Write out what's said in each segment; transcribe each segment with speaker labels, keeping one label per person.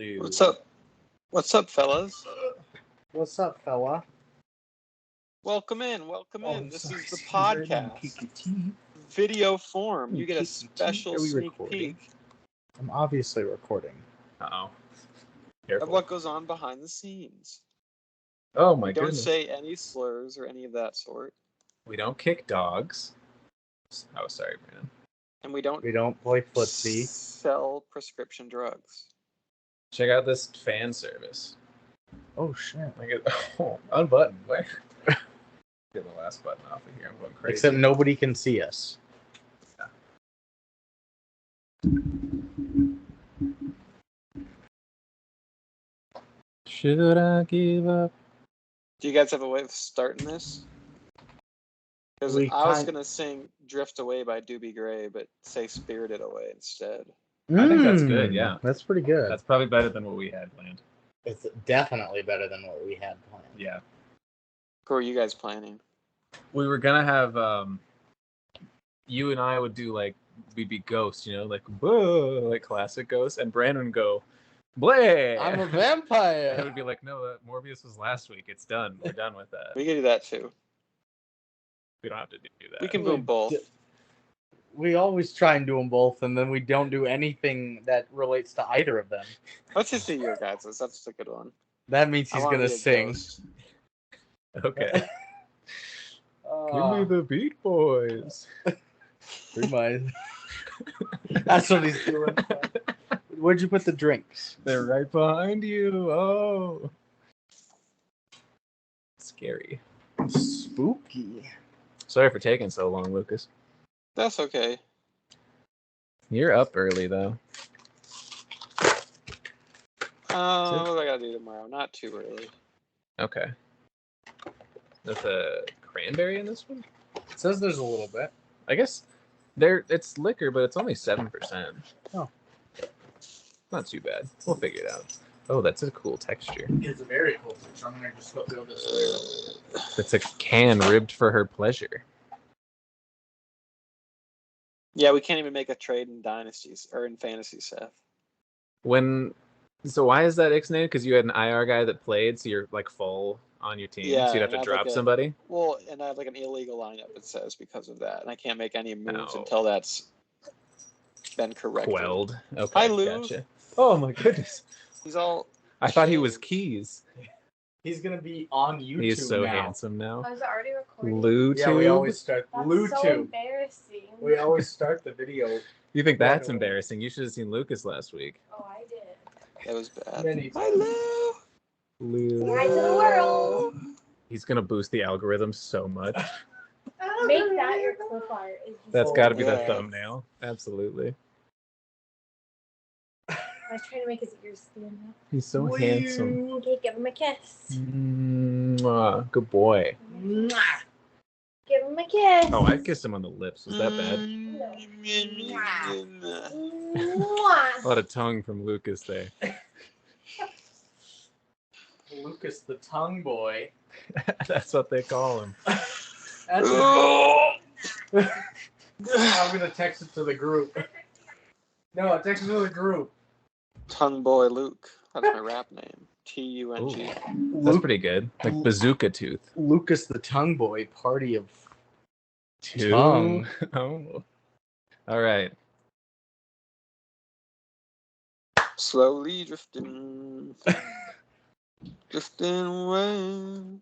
Speaker 1: Lou.
Speaker 2: What's up? What's up, fellas?
Speaker 3: What's up, fella?
Speaker 2: Welcome in. This
Speaker 1: sorry,
Speaker 2: is the
Speaker 1: excuse me, I didn't
Speaker 2: podcast.
Speaker 1: kick your teeth.
Speaker 2: Video form. You
Speaker 1: You
Speaker 2: get a
Speaker 1: kick your teeth.
Speaker 2: special
Speaker 1: Are we
Speaker 2: sneak
Speaker 1: recording?
Speaker 2: peek
Speaker 3: I'm obviously recording.
Speaker 1: Uh-oh.
Speaker 2: of
Speaker 1: Careful.
Speaker 2: what goes on behind the scenes.
Speaker 1: Oh my
Speaker 2: Don't
Speaker 1: goodness.
Speaker 2: say any slurs or any of that sort.
Speaker 1: We don't kick dogs. Oh, sorry, Brandon.
Speaker 2: And we don't
Speaker 3: We don't play footsie.
Speaker 2: sell prescription drugs.
Speaker 1: Check out this fan service.
Speaker 3: Oh shit!
Speaker 1: Unbutton. Wait. Get the last button off of here. I'm going crazy.
Speaker 3: Except nobody can see us.
Speaker 1: Should I give up?
Speaker 2: Do you guys have a way of starting this? Because I was going to sing Drift Away by Doobie Gray, but say Spirited Away instead.
Speaker 1: I think that's good, yeah.
Speaker 3: That's pretty good.
Speaker 1: That's probably better than what we had planned.
Speaker 3: It's definitely better than what we had planned.
Speaker 1: Yeah.
Speaker 2: Who are you guys planning?
Speaker 1: We were going to have, you and I would do like, we'd be ghosts, you know, like, whoa, like classic ghosts, and Brandon would go, bleh!
Speaker 3: I'm a
Speaker 1: And it
Speaker 3: vampire.
Speaker 1: would be like, no, Morbius was last week. It's done. We're done with that.
Speaker 2: We can do that too.
Speaker 1: We don't have to do that.
Speaker 2: We can do both.
Speaker 3: We always try and do them both, and then we don't do anything that relates to either of them.
Speaker 2: Let's just do your guys'. That's a good one.
Speaker 3: That means
Speaker 2: I
Speaker 3: he's
Speaker 2: wanna
Speaker 3: gonna
Speaker 2: be a
Speaker 3: sing.
Speaker 2: ghost.
Speaker 1: Okay. Give me the Beat Boys.
Speaker 3: Remind. That's what he's doing. Where'd you put the drinks?
Speaker 1: They're right behind you. Oh. Scary.
Speaker 3: Spooky.
Speaker 1: Sorry for taking so long, Lucas.
Speaker 2: That's okay.
Speaker 1: You're up early, though.
Speaker 2: What do I gotta do tomorrow? Not too early.
Speaker 1: Okay. That's a cranberry in this one?
Speaker 3: It says there's a little bit.
Speaker 1: I guess it's liquor, but it's only 7%.
Speaker 3: Oh.
Speaker 1: Not too bad. We'll figure it out. Oh, that's a cool texture.
Speaker 3: It's a very cool picture. I'm gonna just go this way.
Speaker 1: It's a can ribbed for her pleasure.
Speaker 2: Yeah, we can't even make a trade in Dynasties or in Fantasy, Seth.
Speaker 1: So why is that ixnay? Because you had an IR guy that played, so you're like full on your team.
Speaker 2: Yeah,
Speaker 1: so you'd have to
Speaker 2: and I
Speaker 1: drop
Speaker 2: think
Speaker 1: somebody.
Speaker 2: Well, and I have like an illegal lineup, it says, because of that. And I can't make any moves
Speaker 1: Oh.
Speaker 2: until that's been corrected.
Speaker 1: Quelled. Okay.
Speaker 2: Hi, Lou.
Speaker 1: Gotcha. Oh my goodness.
Speaker 2: He's all...
Speaker 1: I thought he was
Speaker 2: shaved.
Speaker 1: Keys.
Speaker 3: He's gonna be on YouTube.
Speaker 1: He's so
Speaker 3: now.
Speaker 1: handsome now.
Speaker 4: Oh, is it already recording?
Speaker 1: Lou
Speaker 3: Yeah, we always start
Speaker 4: That's
Speaker 3: Lou
Speaker 4: so
Speaker 3: too.
Speaker 4: embarrassing.
Speaker 3: We always start the video.
Speaker 1: You think that's
Speaker 3: Right away.
Speaker 1: embarrassing? You should have seen Lucas last week.
Speaker 4: Oh, I did.
Speaker 2: That was bad.
Speaker 3: Many
Speaker 2: Hi, Lou.
Speaker 1: Lou.
Speaker 4: Hi to the world.
Speaker 1: He's gonna boost the algorithm so much.
Speaker 4: Make that your clip art. It's just
Speaker 1: That's
Speaker 4: so
Speaker 1: got to be the
Speaker 2: Yeah.
Speaker 1: thumbnail. Absolutely.
Speaker 4: I was trying to make his ears stand up.
Speaker 1: He's so handsome.
Speaker 4: Okay, give him a kiss.
Speaker 1: Mwah. Good boy.
Speaker 4: Mwah. Give him a kiss.
Speaker 1: Oh, I kissed him on the lips. Was that bad?
Speaker 4: Mwah.
Speaker 1: A lot of tongue from Lucas there.
Speaker 3: Lucas the tongue boy.
Speaker 1: That's what they call him.
Speaker 3: That's I'm gonna text it to the group. No, text it to the group.
Speaker 2: Tongue Boy Luke. That's my rap name. T-U-N-G.
Speaker 1: That's pretty good. Like Bazooka Tooth.
Speaker 3: Lucas the tongue boy. Party of
Speaker 1: Two.
Speaker 3: tongue.
Speaker 1: Oh. All right.
Speaker 2: Slowly drifting. Drifting away.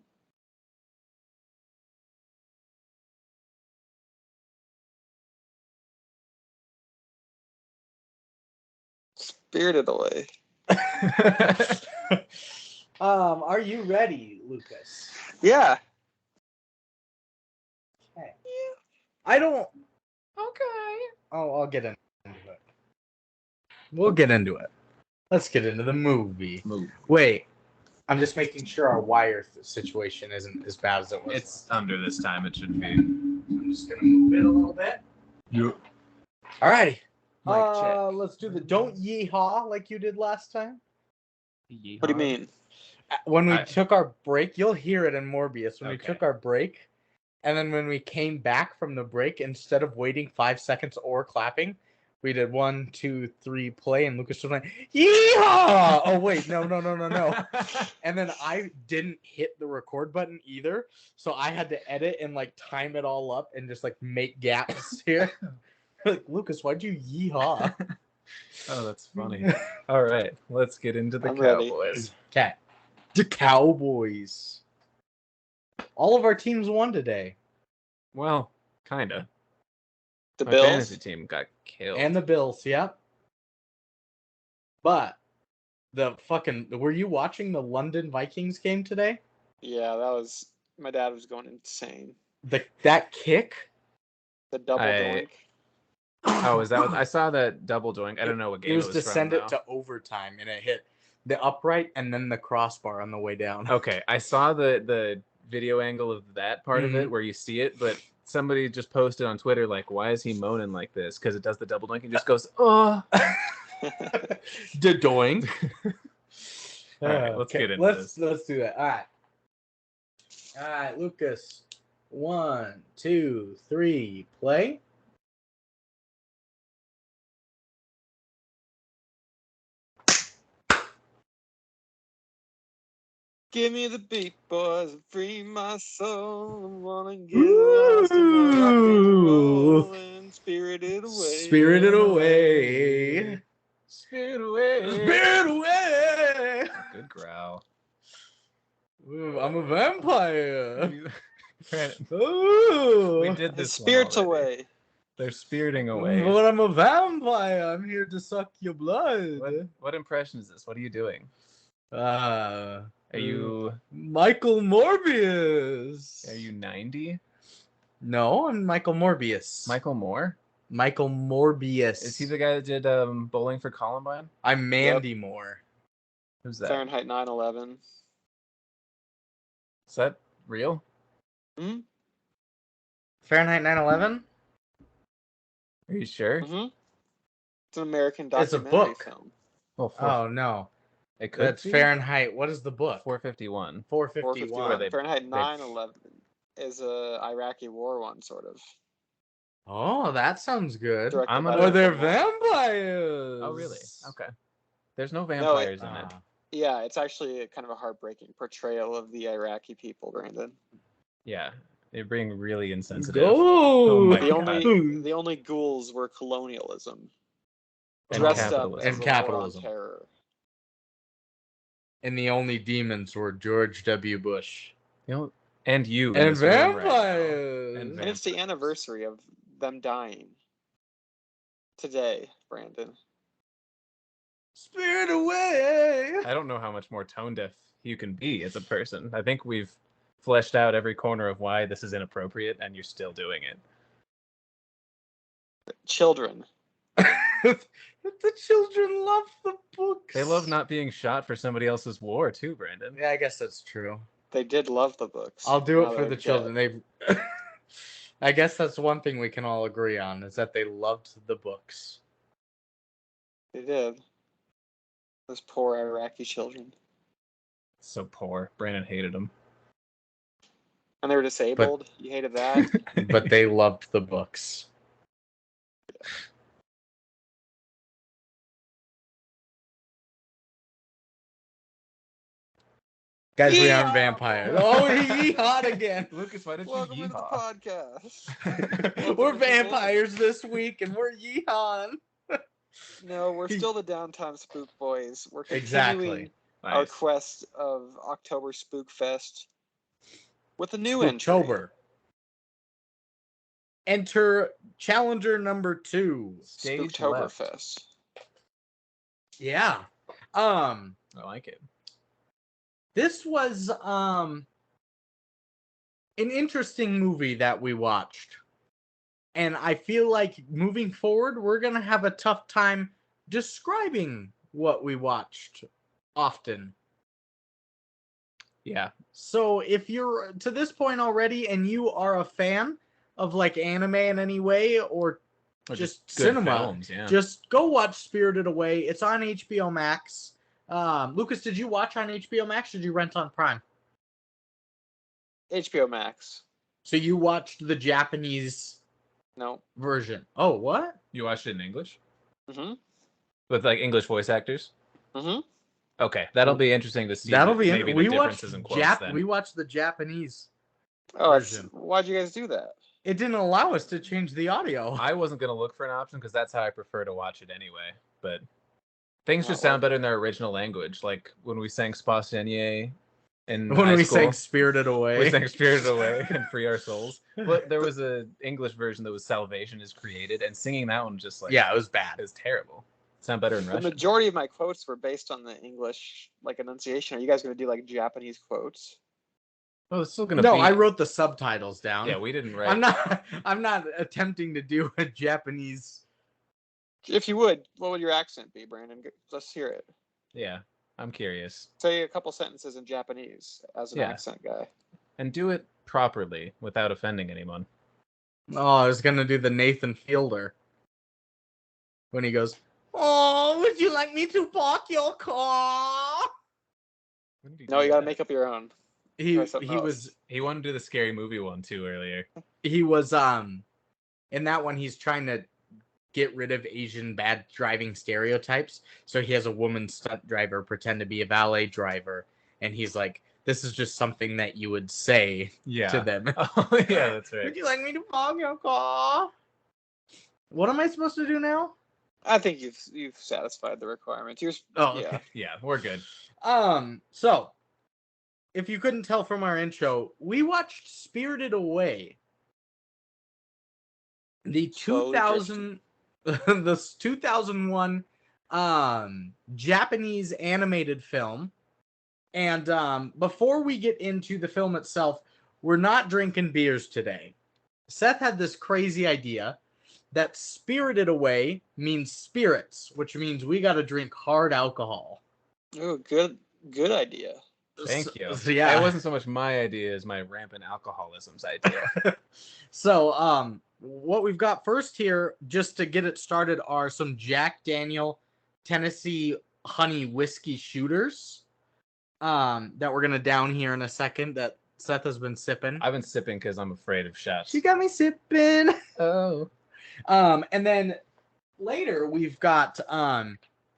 Speaker 2: Spirited Away.
Speaker 3: Are you ready, Lucas?
Speaker 2: Yeah.
Speaker 3: Okay. I don't.
Speaker 1: Okay.
Speaker 3: Oh, I'll get into it. We'll get into it. Let's get into the movie.
Speaker 1: Move.
Speaker 3: Wait, I'm just making sure our wire situation isn't as bad as it was.
Speaker 1: It's under this time. It should be.
Speaker 3: I'm just gonna move it a little bit.
Speaker 1: Yep.
Speaker 3: Alrighty.
Speaker 2: Mic check.
Speaker 3: Let's do the don't yeehaw like you did last time.
Speaker 2: What do you mean?
Speaker 3: When we
Speaker 1: I-
Speaker 3: took our break, you'll hear it in Morbius. When we
Speaker 1: Okay.
Speaker 3: took our break, and then when we came back from the break, instead of waiting 5 seconds or clapping, We did 1, 2, 3 play, and Lucas was like, "Yeehaw!" Oh wait, no. And then I didn't hit the record button either, so I had to edit and like time it all up and just like make gaps here. Like, Lucas, why'd you yeehaw?
Speaker 1: Oh, that's funny. All right, let's get into the
Speaker 2: I'm ready.
Speaker 1: Cowboys.
Speaker 3: Okay, the Cowboys. All of our teams won today,
Speaker 1: Well, kinda.
Speaker 2: The
Speaker 1: My
Speaker 2: Bills.
Speaker 1: fantasy team got killed.
Speaker 3: and the Bills. Yep. But were you watching the London Vikings game today?
Speaker 2: Yeah, that was. My dad was going insane.
Speaker 3: That kick.
Speaker 2: The double doink.
Speaker 1: Oh, is that what I saw? That double doink. I don't know what game
Speaker 3: It was to
Speaker 1: from,
Speaker 3: send
Speaker 1: though.
Speaker 3: it to overtime, and it hit the upright and then the crossbar on the way down.
Speaker 1: Okay, I saw the video angle of that part of it where you see it, but somebody just posted on Twitter like, "Why is he moaning like this?" Because it does the double doink and just goes, "Oh."
Speaker 3: The doink.
Speaker 1: All right, let's get into this.
Speaker 3: Let's do that. All right, Lucas. 1, 2, 3, play.
Speaker 2: Give me the beat, boys, and free my soul. I wanna get lost in the rock and roll and spirited away.
Speaker 3: Spirited away.
Speaker 1: Spirit away.
Speaker 3: Spirit away.
Speaker 1: Good growl.
Speaker 3: Ooh, I'm a vampire.
Speaker 1: We
Speaker 3: Ooh.
Speaker 1: did
Speaker 2: The
Speaker 1: this. one
Speaker 2: spirits
Speaker 1: already.
Speaker 2: away.
Speaker 1: They're spiriting away.
Speaker 3: But I'm a vampire. I'm here to suck your blood.
Speaker 1: What impression is this? What are you doing?
Speaker 3: Are
Speaker 1: you
Speaker 3: Michael Morbius?
Speaker 1: Are you 90?
Speaker 3: No, I'm Michael Morbius.
Speaker 1: Michael Moore?
Speaker 3: Michael Morbius.
Speaker 1: Is he the guy that did Bowling for Columbine?
Speaker 3: I'm Mandy Moore.
Speaker 1: Who's that?
Speaker 2: Fahrenheit 9/11.
Speaker 1: Is that real?
Speaker 2: Hmm?
Speaker 3: Fahrenheit 9/11?
Speaker 1: Are you sure?
Speaker 2: Mm-hmm. It's an American
Speaker 3: It's a
Speaker 2: documentary
Speaker 3: book.
Speaker 2: film.
Speaker 1: Well,
Speaker 3: Oh no,
Speaker 1: it could
Speaker 3: that's
Speaker 1: be.
Speaker 3: Fahrenheit. What is the book?
Speaker 1: 451.
Speaker 3: 451.
Speaker 1: They-
Speaker 2: Fahrenheit
Speaker 1: they-
Speaker 2: 9/11 is a Iraqi war one, sort of.
Speaker 3: Oh, that sounds good.
Speaker 2: Directed
Speaker 1: I'm
Speaker 2: by
Speaker 1: gonna-
Speaker 3: Are there
Speaker 2: Michael Moore.
Speaker 3: vampires?
Speaker 1: Oh, really? Okay. There's no vampires in it.
Speaker 3: Ah.
Speaker 2: Yeah, it's actually kind of a heartbreaking portrayal of the Iraqi people, Brandon.
Speaker 1: Yeah, you're being really insensitive.
Speaker 3: Go.
Speaker 1: Oh my
Speaker 2: The
Speaker 1: God.
Speaker 2: only ghouls were colonialism,
Speaker 1: And
Speaker 2: dressed up
Speaker 1: capitalism.
Speaker 2: as
Speaker 3: And
Speaker 2: a war
Speaker 3: capitalism.
Speaker 2: on terror.
Speaker 3: And the only demons were George W. Bush.
Speaker 1: You know, and you. in
Speaker 3: And
Speaker 1: this room right now.
Speaker 3: vampires.
Speaker 1: And
Speaker 2: And it's the anniversary of them dying today, Brandon.
Speaker 3: Spirit away.
Speaker 1: I don't know how much more tone deaf you can be as a person. I think we've fleshed out every corner of why this is inappropriate, and you're still doing it.
Speaker 2: Children.
Speaker 3: The children love the books.
Speaker 1: They love not being shot for somebody else's war, too, Brandon.
Speaker 3: Yeah, I guess that's true.
Speaker 2: They did love the books.
Speaker 3: I'll do
Speaker 2: Now
Speaker 3: it for
Speaker 2: they're
Speaker 3: the children.
Speaker 2: dead.
Speaker 3: They I guess that's one thing we can all agree on is that they loved the books.
Speaker 2: They did. Those poor Iraqi children.
Speaker 1: So poor. Brandon hated them.
Speaker 2: And they were disabled. You hated that?
Speaker 3: But they loved the books. Guys, we aren't
Speaker 2: Yeehaw!
Speaker 3: vampires. Oh, he hot again.
Speaker 1: Lucas, why did
Speaker 2: Welcome
Speaker 1: you
Speaker 2: to the
Speaker 1: yeehaw?
Speaker 2: podcast.
Speaker 3: We're vampires this week, and we're yeehawing.
Speaker 2: No, we're still the Downtime Spook Boys. We're continuing
Speaker 3: Exactly.
Speaker 2: our
Speaker 1: Nice.
Speaker 2: quest of October Spook Fest with a new entry.
Speaker 3: Spooktober. Enter challenger number 2.
Speaker 1: Stage
Speaker 2: Spooktober
Speaker 1: left.
Speaker 2: Fest.
Speaker 3: Yeah.
Speaker 1: I like it.
Speaker 3: This was an interesting movie that we watched. And I feel like moving forward, we're going to have a tough time describing what we watched often.
Speaker 1: Yeah.
Speaker 3: So if you're to this point already and you are a fan of like anime in any way or just
Speaker 1: good
Speaker 3: cinema,
Speaker 1: films, yeah.
Speaker 3: just go watch Spirited Away. It's on HBO Max. Lucas, did you watch on HBO Max or did you rent on Prime?
Speaker 2: HBO Max.
Speaker 3: So you watched the Japanese
Speaker 2: No.
Speaker 3: version. Oh, what?
Speaker 1: You watched it in English?
Speaker 2: Mm-hmm.
Speaker 1: With like English voice actors.
Speaker 2: Mm-hmm.
Speaker 1: Okay, that'll be interesting to see.
Speaker 3: That'll be
Speaker 1: maybe
Speaker 3: we
Speaker 1: the
Speaker 3: watched
Speaker 1: differences in quotes then.
Speaker 3: we watched the Japanese
Speaker 2: Oh,
Speaker 3: version.
Speaker 2: why'd you guys do that?
Speaker 3: It didn't allow us to change the audio.
Speaker 1: I wasn't gonna look for an option because that's how I prefer to watch it anyway. But things
Speaker 2: Not
Speaker 1: just sound
Speaker 2: working.
Speaker 1: better in their original language. Like when we sang Spasenier in
Speaker 3: When
Speaker 1: high
Speaker 3: we
Speaker 1: school,
Speaker 3: sang Spirited Away.
Speaker 1: we sang Spirited Away and Free Our Souls. But there was an English version that was Salvation is Created, and singing that one just like
Speaker 3: Yeah, it was bad.
Speaker 1: it was terrible. Sound better in
Speaker 2: The
Speaker 1: Russian.
Speaker 2: majority of my quotes were based on the English like enunciation. Are you guys gonna do like Japanese quotes?
Speaker 1: Well, it's still gonna
Speaker 3: No,
Speaker 1: be.
Speaker 3: I wrote the subtitles down.
Speaker 1: Yeah, we didn't write.
Speaker 3: I'm not attempting to do a Japanese.
Speaker 2: If you would, what would your accent be, Brandon? Let's hear it.
Speaker 1: Yeah, I'm curious.
Speaker 2: Say a couple sentences in Japanese as an
Speaker 1: Yeah.
Speaker 2: accent guy.
Speaker 1: And do it properly without offending anyone.
Speaker 3: Oh, I was gonna do the Nathan Fielder when he goes, "Oh, would you like me to park your car?"
Speaker 1: When did he
Speaker 2: No,
Speaker 1: do
Speaker 2: you gotta
Speaker 1: that?
Speaker 2: make up your own.
Speaker 3: He
Speaker 2: Try something else.
Speaker 3: was
Speaker 1: He wanted to do the scary movie one too earlier.
Speaker 3: in that one he's trying to get rid of Asian bad driving stereotypes. So he has a woman stunt driver pretend to be a valet driver, and he's like, "This is just something that you would say
Speaker 1: Yeah.
Speaker 3: to them."
Speaker 1: Oh yeah, that's right.
Speaker 3: Would you like me to park your car? What am I supposed to do now?
Speaker 2: I think you've satisfied the requirements.
Speaker 3: Oh,
Speaker 2: yeah.
Speaker 3: okay.
Speaker 1: Yeah, we're good.
Speaker 3: So if you couldn't tell from our intro, we watched Spirited Away. The
Speaker 2: Slowly
Speaker 3: 2001 Japanese animated film. And before we get into the film itself, we're not drinking beers today. Seth had this crazy idea that Spirited Away means spirits, which means we got to drink hard alcohol.
Speaker 2: Oh, good idea.
Speaker 1: Thank you.
Speaker 3: So, yeah.
Speaker 1: It wasn't so much my idea as my rampant alcoholism's idea.
Speaker 3: So, what we've got first here, just to get it started, are some Jack Daniel Tennessee honey whiskey shooters that we're gonna down here in a second. That Seth has been sipping.
Speaker 1: I've been sipping because I'm afraid of shots.
Speaker 3: She got me sipping.
Speaker 1: Oh.
Speaker 3: And then later we've got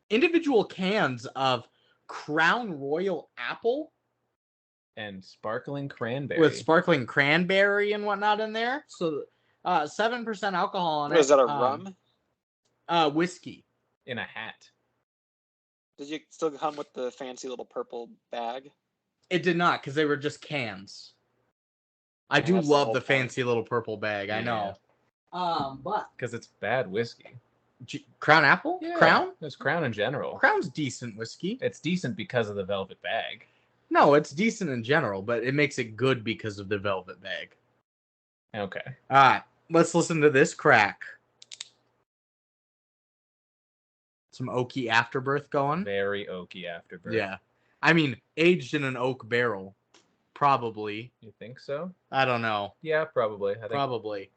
Speaker 3: individual cans of Crown Royal Apple
Speaker 1: And sparkling cranberry.
Speaker 3: with sparkling cranberry and whatnot in there. So 7% alcohol on it.
Speaker 2: Was that a rum?
Speaker 3: Whiskey.
Speaker 1: in a hat.
Speaker 2: Did you still come with the fancy little purple bag?
Speaker 3: It did not, because they were just cans. I
Speaker 2: And
Speaker 3: do
Speaker 2: that's the
Speaker 3: love
Speaker 2: whole
Speaker 3: the
Speaker 2: point.
Speaker 3: fancy little purple bag. I know. But
Speaker 1: Because it's bad whiskey.
Speaker 3: Crown Apple?
Speaker 1: Yeah.
Speaker 3: Crown?
Speaker 1: It's Crown in general.
Speaker 3: Crown's decent whiskey.
Speaker 1: It's decent because of the velvet bag.
Speaker 3: No, it's decent in general, but it makes it good because of the velvet bag.
Speaker 1: Okay.
Speaker 3: All right, let's listen to this crack. Some oaky afterbirth going.
Speaker 1: Very oaky afterbirth.
Speaker 3: Yeah. I mean, aged in an oak barrel. Probably.
Speaker 1: You think so?
Speaker 3: I don't know.
Speaker 1: Yeah, probably. I think
Speaker 3: Probably.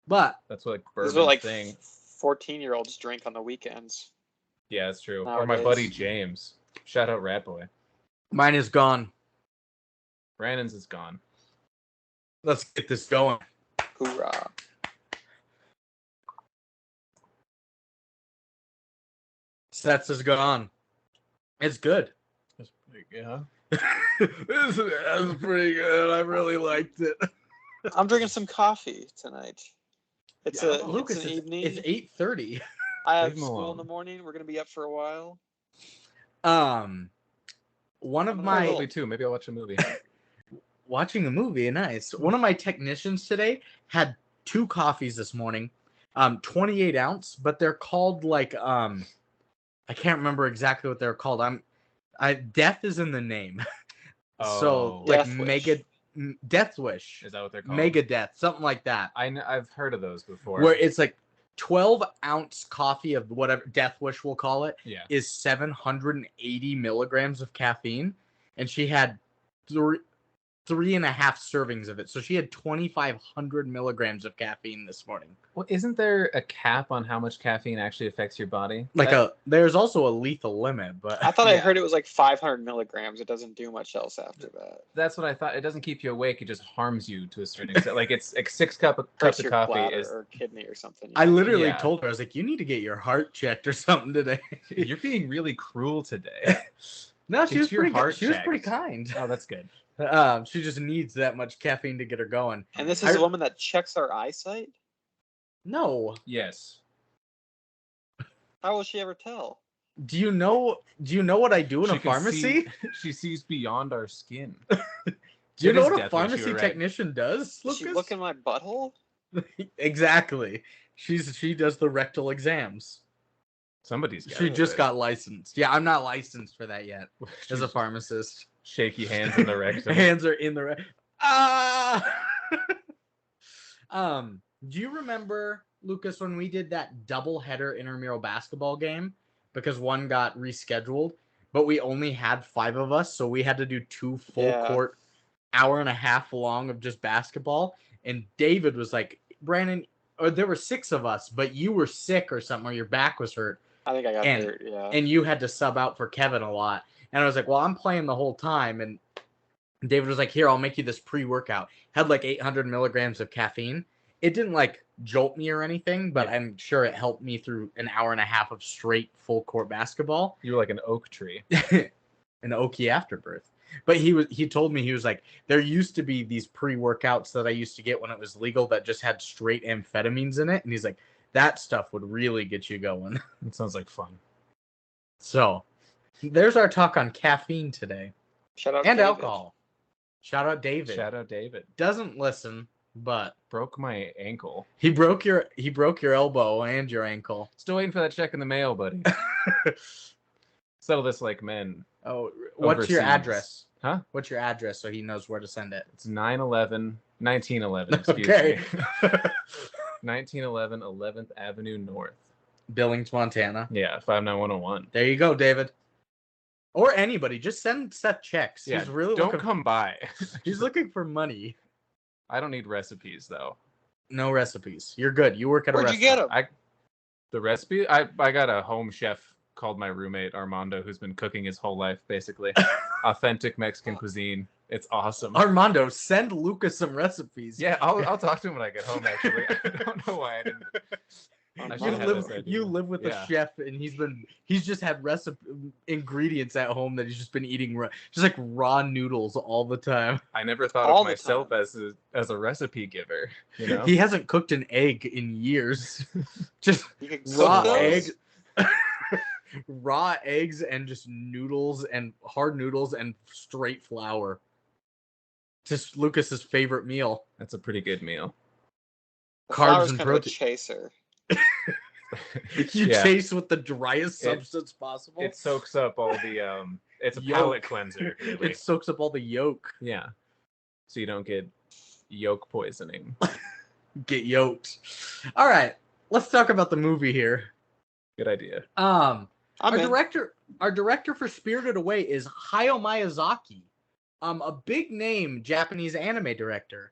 Speaker 3: But
Speaker 1: that's what
Speaker 2: This is
Speaker 1: bourbon
Speaker 2: what like
Speaker 1: thing.
Speaker 2: 14-year-olds drink on the weekends.
Speaker 1: Yeah, that's true. Or my
Speaker 2: Nowadays.
Speaker 1: buddy James. Shout out Rat Boy.
Speaker 3: mine is gone.
Speaker 1: Brandon's is gone.
Speaker 3: Let's get this going.
Speaker 2: Hoorah.
Speaker 3: Seth's is gone. It's good.
Speaker 1: That's pretty good, huh?
Speaker 3: This is pretty good. I really liked it.
Speaker 2: I'm drinking some coffee tonight. It's
Speaker 3: Yeah, Lucas,
Speaker 2: it's an evening.
Speaker 3: It's 8:30.
Speaker 2: I have
Speaker 1: Leave him
Speaker 2: school
Speaker 1: alone.
Speaker 2: in the morning. We're gonna be up for a while.
Speaker 3: One of
Speaker 2: I'm
Speaker 3: my
Speaker 2: gonna
Speaker 1: Movie too. Maybe I'll watch a movie.
Speaker 3: watching a movie, nice. One of my technicians today had 2 coffees this morning, 28 ounce, but they're called like I can't remember exactly what they're called. Death is in the name, so
Speaker 1: Oh.
Speaker 3: like
Speaker 2: Death Wish.
Speaker 3: mega Death Wish,
Speaker 1: Is that what they're called?
Speaker 3: Mega Death, something like that.
Speaker 1: I've heard of those before.
Speaker 3: Where it's like 12-ounce coffee of whatever Death Wish we'll call it
Speaker 1: Yeah.
Speaker 3: is 780 milligrams of caffeine, and she had 3.5 servings of it. So she had 2,500 milligrams of caffeine this morning.
Speaker 1: Well, isn't there a cap on how much caffeine actually affects your body?
Speaker 3: There's also a lethal limit, but
Speaker 2: I thought I heard it was like 500 milligrams. It doesn't do much else after that.
Speaker 1: That's what I thought. It doesn't keep you awake. It just harms you to a certain extent. Like it's like 6 cups of
Speaker 2: Your
Speaker 1: coffee
Speaker 2: bladder
Speaker 1: is.
Speaker 2: or kidney or something.
Speaker 3: I literally told her, I was like, you need to get your heart checked or something today.
Speaker 1: You're being really cruel today.
Speaker 3: No, she was pretty
Speaker 1: heart
Speaker 3: She was pretty
Speaker 1: checked.
Speaker 3: kind.
Speaker 1: Oh, that's good.
Speaker 3: She just needs that much caffeine to get her going.
Speaker 2: And this is a woman that checks our eyesight?
Speaker 3: No.
Speaker 1: Yes.
Speaker 2: How will she ever tell?
Speaker 3: Do you know what I do in a pharmacy?
Speaker 1: She sees beyond our skin.
Speaker 3: Do you know what a pharmacy technician does,
Speaker 2: Does
Speaker 3: Lucas?
Speaker 2: she look in my butthole?
Speaker 3: Exactly. She does the rectal exams.
Speaker 1: Somebody's got
Speaker 3: She just got licensed. Yeah, I'm not licensed for that yet as a pharmacist.
Speaker 1: Shaky hands in the rectum.
Speaker 3: Hands are in the rectum. Ah! Do you remember, Lucas, when we did that double-header intramural basketball game? Because one got rescheduled, but we only had 5 of us, so we had to do 2 full-court, hour-and-a-half long of just basketball. And David was like, Brandon, or there were 6 of us, but you were sick or something, or your back was hurt.
Speaker 2: I think I got hurt, yeah.
Speaker 3: And you had to sub out for Kevin a lot. And I was like, well, I'm playing the whole time. And David was like, here, I'll make you this pre-workout. Had like 800 milligrams of caffeine. It didn't like jolt me or anything, but I'm sure it helped me through an hour-and-a-half of straight full-court basketball.
Speaker 1: You were like an oak tree.
Speaker 3: An oaky afterbirth. But he told me, he was like, there used to be these pre-workouts that I used to get when it was legal that just had straight amphetamines in it. And he's like, that stuff would really get you going.
Speaker 1: It sounds like fun.
Speaker 3: So, there's our talk on caffeine today.
Speaker 2: Shout out
Speaker 3: and
Speaker 2: David.
Speaker 3: alcohol. Shout out David.
Speaker 1: Shout out David.
Speaker 3: Doesn't listen, but
Speaker 1: broke my ankle.
Speaker 3: He broke your elbow and your ankle.
Speaker 1: Still waiting for that check in the mail, buddy. Settle this like men.
Speaker 3: Oh, what's your address?
Speaker 1: Huh?
Speaker 3: What's your address so he knows where to send it?
Speaker 1: It's 1911, excuse
Speaker 3: me.
Speaker 1: 1911 11th Avenue North.
Speaker 3: Billings, Montana.
Speaker 1: Yeah, 59101.
Speaker 3: There you go, David. Or anybody. Just send Seth checks.
Speaker 1: Yeah,
Speaker 3: he's really
Speaker 1: don't come by.
Speaker 3: He's looking for money.
Speaker 1: I don't need recipes, though.
Speaker 3: No recipes. You're good. You work at a restaurant.
Speaker 2: Where'd you get them?
Speaker 1: The recipe? I got a home chef called my roommate, Armando, who's been cooking his whole life, basically. Authentic Mexican cuisine. It's awesome.
Speaker 3: Armando, send Lucas some recipes.
Speaker 1: Yeah, I'll talk to him when I get home, actually. I don't know why I didn't.
Speaker 3: You live with a chef, and he's just had ingredients at home that he's just been eating just like raw noodles all the time.
Speaker 1: I never thought of myself as a recipe giver. You know?
Speaker 3: He hasn't cooked an egg in years. Just
Speaker 2: raw
Speaker 3: eggs. Raw eggs and just noodles and hard noodles and straight flour. Just Lucas's favorite meal.
Speaker 1: That's a pretty good meal.
Speaker 3: Carbs and protein.
Speaker 2: Chaser.
Speaker 3: You chase with the driest substance possible.
Speaker 1: It soaks up all the it's a palate cleanser. Really.
Speaker 3: It soaks up all the yolk.
Speaker 1: Yeah. So you don't get yolk poisoning.
Speaker 3: Get yoked. All right. Let's talk about the movie here.
Speaker 1: Good idea.
Speaker 3: Our director for Spirited Away is Hayao Miyazaki. A big name Japanese anime director.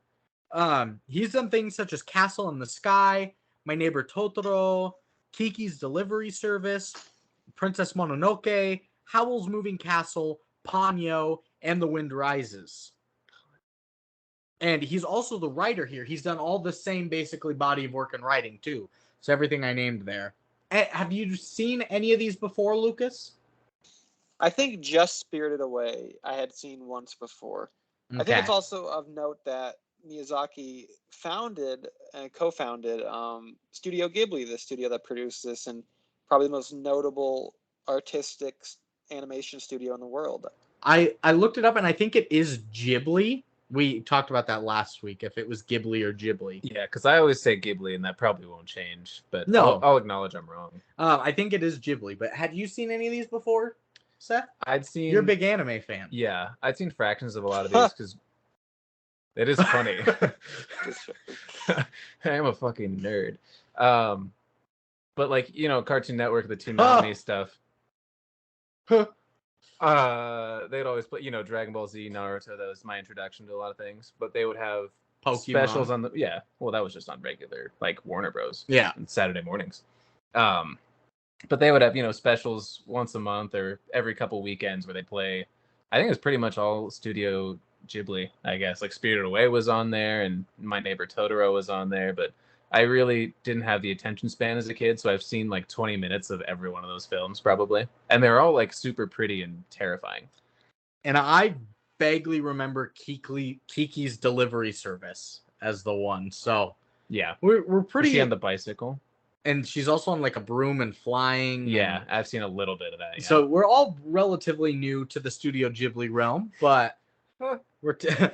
Speaker 3: He's done things such as Castle in the Sky, My Neighbor Totoro, Kiki's Delivery Service, Princess Mononoke, Howl's Moving Castle, Ponyo, and The Wind Rises. And he's also the writer here. He's done all the same basically body of work and writing too. So everything I named there. Have you seen any of these before, Lucas?
Speaker 2: I think just Spirited Away I had seen once before. Okay. I think it's also of note that Miyazaki founded and co-founded Studio Ghibli, the studio that produced this, and probably the most notable artistic animation studio in the world.
Speaker 3: I looked it up, and I think it is Ghibli. We talked about that last week, if it was Ghibli or Ghibli.
Speaker 1: Yeah, because I always say Ghibli, and that probably won't change. But
Speaker 3: no,
Speaker 1: I'll acknowledge I'm wrong.
Speaker 3: I think it is Ghibli. But had you seen any of these before, Seth?
Speaker 1: I'd seen...
Speaker 3: You're a big anime fan.
Speaker 1: Yeah, I'd seen fractions of a lot of these, because it is funny. I am a fucking nerd. But, like, you know, Cartoon Network, the Toonami stuff. They'd always play, Dragon Ball Z, Naruto. That was my introduction to a lot of things. But they would have
Speaker 3: Pokemon.
Speaker 1: specials on the Well, that was just on regular like Warner Bros.
Speaker 3: Yeah.
Speaker 1: On Saturday mornings. But they would have specials once a month or every couple weekends where they play. I think it was pretty much all Studio Ghibli. I guess like Spirited Away was on there, and My Neighbor Totoro was on there, but. I really didn't have the attention span as a kid, so I've seen like 20 minutes of every one of those films probably. And they're all like super pretty and terrifying.
Speaker 3: And I vaguely remember Kiki's Delivery Service as the one. So
Speaker 1: yeah,
Speaker 3: we're pretty.
Speaker 1: Is she on the bicycle?
Speaker 3: And she's also on like a broom and flying.
Speaker 1: Yeah, I've seen a little bit of that. Yeah.
Speaker 3: So we're all relatively new to the Studio Ghibli realm, but we're taking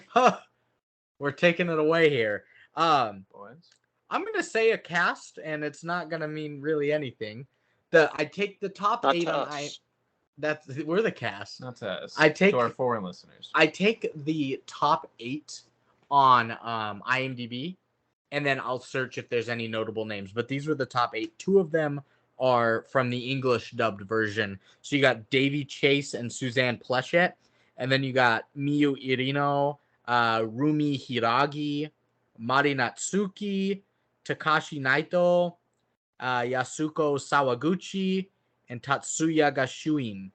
Speaker 3: it away here.
Speaker 1: Boys.
Speaker 3: I'm going to say a cast, and it's not going to mean really anything. I take the top
Speaker 2: Not
Speaker 3: 8 on we're the cast.
Speaker 1: Not to us.
Speaker 3: To
Speaker 1: our foreign listeners.
Speaker 3: I take the top 8 on IMDb, and then I'll search if there's any notable names. But these were the top 8. 2 of them are from the English dubbed version. So you got Davy Chase and Suzanne Pleshette, and then you got Miyu Irino, Rumi Hiragi, Mari Natsuki, Takashi Naito, Yasuko Sawaguchi, and Tatsuya Gashuin.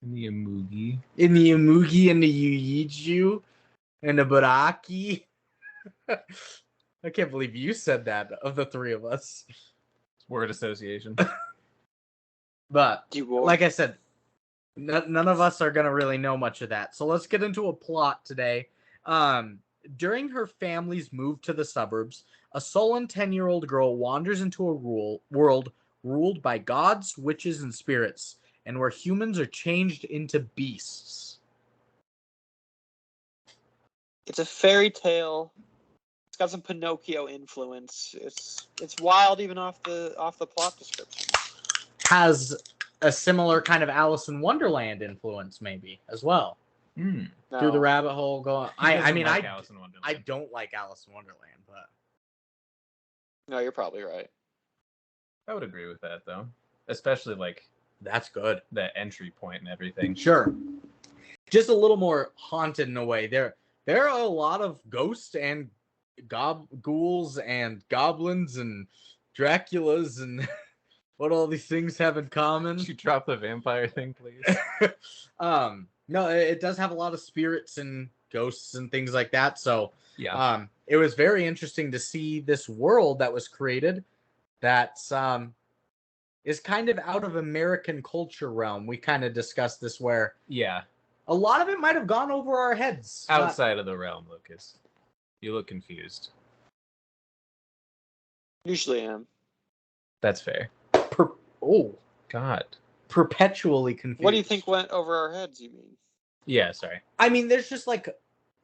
Speaker 1: In the Amugi,
Speaker 3: and the Yuiju, and the Baraki. I can't believe you said that of the 3 of us.
Speaker 1: Word association.
Speaker 3: But, like I said, none of us are going to really know much of that. So let's get into a plot today. During her family's move to the suburbs, a sullen 10-year-old girl wanders into a world ruled by gods, witches, and spirits, and where humans are changed into beasts.
Speaker 2: It's a fairy tale. It's got some Pinocchio influence. It's wild even off the plot description.
Speaker 3: Has a similar kind of Alice in Wonderland influence, maybe, as well.
Speaker 1: No.
Speaker 3: Through the rabbit hole going. I don't like Alice in Wonderland, but
Speaker 2: no, you're probably right.
Speaker 1: I would agree with that though, especially like
Speaker 3: that's good.
Speaker 1: The entry point and everything.
Speaker 3: Sure, just a little more haunted in a way. There are a lot of ghosts and ghouls and goblins and Draculas and what all these things have in common.
Speaker 1: Could you drop the vampire thing, please?
Speaker 3: No, it does have a lot of spirits and ghosts and things like that. So
Speaker 1: yeah,
Speaker 3: it was very interesting to see this world that was created that is kind of out of American culture realm. We kind of discussed this where a lot of it might have gone over our heads.
Speaker 1: Outside of the realm, Lucas. You look confused.
Speaker 2: Usually am.
Speaker 1: That's fair.
Speaker 3: Oh,
Speaker 1: God.
Speaker 3: Perpetually confused.
Speaker 2: What do you think went over our heads, you mean?
Speaker 1: Yeah, sorry.
Speaker 3: I mean, there's just like,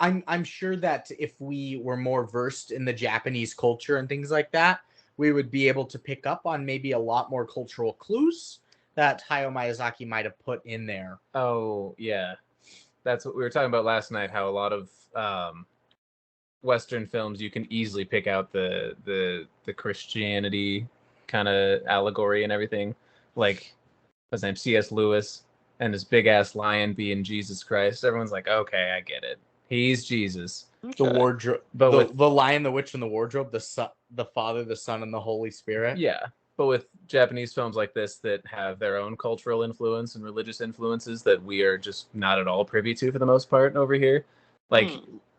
Speaker 3: I'm sure that if we were more versed in the Japanese culture and things like that, we would be able to pick up on maybe a lot more cultural clues that Hayao Miyazaki might have put in there.
Speaker 1: Oh, yeah. That's what we were talking about last night, how a lot of Western films, you can easily pick out the Christianity kind of allegory and everything. Like, what's his name? C.S. Lewis and his big-ass lion being Jesus Christ. Everyone's like, okay, I get it. He's Jesus.
Speaker 3: Okay. The wardrobe, but the Lion, the Witch, and the Wardrobe, the Father, the Son, and the Holy Spirit.
Speaker 1: Yeah, but with Japanese films like this that have their own cultural influence and religious influences that we are just not at all privy to for the most part over here, like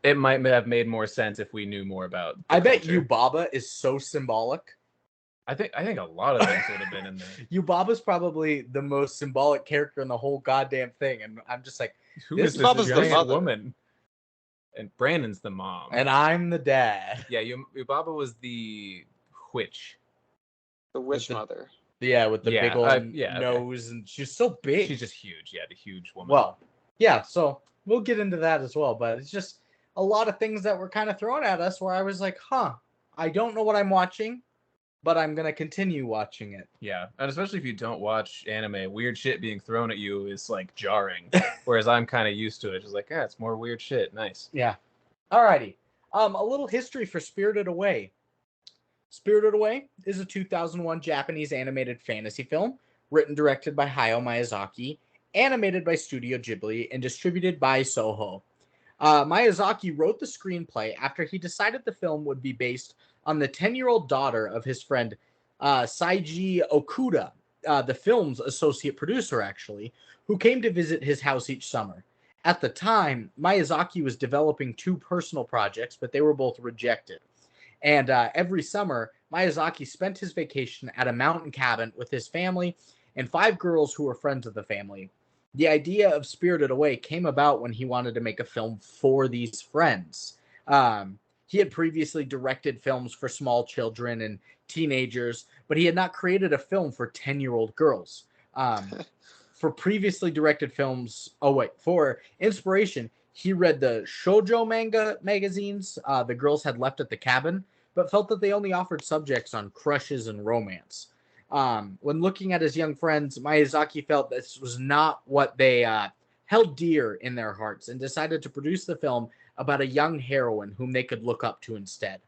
Speaker 1: it might have made more sense if we knew more about.
Speaker 3: I bet Yubaba is so symbolic.
Speaker 1: I think a lot of things would have been in there.
Speaker 3: Yubaba's probably the most symbolic character in the whole goddamn thing, and I'm just like,
Speaker 1: who is this giant woman? And Brandon's the mom.
Speaker 3: And I'm the dad.
Speaker 1: Yeah, Yubaba was the witch.
Speaker 2: The witch mother.
Speaker 3: Yeah, with the big old nose, and she's so big.
Speaker 1: She's just huge. Yeah, the huge woman.
Speaker 3: Well, yeah, so we'll get into that as well, but it's just a lot of things that were kind of thrown at us where I was like, I don't know what I'm watching, but I'm going to continue watching it.
Speaker 1: Yeah, and especially if you don't watch anime, weird shit being thrown at you is, like, jarring. Whereas I'm kind of used to it. Just like, it's more weird shit. Nice.
Speaker 3: Yeah. Alrighty. A little history for Spirited Away. Spirited Away is a 2001 Japanese animated fantasy film, written and directed by Hayao Miyazaki, animated by Studio Ghibli and distributed by Soho. Miyazaki wrote the screenplay after he decided the film would be based on the 10-year-old daughter of his friend Seiji Okuda, the film's associate producer, actually, who came to visit his house each summer. At the time, Miyazaki was developing 2 personal projects, but they were both rejected. And every summer, Miyazaki spent his vacation at a mountain cabin with his family and 5 girls who were friends of the family. The idea of Spirited Away came about when he wanted to make a film for these friends. He had previously directed films for small children and teenagers, but he had not created a film for 10-year-old girls. For previously directed films, for inspiration, he read the shoujo manga magazines the girls had left at the cabin, but felt that they only offered subjects on crushes and romance. When looking at his young friends, Miyazaki felt this was not what they held dear in their hearts and decided to produce the film about a young heroine whom they could look up to instead.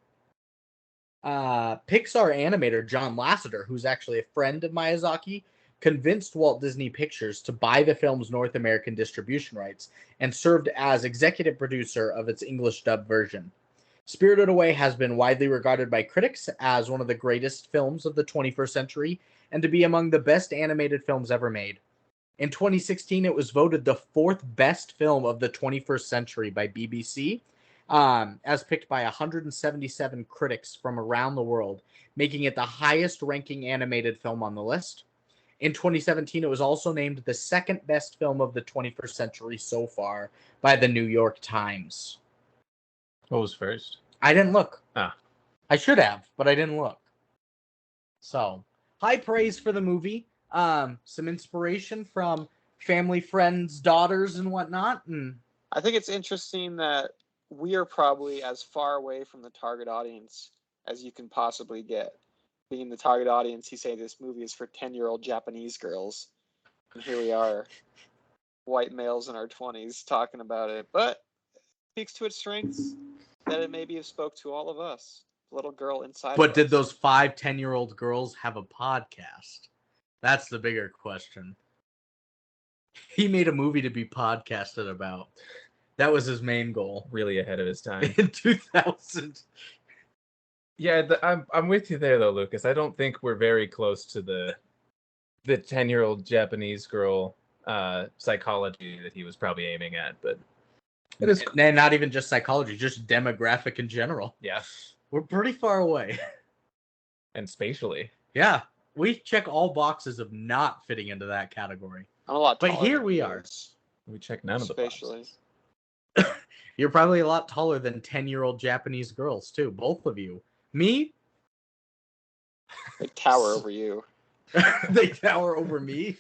Speaker 3: Pixar animator John Lasseter, who's actually a friend of Miyazaki, convinced Walt Disney Pictures to buy the film's North American distribution rights and served as executive producer of its English dub version. Spirited Away has been widely regarded by critics as one of the greatest films of the 21st century and to be among the best animated films ever made. In 2016, it was voted the 4th best film of the 21st century by BBC, as picked by 177 critics from around the world, making it the highest-ranking animated film on the list. In 2017, it was also named the 2nd best film of the 21st century so far by the New York Times.
Speaker 1: What was first?
Speaker 3: I didn't look.
Speaker 1: Ah.
Speaker 3: I should have, but I didn't look. So, high praise for the movie. Some inspiration from family, friends, daughters, and whatnot. And
Speaker 2: I think it's interesting that we are probably as far away from the target audience as you can possibly get. Being the target audience, you say this movie is for 10-year-old Japanese girls. And here we are, white males in our 20s, talking about it. But it speaks to its strengths that it maybe have spoke to all of us. Little girl inside
Speaker 3: But
Speaker 2: of
Speaker 3: did
Speaker 2: us.
Speaker 3: those 5 10-year-old girls have a podcast? That's the bigger question. He made a movie to be podcasted about. That was his main goal.
Speaker 1: Really ahead of his time.
Speaker 3: In 2000.
Speaker 1: Yeah, I'm with you there though, Lucas. I don't think we're very close to the 10-year-old Japanese girl psychology that he was probably aiming at, but it is
Speaker 3: And not even just psychology, just demographic in general.
Speaker 1: Yeah.
Speaker 3: We're pretty far away.
Speaker 1: And spatially.
Speaker 3: Yeah. We check all boxes of not fitting into that category.
Speaker 2: I'm a lot taller.
Speaker 3: But here
Speaker 2: than
Speaker 3: we
Speaker 2: he
Speaker 3: are.
Speaker 2: is,
Speaker 1: We check none of the
Speaker 2: spatially.
Speaker 1: boxes.
Speaker 3: You're probably a lot taller than 10-year-old Japanese girls, too. Both of you. Me?
Speaker 2: They tower over you.
Speaker 3: They tower over me.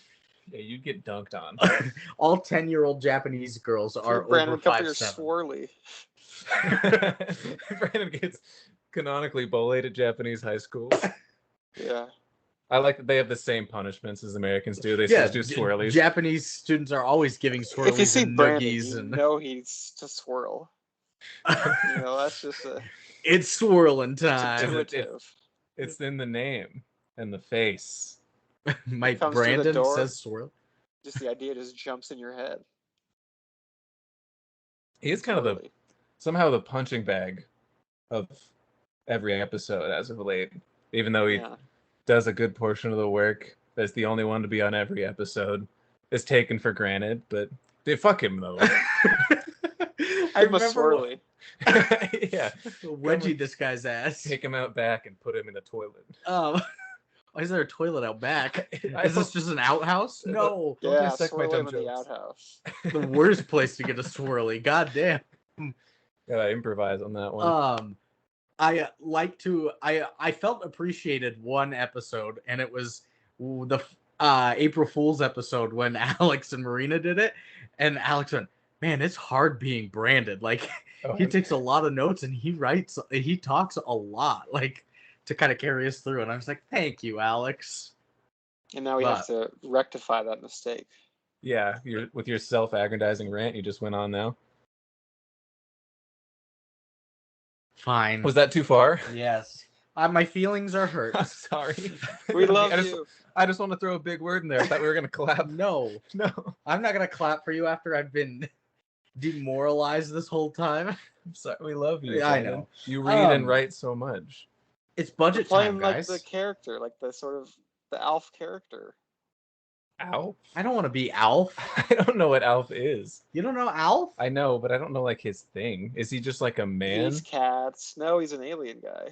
Speaker 1: Yeah, you'd get dunked on.
Speaker 3: All 10-year-old Japanese girls are
Speaker 2: Brandon,
Speaker 3: over
Speaker 2: come for your
Speaker 3: 5'7".
Speaker 2: swirly.
Speaker 1: Brandon gets canonically bullied at Japanese high schools.
Speaker 2: Yeah.
Speaker 1: I like that they have the same punishments as Americans do. They just do swirlies.
Speaker 3: Japanese students are always giving swirlies
Speaker 2: If you see
Speaker 3: and
Speaker 2: Brandon,
Speaker 3: noogies
Speaker 2: you
Speaker 3: and
Speaker 2: know he's to swirl. That's just a
Speaker 3: it's swirling time.
Speaker 2: intuitive.
Speaker 1: It's in the name and the face.
Speaker 3: Mike
Speaker 2: comes through the
Speaker 3: Brandon
Speaker 2: door.
Speaker 3: says swirl.
Speaker 2: Just the idea just jumps in your head.
Speaker 1: He is kind of somehow the punching bag of every episode as of late. Even though he does a good portion of the work, that's the only one to be on every episode, is taken for granted. But they fuck him though.
Speaker 3: I remember
Speaker 2: swirly.
Speaker 1: Yeah,
Speaker 3: wedgie this guy's ass.
Speaker 1: Take him out back and put him in a toilet.
Speaker 3: Why is there a toilet out back? Is this just an outhouse? No.
Speaker 2: Yeah,
Speaker 1: suck my
Speaker 2: swirl him
Speaker 1: dumb
Speaker 2: in the
Speaker 1: jokes.
Speaker 2: outhouse.
Speaker 3: The worst place to get a swirly. God damn.
Speaker 1: Gotta improvise on that one.
Speaker 3: I felt appreciated one episode, and it was the April Fool's episode when Alex and Marina did it, and Alex went, "Man, it's hard being Branded. Like, he takes a lot of notes and he talks a lot, like, to kind of carry us through." And I was like, "Thank you, Alex."
Speaker 2: And now we have to rectify that mistake.
Speaker 1: Yeah, with your self-aggrandizing rant you just went on now.
Speaker 3: Fine.
Speaker 1: Was that too far?
Speaker 3: Yes. My feelings are hurt.
Speaker 1: I'm sorry.
Speaker 2: We love you.
Speaker 1: I just want to throw a big word in there. I thought we were gonna clap.
Speaker 3: No, I'm not gonna clap for you after I've been demoralized this whole time.
Speaker 1: I'm sorry. We love you.
Speaker 3: Yeah, I
Speaker 1: Brandon.
Speaker 3: know.
Speaker 1: You read and write so much.
Speaker 3: It's budget time,
Speaker 2: Playing
Speaker 3: guys.
Speaker 2: like the character, like the sort of the Alf character.
Speaker 1: Alf?
Speaker 3: I don't want to be Alf.
Speaker 1: I don't know what Alf is.
Speaker 3: You don't know Alf?
Speaker 1: I know, but I don't know like his thing. Is he just like a man?
Speaker 2: He's cats. No, he's an alien guy.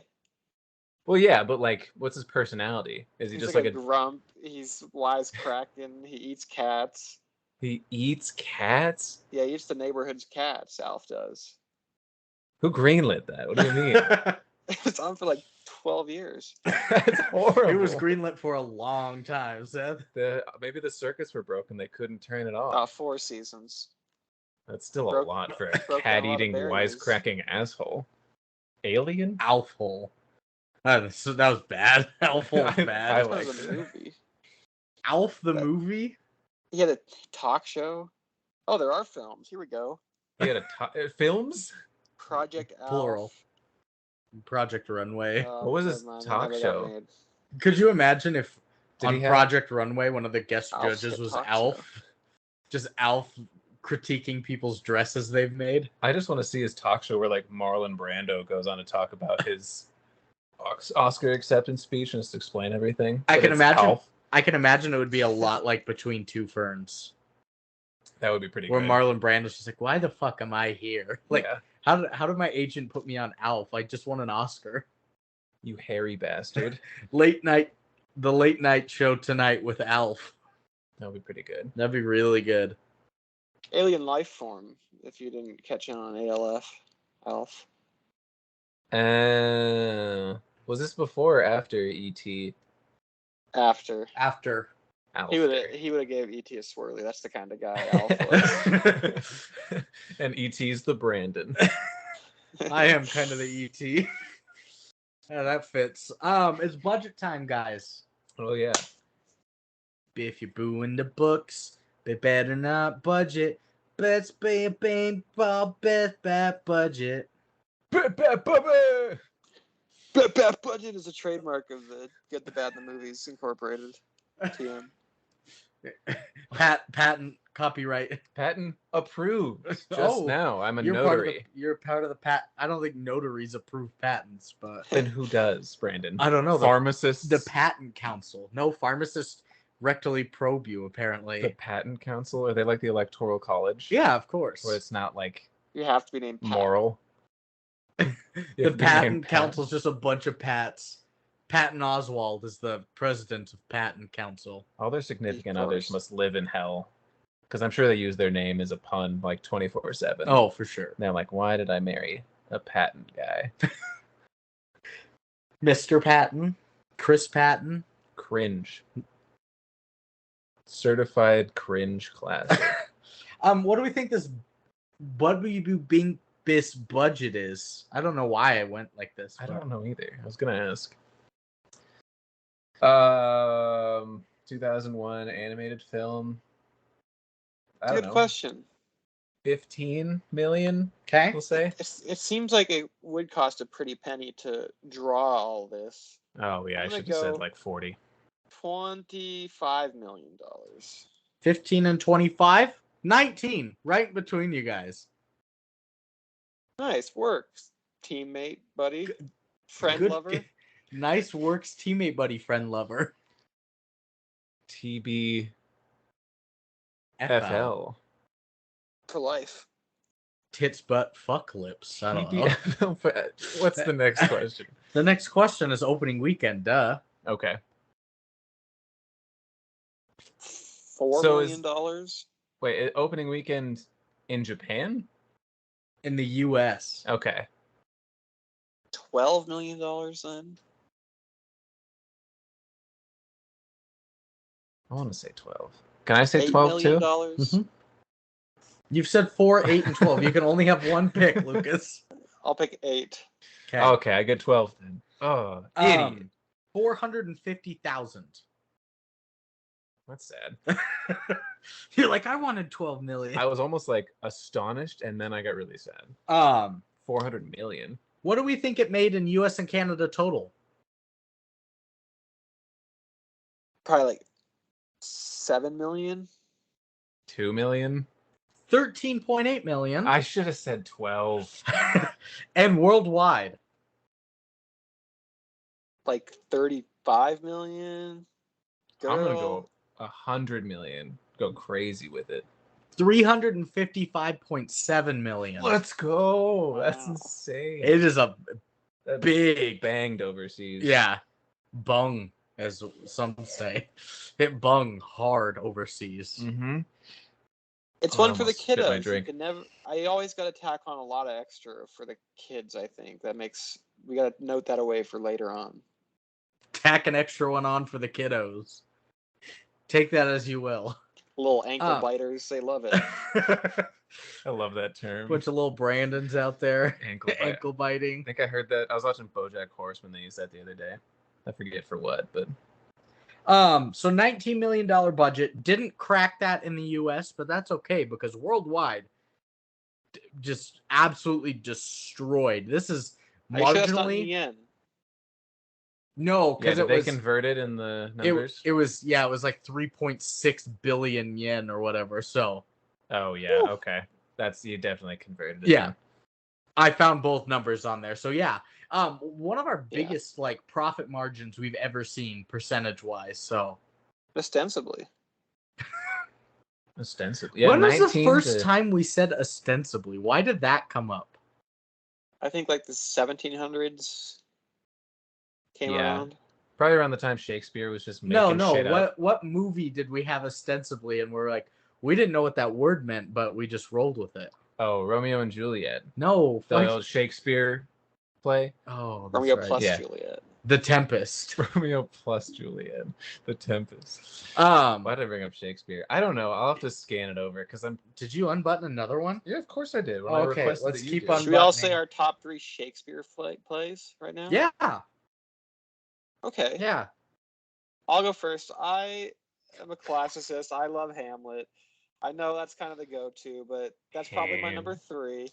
Speaker 1: Well, yeah, but like, what's his personality? Is he
Speaker 2: He's
Speaker 1: just
Speaker 2: like
Speaker 1: like
Speaker 2: a grump. He's wisecracking. He eats cats.
Speaker 1: He eats cats?
Speaker 2: Yeah, he eats the neighborhood's cats. Alf does.
Speaker 1: Who greenlit that? What do you mean?
Speaker 2: It was on for like 12 years.
Speaker 1: That's horrible.
Speaker 3: It was greenlit for a long time, Seth.
Speaker 1: Maybe the circuits were broken. They couldn't turn it off.
Speaker 2: 4 seasons.
Speaker 1: That's still
Speaker 2: broke-
Speaker 1: a lot for a
Speaker 2: broke down a lot of
Speaker 1: cat-eating,
Speaker 2: barriers.
Speaker 1: wisecracking asshole. Alien?
Speaker 3: Alf hole. That was bad. Alf hole's
Speaker 1: I
Speaker 3: bad.
Speaker 2: That
Speaker 1: like
Speaker 2: was a
Speaker 1: it.
Speaker 2: movie.
Speaker 3: Alf the movie?
Speaker 2: He had a talk show. Oh, there are films. Here we go.
Speaker 1: He had films?
Speaker 2: Project Alf.
Speaker 3: Plural. Project Runway.
Speaker 1: What was his
Speaker 2: never mind,
Speaker 1: talk
Speaker 2: never got
Speaker 1: show?
Speaker 2: made.
Speaker 3: Could you imagine if
Speaker 1: Did
Speaker 3: on
Speaker 1: he have-
Speaker 3: Project Runway one of the guest
Speaker 2: Alf's
Speaker 3: judges
Speaker 2: the
Speaker 3: was
Speaker 2: talk
Speaker 3: Alf?
Speaker 2: show.
Speaker 3: Just Alf critiquing people's dresses they've made?
Speaker 1: I just want to see his talk show where like Marlon Brando goes on to talk about his Oscar acceptance speech and just explain everything.
Speaker 3: I
Speaker 1: But
Speaker 3: can
Speaker 1: it's
Speaker 3: imagine.
Speaker 1: Alf.
Speaker 3: I can imagine it would be a lot like Between Two Ferns,
Speaker 1: That would be pretty
Speaker 3: where
Speaker 1: good.
Speaker 3: Marlon Brando's just like, "Why the fuck am I here? Like,
Speaker 1: Yeah.
Speaker 3: how did my agent put me on Alf? I just won an Oscar."
Speaker 1: You hairy bastard.
Speaker 3: The late night show tonight with Alf.
Speaker 1: That would be pretty good.
Speaker 3: That'd be really good.
Speaker 2: Alien Life Form, if you didn't catch on ALF. Alf.
Speaker 1: Was this before or after E.T.?
Speaker 2: After.
Speaker 3: After.
Speaker 1: Alf.
Speaker 2: He would have gave E.T. a swirly. That's the kind of guy Alf was.
Speaker 1: And E.T.'s the Brandon.
Speaker 3: I am kind of the ET. Yeah, that fits. It's budget time, guys.
Speaker 1: Oh yeah.
Speaker 3: If you're booing the books, they better not budget. Let's be a paintball best bad budget.
Speaker 2: Bad Budget is a trademark of the Good, the Bad, and the Movies Incorporated. TM.
Speaker 3: Patent copyright.
Speaker 1: Patent approved. Just
Speaker 3: Oh,
Speaker 1: now. I'm a
Speaker 3: You're
Speaker 1: notary.
Speaker 3: part of the pat. I don't think notaries approve patents, but
Speaker 1: Then who does, Brandon?
Speaker 3: I don't know.
Speaker 1: Pharmacists?
Speaker 3: The patent council. No, pharmacists rectally probe you. Apparently,
Speaker 1: The patent council? Are they like the electoral college?
Speaker 3: yeah, of course.
Speaker 1: Where it's not like
Speaker 2: You have to be named Pat.
Speaker 1: moral. You
Speaker 3: The
Speaker 1: have to be
Speaker 3: patent
Speaker 1: named Pat.
Speaker 3: council's just a bunch of Pats. Patton Oswald is the president of patent council.
Speaker 1: All their significant
Speaker 2: Of
Speaker 1: others
Speaker 2: course.
Speaker 1: must live in hell. Because I'm sure they use their name as a pun like 24/7.
Speaker 3: Oh, for sure.
Speaker 1: They're like, why did I marry a patent guy?
Speaker 3: Mr. Patton, Chris Patton.
Speaker 1: Cringe. Certified cringe class.
Speaker 3: What do we think this this budget is? I don't know why I went like this.
Speaker 1: I
Speaker 3: but-
Speaker 1: don't know either. I was gonna ask. 2001 animated film. I don't
Speaker 2: Good
Speaker 1: know.
Speaker 2: question.
Speaker 1: 15 million,
Speaker 3: Okay.
Speaker 1: we'll say.
Speaker 2: It seems like it would cost a pretty penny to draw all this.
Speaker 1: Oh yeah, I
Speaker 2: I'm gonna
Speaker 1: should have said
Speaker 2: go-
Speaker 1: like 40.
Speaker 2: $25 million.
Speaker 3: 15 and 25? 19. Right between you guys.
Speaker 2: Nice work, teammate, buddy, friend,
Speaker 3: Good-
Speaker 2: lover.
Speaker 3: Nice works, teammate, buddy, friend, lover.
Speaker 1: TB
Speaker 3: FL.
Speaker 1: FL.
Speaker 2: For life.
Speaker 3: Tits, butt, fuck lips. I don't know.
Speaker 1: TBFL. What's the next question?
Speaker 3: The next question is opening weekend, duh.
Speaker 1: Okay.
Speaker 2: $4
Speaker 1: So
Speaker 2: million.
Speaker 1: Wait, opening weekend in Japan?
Speaker 3: In the US.
Speaker 1: Okay.
Speaker 2: $12 million then.
Speaker 1: I want to say 12. Can I say
Speaker 2: $8
Speaker 1: 12
Speaker 2: million.
Speaker 1: too?
Speaker 3: Mhm. You've said 4, 8, and 12. You can only have one pick, Lucas.
Speaker 2: I'll pick 8.
Speaker 1: Okay, I get 12 then. Oh, idiot.
Speaker 3: 450,000.
Speaker 1: That's sad.
Speaker 3: You're like, I wanted 12 million.
Speaker 1: I was almost like astonished, and then I got really sad. 400 million.
Speaker 3: What do we think it made in US and Canada total?
Speaker 2: probably like 7 million.
Speaker 1: 2 million.
Speaker 3: 13.8 million.
Speaker 1: I should have said 12.
Speaker 3: And worldwide,
Speaker 2: Like 35 million. Girl.
Speaker 1: I'm gonna go 100 million. Go crazy with it.
Speaker 3: 355.7 million.
Speaker 1: Let's go.
Speaker 2: Wow.
Speaker 1: That's insane.
Speaker 3: It is a
Speaker 1: That
Speaker 3: big
Speaker 1: banged overseas.
Speaker 3: Yeah, bung, as some say. It bung hard overseas.
Speaker 1: Mm-hmm.
Speaker 2: It's
Speaker 1: Oh, I
Speaker 2: one for the
Speaker 1: almost spit my
Speaker 2: kiddos. You
Speaker 1: drink.
Speaker 2: can never. I always got to tack on a lot of extra for the kids. I think we got to note that away for later on.
Speaker 3: Tack an extra one on for the kiddos. Take that as you will.
Speaker 2: Little ankle biters, they love it.
Speaker 1: I love that term.
Speaker 3: Bunch of little Brandons out there.
Speaker 1: Ankle bite.
Speaker 3: Ankle biting.
Speaker 1: I think I heard that. I was watching BoJack Horseman. They used that the other day. I forget for what, but
Speaker 3: So $19 million budget. Didn't crack that in the US, but that's okay because worldwide just absolutely destroyed. This is
Speaker 2: Are you sure that's not in
Speaker 3: marginally
Speaker 2: yen?
Speaker 3: no, because
Speaker 1: did
Speaker 3: it
Speaker 1: they
Speaker 3: was
Speaker 1: converted in the numbers?
Speaker 3: it was like 3.6 billion yen or whatever. So
Speaker 1: Oh yeah,
Speaker 2: Woo.
Speaker 1: okay. You definitely converted it.
Speaker 3: yeah,
Speaker 1: then.
Speaker 3: I found both numbers on there. So yeah, one of our biggest like profit margins we've ever seen percentage wise. So
Speaker 2: Ostensibly.
Speaker 1: Ostensibly. Yeah,
Speaker 3: when was the
Speaker 1: 19
Speaker 3: first
Speaker 1: to-
Speaker 3: time we said ostensibly? Why did that come up?
Speaker 2: I think like the 1700s came
Speaker 1: Yeah.
Speaker 2: around.
Speaker 1: Probably around the time Shakespeare was just making shit up.
Speaker 3: What movie did we have ostensibly and we're like, we didn't know what that word meant, but we just rolled with it.
Speaker 1: Oh, Romeo and Juliet.
Speaker 3: No,
Speaker 1: The old Shakespeare play.
Speaker 3: oh, that's
Speaker 2: Romeo
Speaker 3: right.
Speaker 2: plus
Speaker 1: Yeah.
Speaker 2: Juliet.
Speaker 3: The Tempest.
Speaker 1: Romeo plus Juliet. The Tempest. Why did I bring up Shakespeare? I don't know. I'll have to scan it over because I'm.
Speaker 3: Did you unbutton another one?
Speaker 1: Yeah, of course I did. When
Speaker 3: Oh,
Speaker 1: I
Speaker 3: okay,
Speaker 1: requested
Speaker 3: let's
Speaker 1: that you
Speaker 3: keep
Speaker 1: do.
Speaker 3: on-
Speaker 2: Should we all
Speaker 3: Unbuttoning.
Speaker 2: say our top 3 Shakespeare plays right now?
Speaker 3: Yeah,
Speaker 2: Okay.
Speaker 3: yeah.
Speaker 2: I'll go first. I am a classicist. I love Hamlet. I know that's kind of the go-to, but that's probably my
Speaker 1: Ham.
Speaker 2: number 3.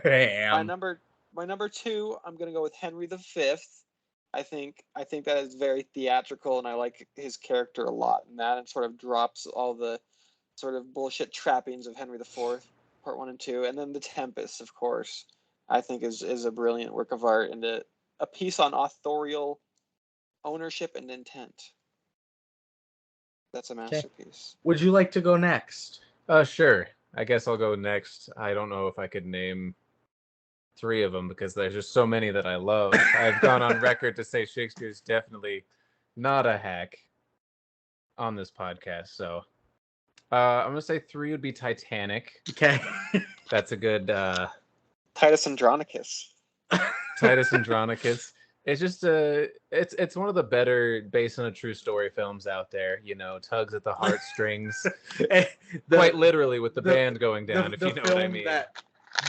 Speaker 3: Damn.
Speaker 2: My number 2, I'm gonna go with Henry V. I think that is very theatrical, and I like his character a lot. And that, and sort of drops all the sort of bullshit trappings of Henry IV, Part 1 and 2, and then The Tempest, of course. I think is a brilliant work of art and a piece on authorial ownership and intent. That's a masterpiece.
Speaker 3: Would you like to go next?
Speaker 1: Sure. I guess I'll go next. I don't know if I could name 3 of them because there's just so many that I love. I've gone on record to say Shakespeare's definitely not a hack on this podcast. So I'm going to say 3 would be Titanic.
Speaker 3: Okay.
Speaker 1: That's a good
Speaker 2: Titus Andronicus.
Speaker 1: Titus Andronicus. It's just it's one of the better based on a true story films out there. You know, tugs at the heartstrings, quite literally with the band going down. If you know what I mean.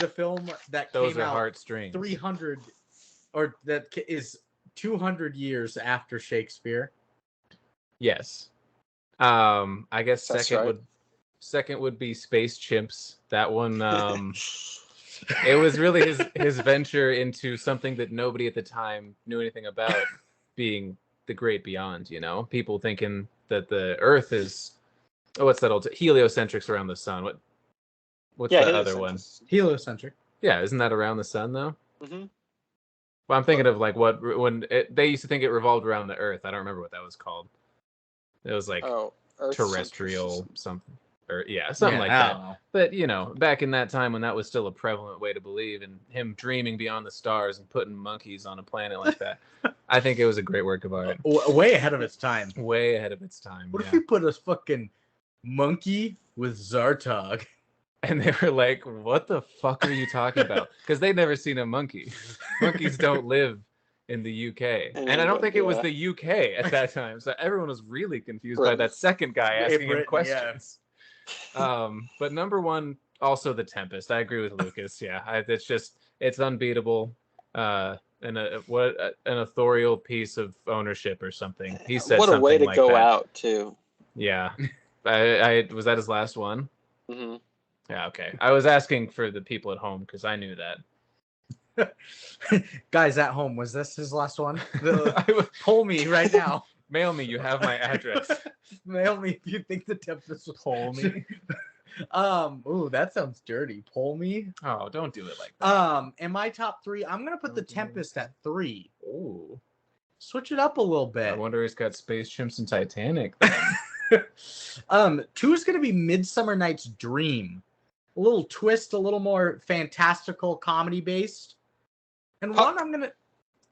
Speaker 3: The film that
Speaker 1: Those
Speaker 3: came
Speaker 1: are
Speaker 3: out
Speaker 1: heartstrings.
Speaker 3: 300, or that is 200 years after Shakespeare.
Speaker 1: Yes. I guess
Speaker 2: That's
Speaker 1: second would be Space Chimps. That one. It was really his venture into something that nobody at the time knew anything about, being the great beyond, you know? People thinking that the Earth is what's that old heliocentrics around the sun. What's the other one?
Speaker 3: Heliocentric.
Speaker 1: Yeah, isn't that around the sun though?
Speaker 2: Mm-hmm.
Speaker 1: Well, I'm thinking of like they used to think it revolved around the Earth. I don't remember what that was called. It was like terrestrial something. Or something like that.
Speaker 3: Know.
Speaker 1: But you know, back in that time when that was still a prevalent way to believe, and him dreaming beyond the stars and putting monkeys on a planet like that, I think it was a great work of art.
Speaker 3: Way ahead of its time.
Speaker 1: Way ahead of its time.
Speaker 3: What if we put a fucking monkey with Zartog?
Speaker 1: And they were like, "What the fuck are you talking about?" Because they'd never seen a monkey. Monkeys don't live in the UK, and I don't think it was the UK at that time, so everyone was really confused by that second guy asking him questions. But number 1, also The Tempest. I agree with Lucas. Yeah, it's unbeatable. An authorial piece of ownership or something. He said
Speaker 2: what a
Speaker 1: something
Speaker 2: way to
Speaker 1: like
Speaker 2: go
Speaker 1: that.
Speaker 2: out too.
Speaker 1: Yeah, I was that his last one.
Speaker 2: Mm-hmm.
Speaker 1: Yeah, okay. I was asking for the people at home because I knew that.
Speaker 3: Guys at home, was this his last one? Pull me right now.
Speaker 1: Mail me. You have my address.
Speaker 3: Mail me if you think the Tempest will
Speaker 1: Pull me.
Speaker 3: Ooh, that sounds dirty. Pull me.
Speaker 1: Oh, don't do it like that.
Speaker 3: In my top 3, I'm gonna put the Tempest at 3.
Speaker 1: Ooh.
Speaker 3: Switch it up a little
Speaker 1: I
Speaker 3: bit.
Speaker 1: wonder he's got Space Chimps and Titanic.
Speaker 3: 2 is gonna be Midsummer Night's Dream. A little twist, a little more fantastical comedy based. And one I'm gonna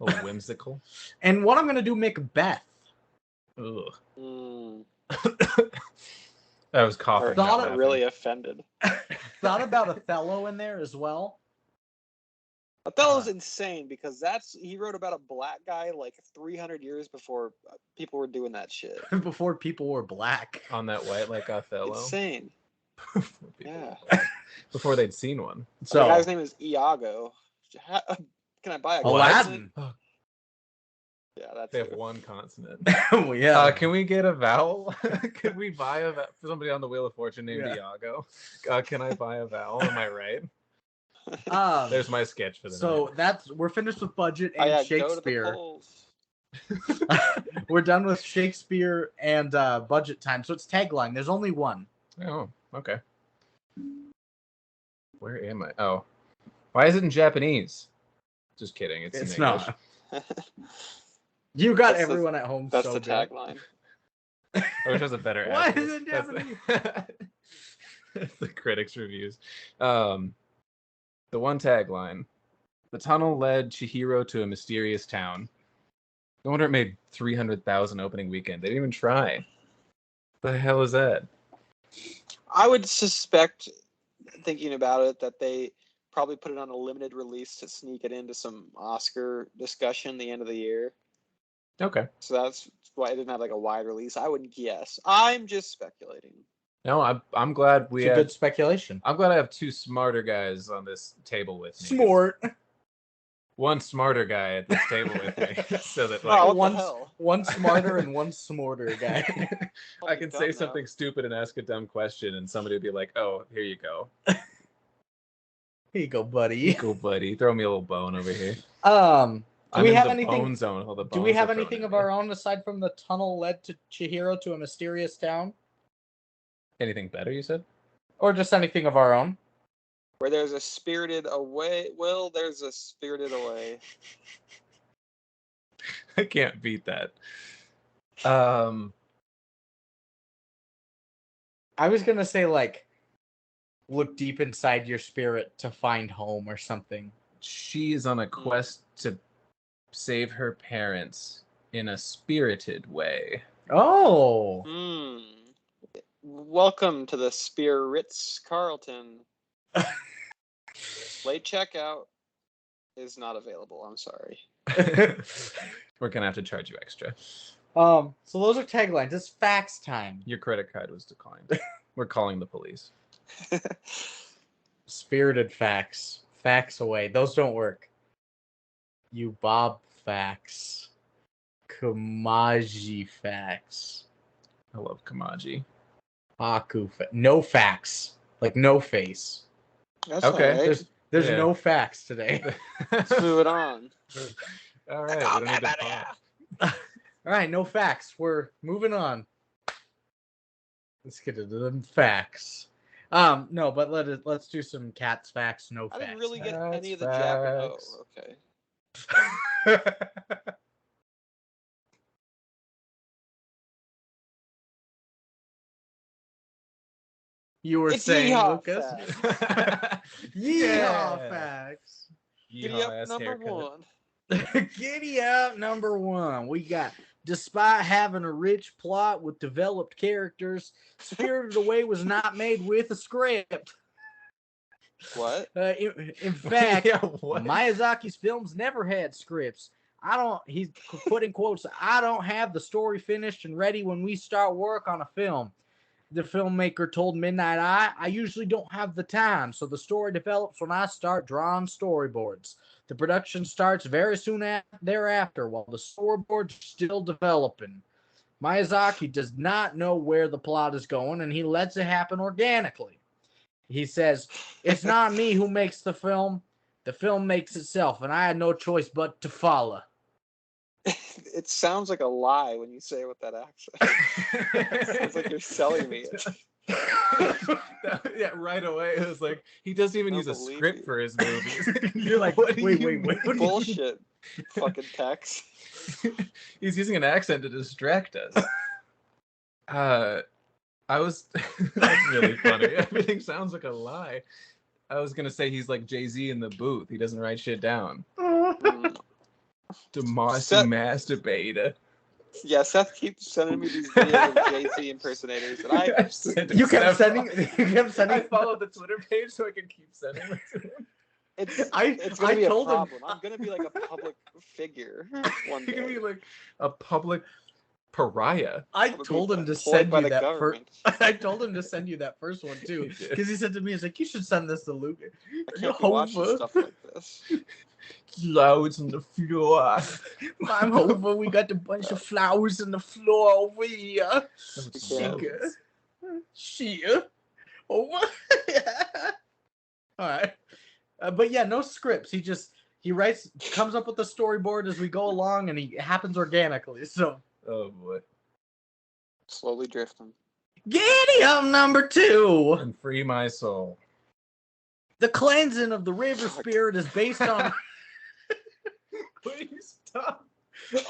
Speaker 1: A little whimsical.
Speaker 3: And one I'm gonna do Macbeth.
Speaker 1: Ugh.
Speaker 2: Mm.
Speaker 1: I was coughing.
Speaker 2: Thought really offended.
Speaker 3: Thought about Othello in there as well.
Speaker 2: Othello's insane because he wrote about a black guy like 300 years before people were doing that shit.
Speaker 3: Before people were black.
Speaker 1: On that white like Othello.
Speaker 2: Insane. Yeah.
Speaker 1: Before they'd seen one.
Speaker 3: So
Speaker 2: the guy's name is Iago. Can I buy a
Speaker 3: Aladdin?
Speaker 2: Yeah, that's
Speaker 1: They have
Speaker 2: it.
Speaker 1: one consonant.
Speaker 3: Yeah.
Speaker 1: Can we get a vowel? Could we buy a vowel for somebody on the Wheel of Fortune named Iago? Can I buy a vowel? Am I right? There's my sketch for the night.
Speaker 3: We're finished with budget and Shakespeare.
Speaker 2: Go to the polls.
Speaker 3: We're done with Shakespeare and budget time. So it's tagline. There's only one.
Speaker 1: Oh, okay. Where am I? Oh. Why is it in Japanese? Just kidding. It's in English.
Speaker 3: Not. You got everyone at home.
Speaker 2: That's
Speaker 3: so
Speaker 2: the
Speaker 3: good.
Speaker 2: tagline.
Speaker 1: I wish it was a better
Speaker 3: Why
Speaker 1: ad.
Speaker 3: is it in Japanese?
Speaker 1: That's the critics' reviews. The one tagline. The tunnel led Chihiro to a mysterious town. No wonder it made 300,000 opening weekend. They didn't even try. The hell is that?
Speaker 2: I would suspect, thinking about it, that they probably put it on a limited release to sneak it into some Oscar discussion the end of the year.
Speaker 1: Okay.
Speaker 2: So that's why it didn't have like a wide release. I wouldn't guess. I'm just speculating.
Speaker 1: No, I'm glad we
Speaker 3: It's a
Speaker 1: have
Speaker 3: good speculation.
Speaker 1: I'm glad I have 2 smarter guys on this table with me.
Speaker 3: Smart.
Speaker 1: One smarter guy at this table with me. So that like
Speaker 3: one smarter and one smarter guy.
Speaker 1: I can say something stupid and ask a dumb question and somebody would be like, "Oh, here you go.
Speaker 3: Here you go, buddy.
Speaker 1: Here you go, buddy. Throw me a little bone over here."
Speaker 3: Do we have anything?
Speaker 1: Bone zone. All the
Speaker 3: Do we
Speaker 1: bones
Speaker 3: have
Speaker 1: are thrown
Speaker 3: anything
Speaker 1: at
Speaker 3: of
Speaker 1: me.
Speaker 3: our own aside from the tunnel led to Chihiro to a mysterious town?
Speaker 1: Anything better, you said?
Speaker 3: Or just anything of our own?
Speaker 2: Where there's a spirited away. Well, there's a spirited away.
Speaker 1: I can't beat that.
Speaker 3: I was gonna say like, look deep inside your spirit to find home or something.
Speaker 1: She is on a quest to save her parents in a spirited way.
Speaker 3: Oh.
Speaker 2: Welcome to the Ritz Carlton. Late checkout is not available. I'm sorry.
Speaker 1: We're gonna have to charge you extra.
Speaker 3: So those are taglines. It's facts time.
Speaker 1: Your credit card was declined. We're calling the police.
Speaker 3: Spirited facts. Facts away. Those don't work. You Bob facts. Kamaji facts.
Speaker 1: I love Kamaji.
Speaker 3: Haku no facts. Like no face.
Speaker 2: That's
Speaker 1: okay.
Speaker 2: All right.
Speaker 3: There's no facts today.
Speaker 2: Let's move it on.
Speaker 1: All right. We don't need to pause.
Speaker 3: All right, no facts. We're moving on. Let's get into them facts. No, but let's do some cats facts. No facts.
Speaker 2: I didn't really get
Speaker 1: Cats
Speaker 2: any of the
Speaker 1: facts.
Speaker 2: Japanese. Oh, okay.
Speaker 3: You were
Speaker 2: It's
Speaker 3: saying,
Speaker 2: yeehaw
Speaker 3: Lucas?
Speaker 1: Yeah.
Speaker 3: Facts.
Speaker 2: Giddy up number one.
Speaker 3: Giddy up number one. We got, despite having a rich plot with developed characters, Spirited Away was not made with a script.
Speaker 2: What?
Speaker 3: In fact,
Speaker 1: what?
Speaker 3: Miyazaki's films never had scripts. He's put in quotes, I don't have the story finished and ready when we start work on a film. The filmmaker told Midnight Eye, I usually don't have the time, so the story develops when I start drawing storyboards. The production starts very soon thereafter, while the storyboard's still developing. Miyazaki does not know where the plot is going, and he lets it happen organically. He says, it's not me who makes the film makes itself, and I had no choice but to follow.
Speaker 2: It sounds like a lie when you say it with that accent. It sounds like you're selling me it.
Speaker 1: Yeah, right away. It was like he doesn't even use a script for his movies.
Speaker 3: You're like,
Speaker 1: what do
Speaker 3: wait.
Speaker 1: you mean?
Speaker 2: Bullshit. Fucking Tex.
Speaker 1: He's using an accent to distract us. That's really funny. Everything sounds like a lie. I was gonna say he's like Jay-Z in the booth. He doesn't write shit down. Demasi masturbator.
Speaker 2: Yeah, Seth keeps sending me these videos of Jay-Z impersonators, and
Speaker 3: you kept sending.
Speaker 1: I followed the Twitter page so I can keep sending them to him.
Speaker 2: It's gonna be a problem. I'm gonna be like a public figure one day.
Speaker 1: You're gonna be like a public pariah.
Speaker 3: I told him to send you that first. I told him to
Speaker 1: to
Speaker 3: send you that first one too, because he said to me, "He's like, you should send this to Luke."
Speaker 2: I can't be watching stuff like this.
Speaker 3: Clouds on the floor. I'm over. We got a bunch of flowers on the floor over here. Sheer. Over. All right. But yeah, no scripts. He writes, comes up with the storyboard as we go along, and it happens organically. So.
Speaker 1: Oh boy.
Speaker 2: Slowly drifting.
Speaker 3: Giddy up number 2.
Speaker 1: And free my soul.
Speaker 3: The cleansing of the river spirit is based on.
Speaker 1: Please stop.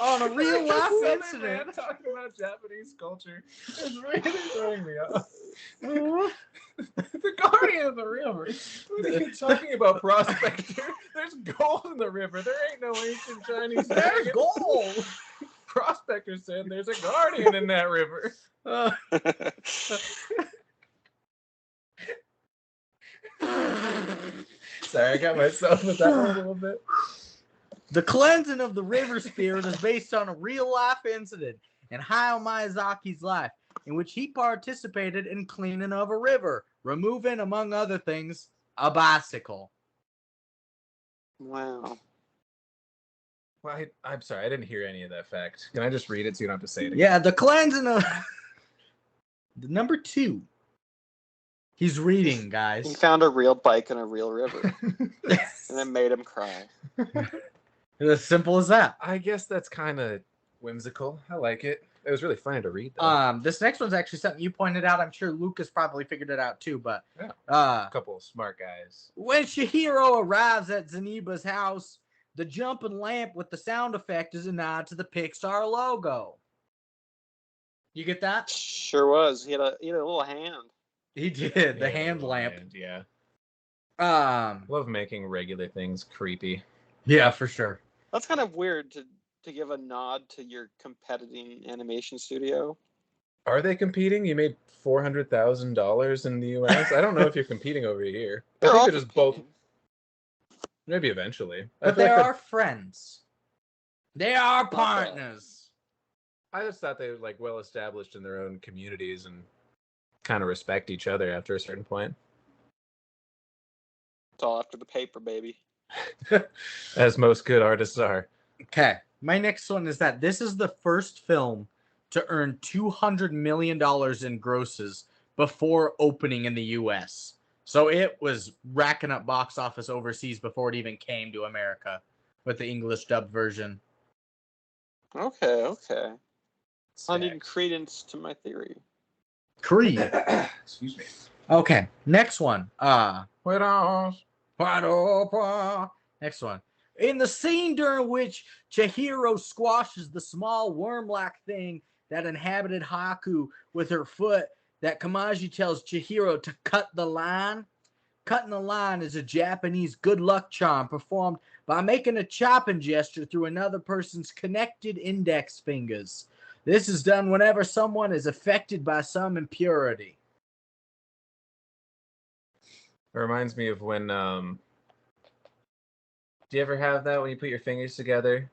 Speaker 3: On a real life incident.
Speaker 1: Man, talking about Japanese culture is really throwing me off. The guardian of the river. What are you talking about, prospector? There's gold in the river. There ain't no ancient Chinese.
Speaker 3: There's gold.
Speaker 1: Prospector said there's a guardian in that river. Sorry, I got myself with that one a little bit.
Speaker 3: The cleansing of the river spirit is based on a real-life incident in Hayao Miyazaki's life, in which he participated in cleaning of a river, removing, among other things, a bicycle.
Speaker 2: Wow.
Speaker 1: Well, I'm sorry, I didn't hear any of that fact. Can I just read it so you don't have to say it again?
Speaker 3: Yeah, the cleansing of... The number 2. He's reading, guys.
Speaker 2: He found a real bike in a real river. And it made him cry.
Speaker 3: It's as simple as that.
Speaker 1: I guess that's kind of whimsical. I like it. It was really funny to read, though.
Speaker 3: This next one's actually something you pointed out. I'm sure Lucas probably figured it out too, but
Speaker 1: yeah. A couple of smart guys.
Speaker 3: When Chihiro arrives at Zeniba's house, the jumping lamp with the sound effect is a nod to the Pixar logo. You get that?
Speaker 2: Sure was. He had a little hand.
Speaker 3: He did. The hand lamp.
Speaker 1: Yeah.
Speaker 3: Love
Speaker 1: making regular things creepy.
Speaker 3: Yeah, for sure.
Speaker 2: That's kind of weird to give a nod to your competing animation studio.
Speaker 1: Are they competing? You made $400,000 in the U.S. I don't know if you're competing over here. I think they're just both. Maybe eventually.
Speaker 3: But they are friends. They are partners.
Speaker 1: I just thought they were like well established in their own communities and kind of respect each other after a certain point.
Speaker 2: It's all after the paper, baby.
Speaker 1: As most good artists are.
Speaker 3: Okay. My next one is that this is the first film to earn $200 million in grosses before opening in the U.S. So it was racking up box office overseas before it even came to America with the English dub version.
Speaker 2: Okay. I need credence to my theory.
Speaker 3: Creed.
Speaker 1: Excuse me.
Speaker 3: Okay. Next one. Next one. In the scene during which Chihiro squashes the small worm-like thing that inhabited Haku with her foot, that Kamaji tells Chihiro to cut the line. Cutting the line is a Japanese good luck charm performed by making a chopping gesture through another person's connected index fingers. This is done whenever someone is affected by some impurity.
Speaker 1: It reminds me of when, do you ever have that when you put your fingers together?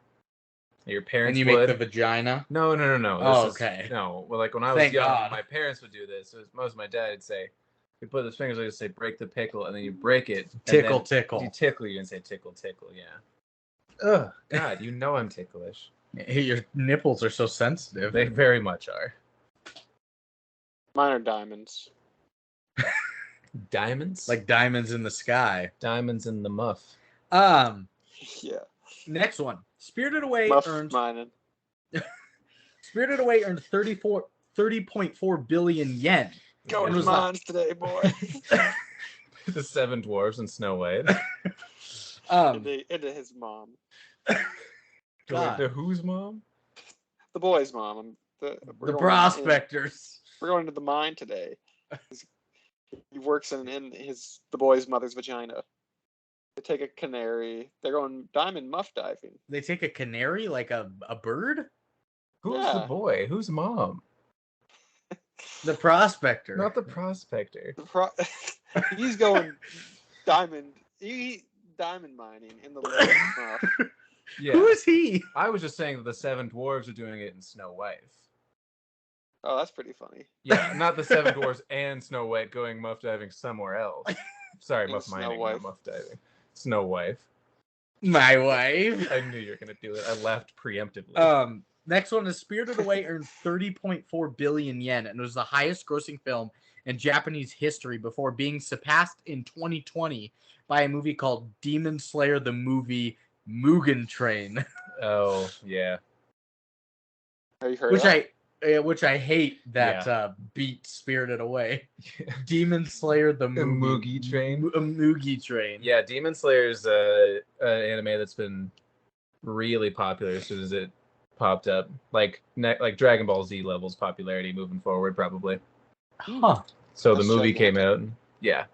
Speaker 1: Your parents
Speaker 3: and you
Speaker 1: would?
Speaker 3: make the vagina?
Speaker 1: No.
Speaker 3: Oh, okay.
Speaker 1: No, well, like when I was young, my parents would do this. Most of my dad would say, you put his fingers, like say, break the pickle, and then you break it.
Speaker 3: Tickle.
Speaker 1: You tickle, you and say tickle, yeah. Ugh, God, you know I'm ticklish.
Speaker 3: Your nipples are so sensitive.
Speaker 1: They very much are.
Speaker 2: Mine are diamonds.
Speaker 1: Diamonds?
Speaker 3: Like diamonds in the sky.
Speaker 1: Diamonds in the muff.
Speaker 2: Yeah.
Speaker 3: Next one. Spirited Away
Speaker 2: Muff
Speaker 3: earned
Speaker 2: mining.
Speaker 3: Spirited Away earned 30.4 billion yen.
Speaker 2: Going
Speaker 3: was
Speaker 2: mines today, boy.
Speaker 1: The Seven Dwarfs and Snow White.
Speaker 2: Into his mom.
Speaker 3: God.
Speaker 1: To whose mom?
Speaker 2: The boy's mom.
Speaker 3: The prospectors.
Speaker 2: We're going to the mine today. He works in the boy's mother's vagina. They take a canary. They're going diamond muff diving.
Speaker 3: They take a canary, like a bird?
Speaker 1: Who's the boy? Whose mom?
Speaker 3: The prospector.
Speaker 1: Not the prospector.
Speaker 2: He's going diamond mining in the lake.
Speaker 1: Yeah.
Speaker 3: Who is he?
Speaker 1: I was just saying that the Seven Dwarves are doing it in Snow White.
Speaker 2: Oh, that's pretty funny.
Speaker 1: Yeah, not the Seven Dwarves and Snow White going muff diving somewhere else. Sorry, muff mining, not muff diving. Snow Wife.
Speaker 3: My wife.
Speaker 1: I knew you were gonna do it. I laughed preemptively.
Speaker 3: Next one is Spirited Away earned 30.4 billion yen and was the highest grossing film in Japanese history before being surpassed in 2020 by a movie called Demon Slayer the Movie Mugen Train.
Speaker 1: Oh, yeah.
Speaker 2: Have you heard of that?
Speaker 3: Which I hate that beat Spirited Away. Demon Slayer the Movie.
Speaker 1: Mugi Train.
Speaker 3: Mugi Train.
Speaker 1: Yeah, Demon Slayer's an anime that's been really popular as soon as it popped up. Like Dragon Ball Z levels popularity moving forward, probably.
Speaker 3: Huh.
Speaker 1: So the movie came out. Yeah.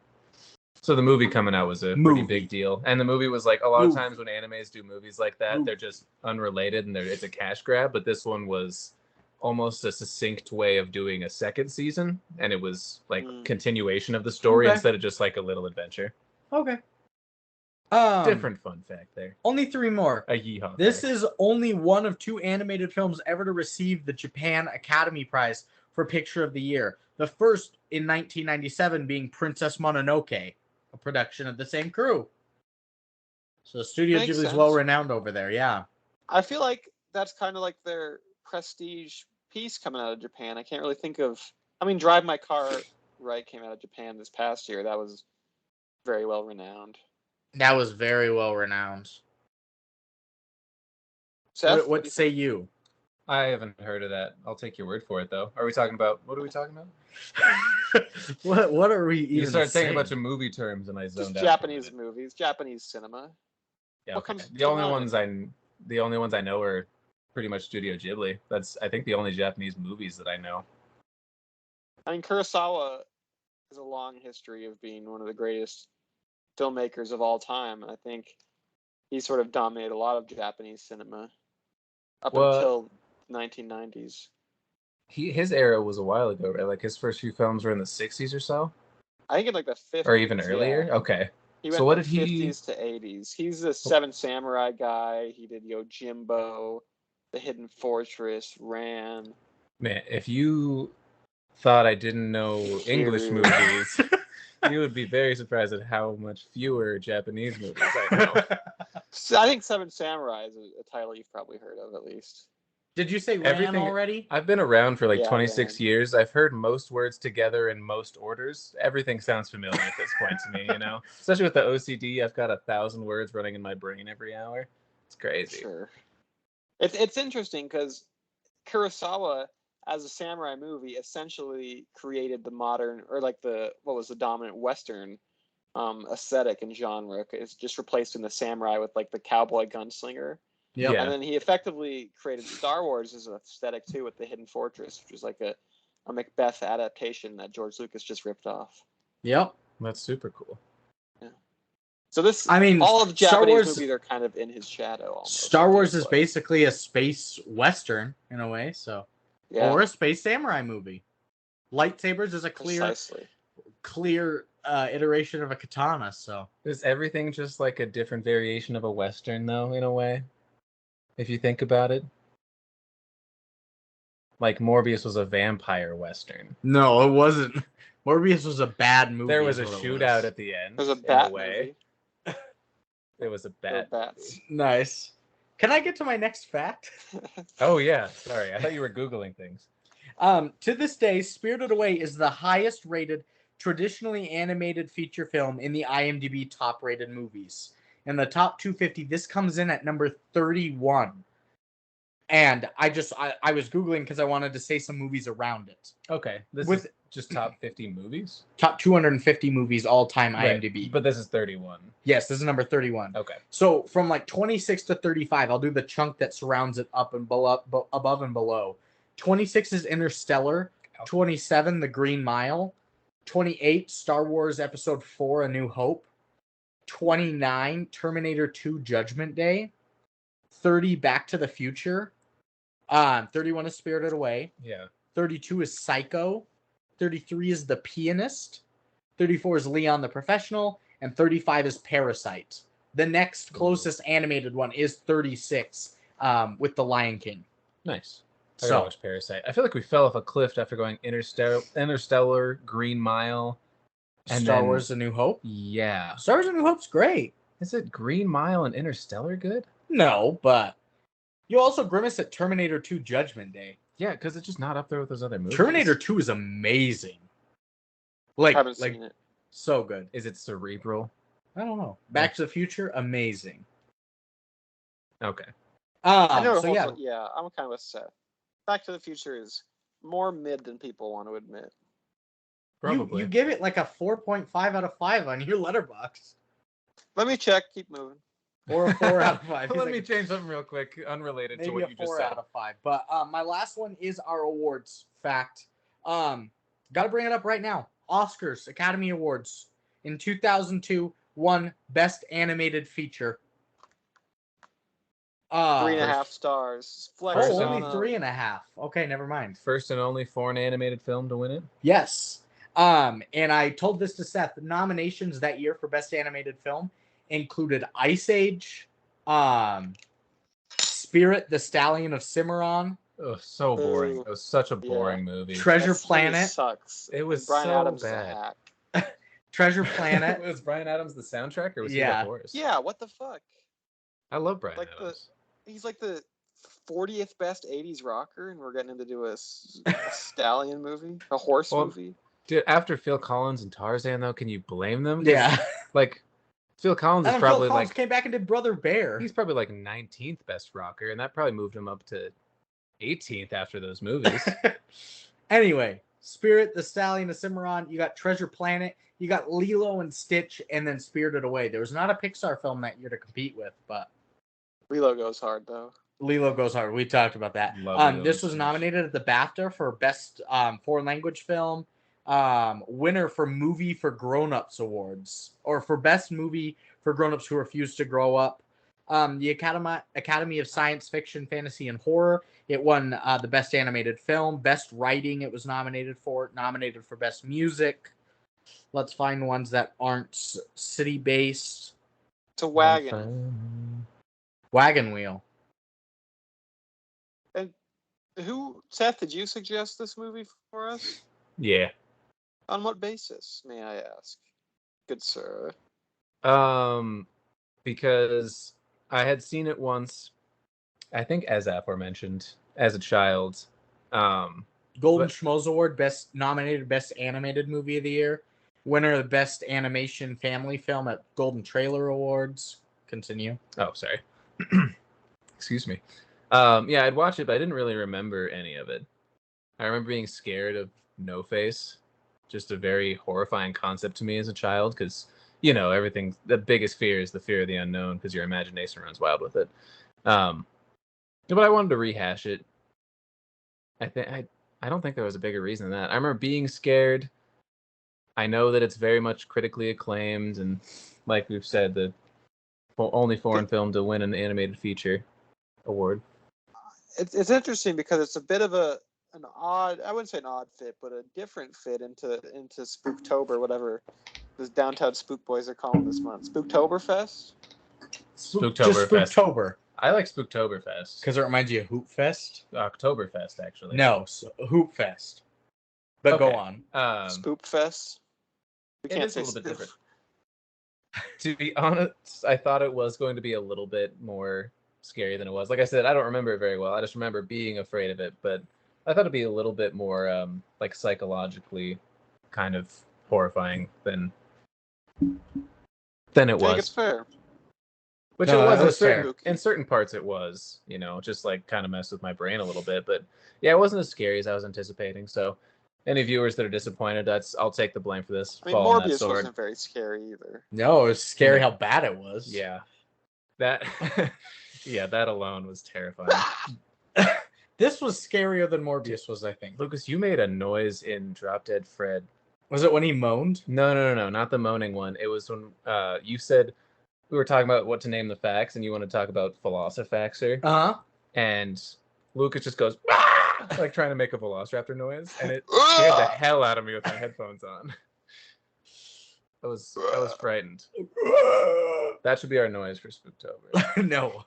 Speaker 1: So the movie coming out was a pretty big deal. And the movie was like, a lot of times when animes do movies like that, they're just unrelated and it's a cash grab. But this one was almost a succinct way of doing a second season. And it was like continuation of the story instead of just like a little adventure.
Speaker 3: Okay.
Speaker 1: Different fun fact there.
Speaker 3: Only 3 more.
Speaker 1: A yeehaw.
Speaker 3: This is only one of 2 animated films ever to receive the Japan Academy Prize for Picture of the Year. The first in 1997 being Princess Mononoke, a production of the same crew. So Studio Ghibli's well renowned over there, yeah.
Speaker 2: I feel like that's kind of like their prestige piece coming out of Japan. I can't really think of. I mean, Drive My Car Right came out of Japan this past year. That was very well renowned.
Speaker 3: That was very well renowned.
Speaker 2: Seth,
Speaker 3: what say you?
Speaker 1: I haven't heard of that. I'll take your word for it, though. What are we talking about?
Speaker 3: What are we even
Speaker 1: You started saying
Speaker 3: saying?
Speaker 1: a bunch of movie terms, and I zoned
Speaker 2: just
Speaker 1: out.
Speaker 2: Japanese movies, Japanese cinema.
Speaker 1: Yeah, okay. The only ones I know are pretty much Studio Ghibli. That's, I think, the only Japanese movies that I know.
Speaker 2: I mean, Kurosawa has a long history of being one of the greatest filmmakers of all time. I think he sort of dominated a lot of Japanese cinema up until 1990s.
Speaker 1: His era was a while ago, right? Like his first few films were in the 60s or so?
Speaker 2: I think in like the 50s.
Speaker 1: Or even earlier? Yeah. Okay.
Speaker 2: He went from 50s to 80s. He's the Seven Samurai guy. He did Yojimbo, The Hidden Fortress, Ran.
Speaker 1: Man, if you thought I didn't know English movies, you would be very surprised at how much fewer Japanese movies I know.
Speaker 2: So I think Seven Samurai is a title you've probably heard of, at least.
Speaker 3: Did you say Ran already?
Speaker 1: I've been around for like 26 years. I've heard most words together in most orders. Everything sounds familiar at this point to me, you know? Especially with the OCD, I've got 1,000 words running in my brain every hour. It's crazy.
Speaker 2: Sure. It's interesting because Kurosawa, as a samurai movie, essentially created the modern, or like the dominant Western aesthetic and genre. It's just replacing the samurai with like the cowboy gunslinger.
Speaker 3: Yep.
Speaker 2: Yeah. And then he effectively created Star Wars as an aesthetic too, with the Hidden Fortress, which was like a Macbeth adaptation that George Lucas just ripped off.
Speaker 3: Yep.
Speaker 1: That's super cool.
Speaker 2: Yeah. So all of Japanese movies are kind of in his shadow. Almost,
Speaker 3: Star Wars is basically a space western in a way, so or a space samurai movie. Lightsabers is a clear iteration of a katana. So
Speaker 1: is everything just like a different variation of a western, though, in a way? If you think about it, like Morbius was a vampire western.
Speaker 3: No, it wasn't. Morbius was a bad movie.
Speaker 1: There was a shootout at the end.
Speaker 2: It was a bat movie.
Speaker 1: It was a bat.
Speaker 3: Nice. Can I get to my next fact?
Speaker 1: Oh yeah, sorry. I thought you were Googling things.
Speaker 3: To this day, Spirited Away is the highest rated traditionally animated feature film in the IMDb top rated movies. In the top 250, this comes in at number 31. And I was Googling because I wanted to say some movies around it.
Speaker 1: Okay. This is just top 50 movies?
Speaker 3: Top 250 movies all-time IMDb.
Speaker 1: Right. But this is 31.
Speaker 3: Yes, this is number 31.
Speaker 1: Okay.
Speaker 3: So from like 26 to 35, I'll do the chunk that surrounds it up and below, above and below. 26 is Interstellar. 27, The Green Mile. 28, Star Wars Episode 4, A New Hope. 29, Terminator 2, Judgment Day. 30, Back to the Future. 31 is Spirited Away.
Speaker 1: Yeah.
Speaker 3: 32 is Psycho. 33 is The Pianist. 34 is Leon the Professional. And 35 is Parasite. The next closest animated one is 36 with The Lion King.
Speaker 1: Nice. I gotta watch Parasite. I feel like we fell off a cliff after going Interstellar, Green Mile, and
Speaker 3: Star Wars: A New Hope.
Speaker 1: Yeah.
Speaker 3: Star Wars: A New Hope's great.
Speaker 1: Is it Green Mile and Interstellar good?
Speaker 3: No, but you also grimace at Terminator 2 Judgment Day.
Speaker 1: Yeah, because it's just not up there with those other movies.
Speaker 3: Terminator 2 is amazing. Like,
Speaker 2: I haven't seen it.
Speaker 3: So good.
Speaker 1: Is it cerebral?
Speaker 3: I don't know. Back to the Future, amazing.
Speaker 1: Okay.
Speaker 2: I know
Speaker 3: so
Speaker 2: yeah, I'm kind of with Seth. Back to the Future is more mid than people want to admit.
Speaker 1: Probably.
Speaker 3: You give it like a 4.5 out of 5 on your letterbox.
Speaker 2: Let me check. Keep moving.
Speaker 3: Or a 4 out of 5.
Speaker 1: Let me change something real quick, unrelated to what you just said.
Speaker 3: Maybe a 4 out of 5. But my last one is our awards fact. Got to bring it up right now. Oscars, Academy Awards. In 2002, won Best Animated Feature.
Speaker 2: 3.5 stars.
Speaker 3: Only 3.5. Okay, never mind.
Speaker 1: First and only foreign animated film to win it?
Speaker 3: Yes. And I told this to Seth. The nominations that year for Best Animated Film included Ice Age, Spirit, the Stallion of Cimarron.
Speaker 1: Oh, so boring. It was such a boring movie.
Speaker 3: Treasure Planet.
Speaker 2: Sucks.
Speaker 1: It was
Speaker 2: Bryan
Speaker 1: so
Speaker 2: Adams
Speaker 1: bad.
Speaker 3: Treasure Planet.
Speaker 1: Was Bryan Adams the soundtrack, or was he
Speaker 3: Yeah.
Speaker 1: the chorus?
Speaker 2: Yeah, what the fuck?
Speaker 1: I love Bryan
Speaker 2: Like
Speaker 1: Adams.
Speaker 2: He's like the 40th best 80s rocker, and we're getting him to do a stallion movie, a horse movie.
Speaker 1: Dude, after Phil Collins and Tarzan, though, can you blame them?
Speaker 3: Yeah.
Speaker 1: Like, Phil Collins is probably
Speaker 3: Phil Collins came back and did Brother Bear.
Speaker 1: He's probably like 19th best rocker, and that probably moved him up to 18th after those movies.
Speaker 3: Anyway, Spirit, the Stallion of Cimarron. You got Treasure Planet. You got Lilo and Stitch, and then Spirited Away. There was not a Pixar film that year to compete with, but
Speaker 2: Lilo goes hard though.
Speaker 3: Lilo goes hard. We talked about that. This was nominated at the BAFTA for Best Foreign Language Film, winner for Movie for Grown-Ups Awards, or for Best Movie for Grown-Ups Who Refuse to Grow Up. The Academy of Science Fiction, Fantasy, and Horror. It won the Best Animated Film. Best Writing it was nominated for. Nominated for Best Music. Let's find ones that aren't city-based.
Speaker 2: It's a wagon.
Speaker 3: Wagon Wheel.
Speaker 2: And Seth, did you suggest this movie for us?
Speaker 1: Yeah.
Speaker 2: On what basis, may I ask? Good sir.
Speaker 1: Because I had seen it once, I think as aforementioned, as a child.
Speaker 3: Golden Schmoes Award, nominated Best Animated Movie of the Year. Winner of the Best Animation Family Film at Golden Trailer Awards. Continue.
Speaker 1: Oh, sorry. Excuse me. Yeah, I'd watch it, but I didn't really remember any of it. I remember being scared of No Face. Just a very horrifying concept to me as a child, because, you know, the biggest fear is the fear of the unknown, because your imagination runs wild with it. But I wanted to rehash it. I don't think there was a bigger reason than that. I remember being scared. I know that it's very much critically acclaimed, and like we've said, the only foreign film to win an animated feature award.
Speaker 2: It's interesting because it's a bit of an odd, I wouldn't say an odd fit, but a different fit into Spooktober, whatever the downtown Spook Boys are calling this month. Spooktober Fest?
Speaker 1: Spooktober Fest.
Speaker 3: Spooktober.
Speaker 1: I like Spooktober Fest.
Speaker 3: Because it reminds you of Hoop Fest?
Speaker 1: Oktoberfest, actually.
Speaker 3: No, Hoop Fest. But
Speaker 1: Okay.
Speaker 3: go on.
Speaker 2: Spook Fest? We can't say
Speaker 1: a little bit
Speaker 2: spoof.
Speaker 1: different. To be honest, I thought it was going to be a little bit more scary than it was. Like I said, I don't remember it very well. I just remember being afraid of it, but I thought it'd be a little bit more like psychologically kind of horrifying than it was.
Speaker 2: I think it's fair.
Speaker 1: Which
Speaker 3: No,
Speaker 1: it was
Speaker 3: that was fair.
Speaker 1: in certain parts it was, just like kind of messed with my brain a little bit. But yeah, it wasn't as scary as I was anticipating. So any viewers that are disappointed, I'll take the blame for this.
Speaker 2: I mean,
Speaker 1: Fall on that
Speaker 2: Morbius
Speaker 1: sword.
Speaker 2: wasn't very scary either.
Speaker 3: No, it was scary how bad it was.
Speaker 1: Yeah. That that alone was terrifying.
Speaker 3: This was scarier than Morbius was, I think.
Speaker 1: Lucas, you made a noise in Drop Dead Fred.
Speaker 3: Was it when he moaned?
Speaker 1: No, not the moaning one. It was when you said we were talking about what to name the facts, and you want to talk about Velocifaxer.
Speaker 3: Uh-huh.
Speaker 1: And Lucas just goes, "Ah!" like trying to make a Velociraptor noise, and it scared the hell out of me with my headphones on. I was frightened. That should be our noise for Spooktober.
Speaker 3: No.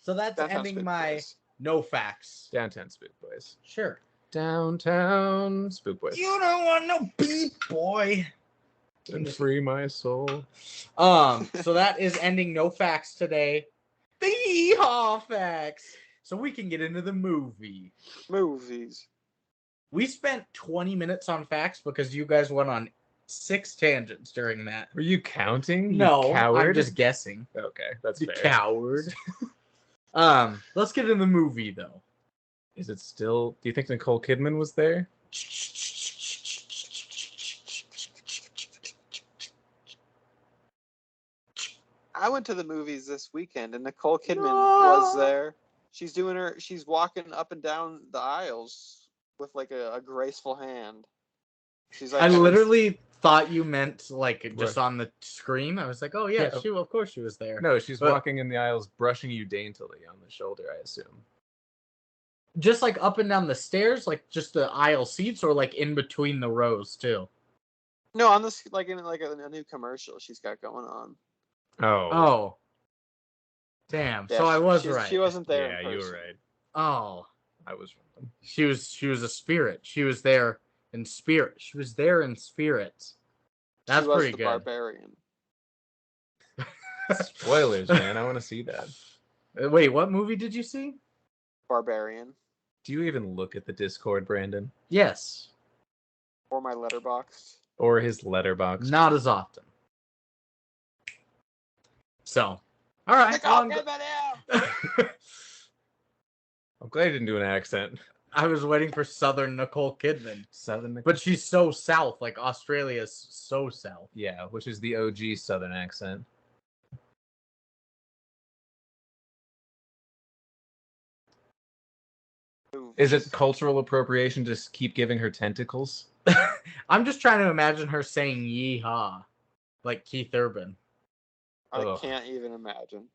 Speaker 3: So that's ending my
Speaker 2: boys.
Speaker 3: no facts.
Speaker 1: Downtown Spook Boys.
Speaker 3: Sure.
Speaker 1: Downtown Spook Boys.
Speaker 3: You don't want no beat, boy.
Speaker 1: And free my soul.
Speaker 3: So that is ending no facts today. The Haw facts. So we can get into the movie.
Speaker 2: Movies.
Speaker 3: We spent 20 minutes on facts because you guys went on 6 tangents during that.
Speaker 1: Were you counting?
Speaker 3: No,
Speaker 1: you coward.
Speaker 3: I'm just guessing.
Speaker 1: Okay, that's
Speaker 3: You
Speaker 1: fair.
Speaker 3: coward. Let's get in the movie though.
Speaker 1: Is it still? Do you think Nicole Kidman was there?
Speaker 2: I went to the movies this weekend, and Nicole Kidman was there. She's walking up and down the aisles with like a graceful hand. She's like,
Speaker 3: I literally thought you meant like just on the screen. I was like, oh yeah,
Speaker 1: Yeah.
Speaker 3: of course she was there.
Speaker 1: No, she's
Speaker 3: But-
Speaker 1: walking in the aisles, brushing you daintily on the shoulder, I assume.
Speaker 3: Just like up and down the stairs, like just the aisle seats, or like in between the rows too.
Speaker 2: no, on this like in like a new commercial she's got going on.
Speaker 1: Oh.
Speaker 3: Damn.
Speaker 2: Yeah,
Speaker 3: so I was
Speaker 2: she
Speaker 3: right.
Speaker 2: She wasn't there.
Speaker 1: Yeah,
Speaker 2: in
Speaker 1: you were
Speaker 2: person.
Speaker 1: right.
Speaker 3: Oh,
Speaker 1: I was wrong.
Speaker 3: she was a spirit. She was there in spirit. She was there in spirit. That's
Speaker 2: She was
Speaker 3: pretty
Speaker 2: the
Speaker 3: good.
Speaker 2: Barbarian.
Speaker 1: Spoilers, man. I want to see that.
Speaker 3: Wait, what movie did you see?
Speaker 2: Barbarian.
Speaker 1: Do you even look at the Discord, Brandon?
Speaker 3: Yes.
Speaker 2: Or my letterbox.
Speaker 1: Or his letterbox?
Speaker 3: Not as often. So, all right.
Speaker 2: Nicole Kidman out!
Speaker 1: I'm glad you didn't do an accent.
Speaker 3: I was waiting for Southern Nicole Kidman,
Speaker 1: Southern Nicole?
Speaker 3: but she's so south, like Australia's so south.
Speaker 1: Yeah, which is the OG Southern accent. Is it cultural appropriation to just keep giving her tentacles?
Speaker 3: I'm just trying to imagine her saying "yeehaw," like Keith Urban.
Speaker 2: I
Speaker 1: Ugh.
Speaker 2: can't even imagine.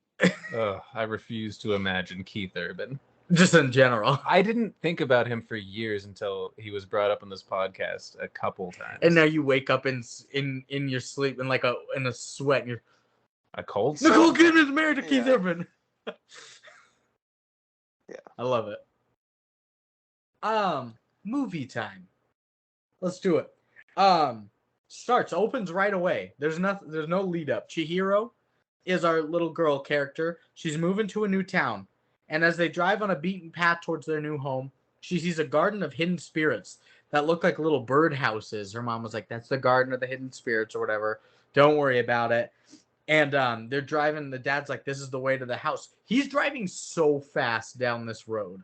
Speaker 1: Ugh, I refuse to imagine Keith Urban.
Speaker 3: Just in general.
Speaker 1: I didn't think about him for years until he was brought up on this podcast a couple times.
Speaker 3: And now you wake up in your sleep in like in a sweat. And you're
Speaker 1: a cold
Speaker 3: Nicole
Speaker 1: sweat?
Speaker 3: Kidman's married to Keith
Speaker 2: Yeah.
Speaker 3: Urban.
Speaker 2: Yeah.
Speaker 3: I love it. Movie time. Let's do it. Opens right away. There's no lead up. Chihiro is our little girl character. She's moving to a new town. And as they drive on a beaten path towards their new home, she sees a garden of hidden spirits that look like little bird houses. Her mom was like, that's the garden of the hidden spirits or whatever. Don't worry about it. And they're driving. The dad's like, this is the way to the house. He's driving so fast down this road.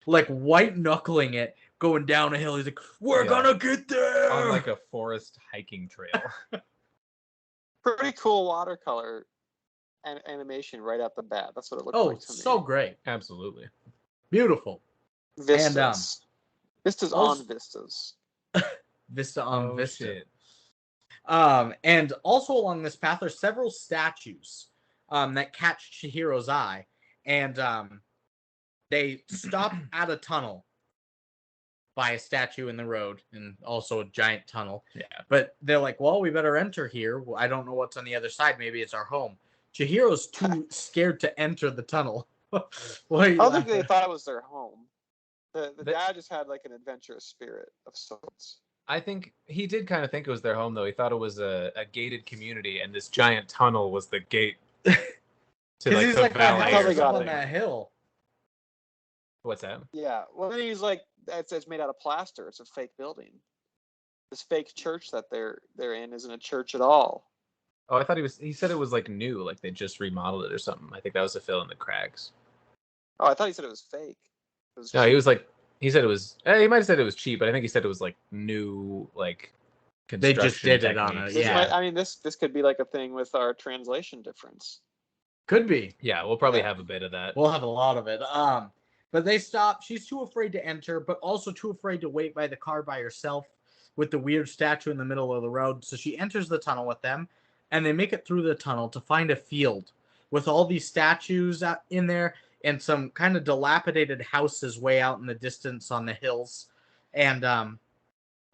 Speaker 3: Like white knuckling it, going down a hill. He's like, we're gonna get there.
Speaker 1: On like a forest hiking trail.
Speaker 2: Pretty cool watercolor and animation right out the bat. That's what it looked like to me.
Speaker 3: So great.
Speaker 1: Absolutely.
Speaker 3: Beautiful.
Speaker 2: Vistas. Vistas
Speaker 3: also-
Speaker 2: on vistas.
Speaker 3: Vista on
Speaker 1: Oh,
Speaker 3: Vista.
Speaker 1: shit.
Speaker 3: And also along this path are several statues that catch Chihiro's eye. And they stop at a tunnel by a statue in the road, and also a giant tunnel.
Speaker 1: Yeah.
Speaker 3: But they're like, well, we better enter here. Well, I don't know what's on the other side. Maybe it's our home. Chihiro's too scared to enter the tunnel. What are you
Speaker 2: I don't think they
Speaker 3: laughing at?
Speaker 2: thought it was their home. The dad just had like an adventurous spirit of sorts.
Speaker 1: I think he did kind of think it was their home, though. He thought it was a gated community, and this giant tunnel was the gate to like
Speaker 3: he's
Speaker 1: the
Speaker 3: like,
Speaker 1: valley.
Speaker 3: my
Speaker 2: how
Speaker 3: house
Speaker 2: they
Speaker 3: is
Speaker 2: got
Speaker 3: up on
Speaker 2: it.
Speaker 3: that hill.
Speaker 1: What's that?
Speaker 2: Yeah. Well, then he's like, it's made out of plaster. It's a fake building. This fake church that they're in isn't a church at all.
Speaker 1: Oh, I thought he said it was like new, like they just remodeled it or something. I think that was to fill in the cracks.
Speaker 2: Oh, I thought he said it was fake.
Speaker 1: No, cheap. He was like, he said it was, he might have said it was cheap, but I think he said it was like new, like
Speaker 3: they just did
Speaker 1: techniques.
Speaker 3: it on it.
Speaker 2: This might, I mean, this could be like a thing with our translation difference.
Speaker 3: Could be.
Speaker 1: Yeah, we'll probably have a bit of that.
Speaker 3: We'll have a lot of it. But they stop. She's too afraid to enter, but also too afraid to wait by the car by herself with the weird statue in the middle of the road. So she enters the tunnel with them, and they make it through the tunnel to find a field with all these statues in there and some kind of dilapidated houses way out in the distance on the hills. And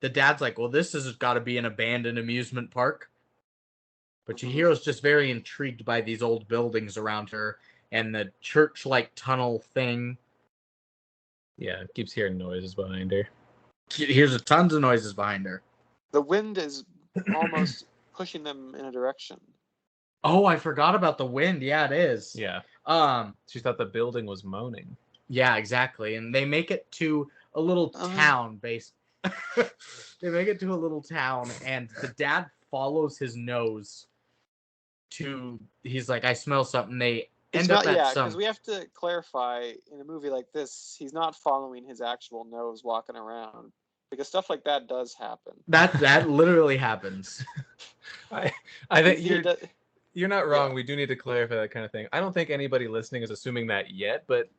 Speaker 3: the dad's like, well, this has got to be an abandoned amusement park. But Chihiro's just very intrigued by these old buildings around her and the church-like tunnel thing.
Speaker 1: Yeah, keeps hearing noises behind her.
Speaker 3: Here's tons of noises behind her.
Speaker 2: The wind is almost pushing them in a direction.
Speaker 3: Oh, I forgot about the wind. Yeah, it is.
Speaker 1: Yeah. She thought the building was moaning.
Speaker 3: Yeah, exactly. And they make it to a little town based. They make it to a little town, and the dad follows his nose to. He's like, I smell something. They end up at some.
Speaker 2: Because we have to clarify in a movie like this, he's not following his actual nose walking around, because stuff like that does happen.
Speaker 3: That literally happens.
Speaker 1: I think you're not wrong. Yeah. We do need to clarify that kind of thing. I don't think anybody listening is assuming that yet, but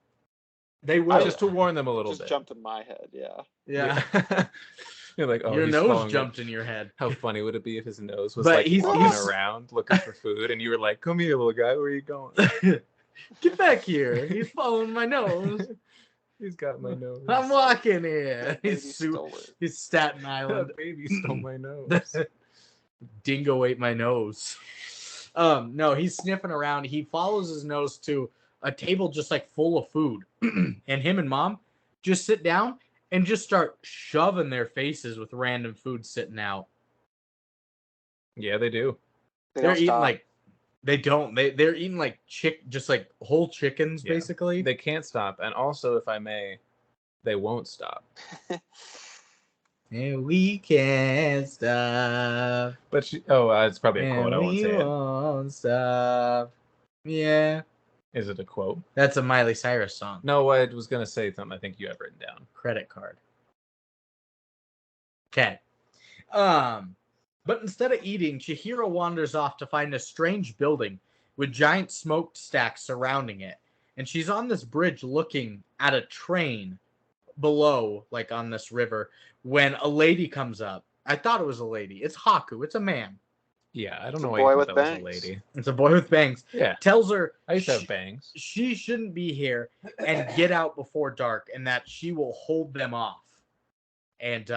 Speaker 1: they will. Just to warn them a little bit.
Speaker 2: Just jumped in my head, yeah.
Speaker 3: Yeah.
Speaker 1: You're like, oh,
Speaker 3: your nose jumped in your head.
Speaker 1: How funny would it be if his nose was he's around looking for food, and you were like, come here, little guy, where are you going?
Speaker 3: Get back here. He's following my nose.
Speaker 1: He's got my nose.
Speaker 3: I'm walking here. He's Staten Island.
Speaker 1: That baby stole my nose.
Speaker 3: Dingo ate my nose. No, he's sniffing around. He follows his nose to a table just like full of food. And him and mom just sit down and just start shoving their faces with random food sitting out.
Speaker 1: Yeah, they do.
Speaker 3: They're eating like they're eating like just like whole chickens, basically.
Speaker 1: They can't stop. And also, if I may, they won't stop.
Speaker 3: And we can't stop.
Speaker 1: But it's probably a quote. I won't say it.
Speaker 3: Won't stop. Yeah.
Speaker 1: Is it a quote?
Speaker 3: That's a Miley Cyrus song.
Speaker 1: No, I was gonna say something I think you have written down.
Speaker 3: Credit card. Okay. But instead of eating, Chihiro wanders off to find a strange building with giant smokestacks surrounding it. And she's on this bridge looking at a train below, like on this river, when a lady comes up. I thought it was a lady. It's Haku. It's a man.
Speaker 1: Yeah, I don't know why you thought that was a lady.
Speaker 3: It's a boy with bangs.
Speaker 1: Yeah.
Speaker 3: Tells her
Speaker 1: I used to have bangs.
Speaker 3: She shouldn't be here and get out before dark, and that she will hold them off. And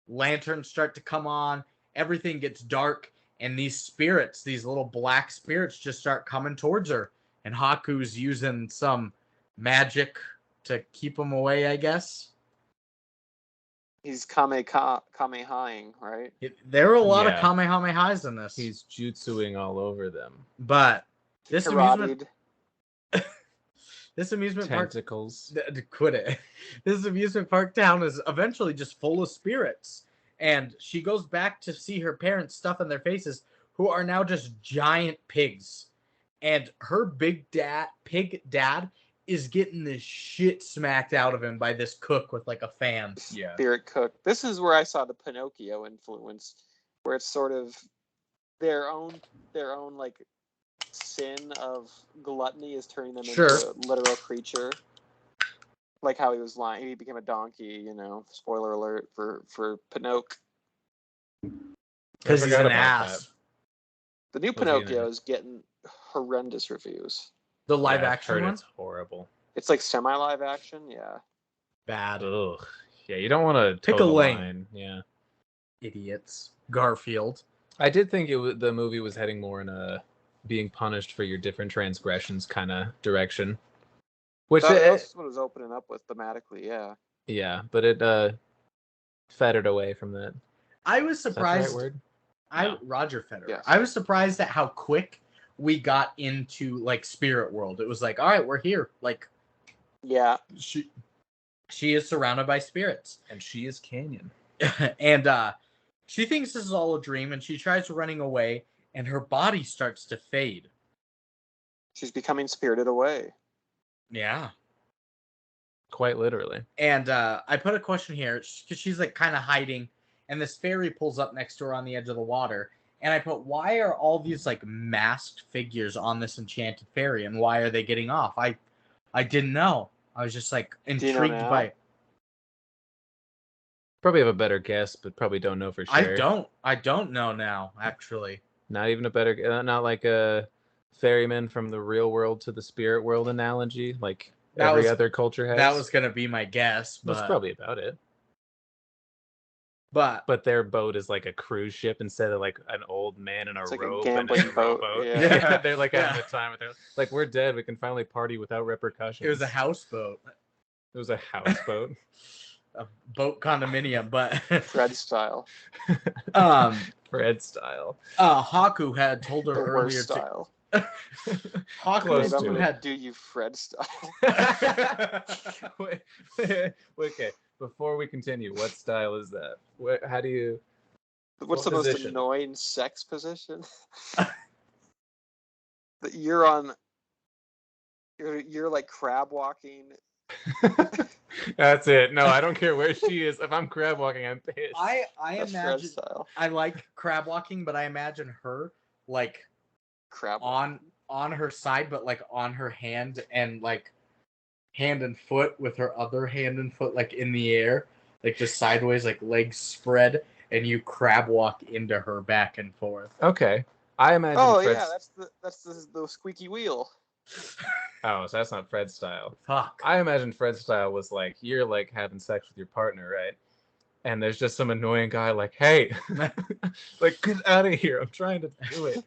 Speaker 3: lanterns start to come on. Everything gets dark, and these spirits, these little black spirits, just start coming towards her. And Haku's using some magic to keep them away, I guess.
Speaker 2: He's kamehamehaing, right?
Speaker 3: There are a lot of kamehamehas in this.
Speaker 1: He's jutsuing all over them.
Speaker 3: But this amusement
Speaker 1: tentacles.
Speaker 3: Quit it. This amusement park town is eventually just full of spirits. And she goes back to see her parents stuffing their faces, who are now just giant pigs. And her pig dad is getting this shit smacked out of him by this cook with like a fan.
Speaker 1: Yeah.
Speaker 2: Spirit cook. This is where I saw the Pinocchio influence, where it's sort of their own like sin of gluttony is turning them into a literal creature. Like how he was lying, he became a donkey. Spoiler alert for Pinocchio.
Speaker 3: Because he's an ass.
Speaker 2: The new Pinocchio is getting horrendous reviews.
Speaker 3: The live action one?
Speaker 1: It's horrible.
Speaker 2: It's like semi-live action, yeah.
Speaker 3: Bad.
Speaker 1: Ugh. Yeah, you don't want to
Speaker 3: pick a lane.
Speaker 1: Yeah.
Speaker 3: Idiots. Garfield.
Speaker 1: I did think the movie was heading more in a being punished for your different transgressions kind of direction. Which
Speaker 2: that's what it was opening up with thematically, yeah.
Speaker 1: Yeah, but it fettered away from that.
Speaker 3: I was surprised.
Speaker 1: Is that the right word?
Speaker 3: Roger Federer.
Speaker 2: Yes.
Speaker 3: I was surprised at how quick we got into like spirit world. It was like, all right, we're here. Like,
Speaker 2: yeah,
Speaker 3: she is surrounded by spirits,
Speaker 1: and she is Canyon.
Speaker 3: And she thinks this is all a dream, and she tries running away. and her body starts to fade.
Speaker 2: She's becoming spirited away.
Speaker 3: Yeah.
Speaker 1: Quite literally.
Speaker 3: And I put a question here because she's like kind of hiding, and this fairy pulls up next to her on the edge of the water. And I put, why are all these like masked figures on this enchanted fairy, and why are they getting off? I didn't know. I was just like intrigued by.
Speaker 1: Probably have a better guess, but probably don't know for sure.
Speaker 3: I don't know now, actually.
Speaker 1: Not even a better, not like a ferryman from the real world to the spirit world analogy, like every other culture has.
Speaker 3: That was gonna be my guess, but
Speaker 1: that's probably about it.
Speaker 3: But
Speaker 1: their boat is like a cruise ship instead of like an old man in a robe and a
Speaker 2: boat.
Speaker 1: rowboat.
Speaker 2: Yeah.
Speaker 1: They're like having a time with it. Like, we're dead. We can finally party without repercussions.
Speaker 3: It was a houseboat.
Speaker 1: It was a houseboat.
Speaker 3: A boat condominium, but
Speaker 2: Fred style.
Speaker 1: Fred style.
Speaker 3: Haku had told her earlier
Speaker 2: style.
Speaker 3: Haku
Speaker 2: had do you Fred style.
Speaker 1: Wait, okay. Before we continue, what style is that? How do you?
Speaker 2: What's the most annoying sex position? That you're on. You're like crab walking.
Speaker 1: That's it. No, I don't care where she is. If I'm crab walking, I'm pissed.
Speaker 3: I imagine. I like crab walking, but I imagine her like
Speaker 2: crab
Speaker 3: on her side, but like on her hand and like hand and foot with her other hand and foot like in the air, like just sideways, like legs spread, and you crab walk into her back and forth.
Speaker 1: Okay, I imagine.
Speaker 2: Oh Fred's... yeah, that's the squeaky wheel.
Speaker 1: Oh, so that's not Fred style.
Speaker 3: Fuck.
Speaker 1: I imagine Fred style was like, you're like having sex with your partner, right? And there's just some annoying guy like, hey, like, get out of here. I'm trying to do it.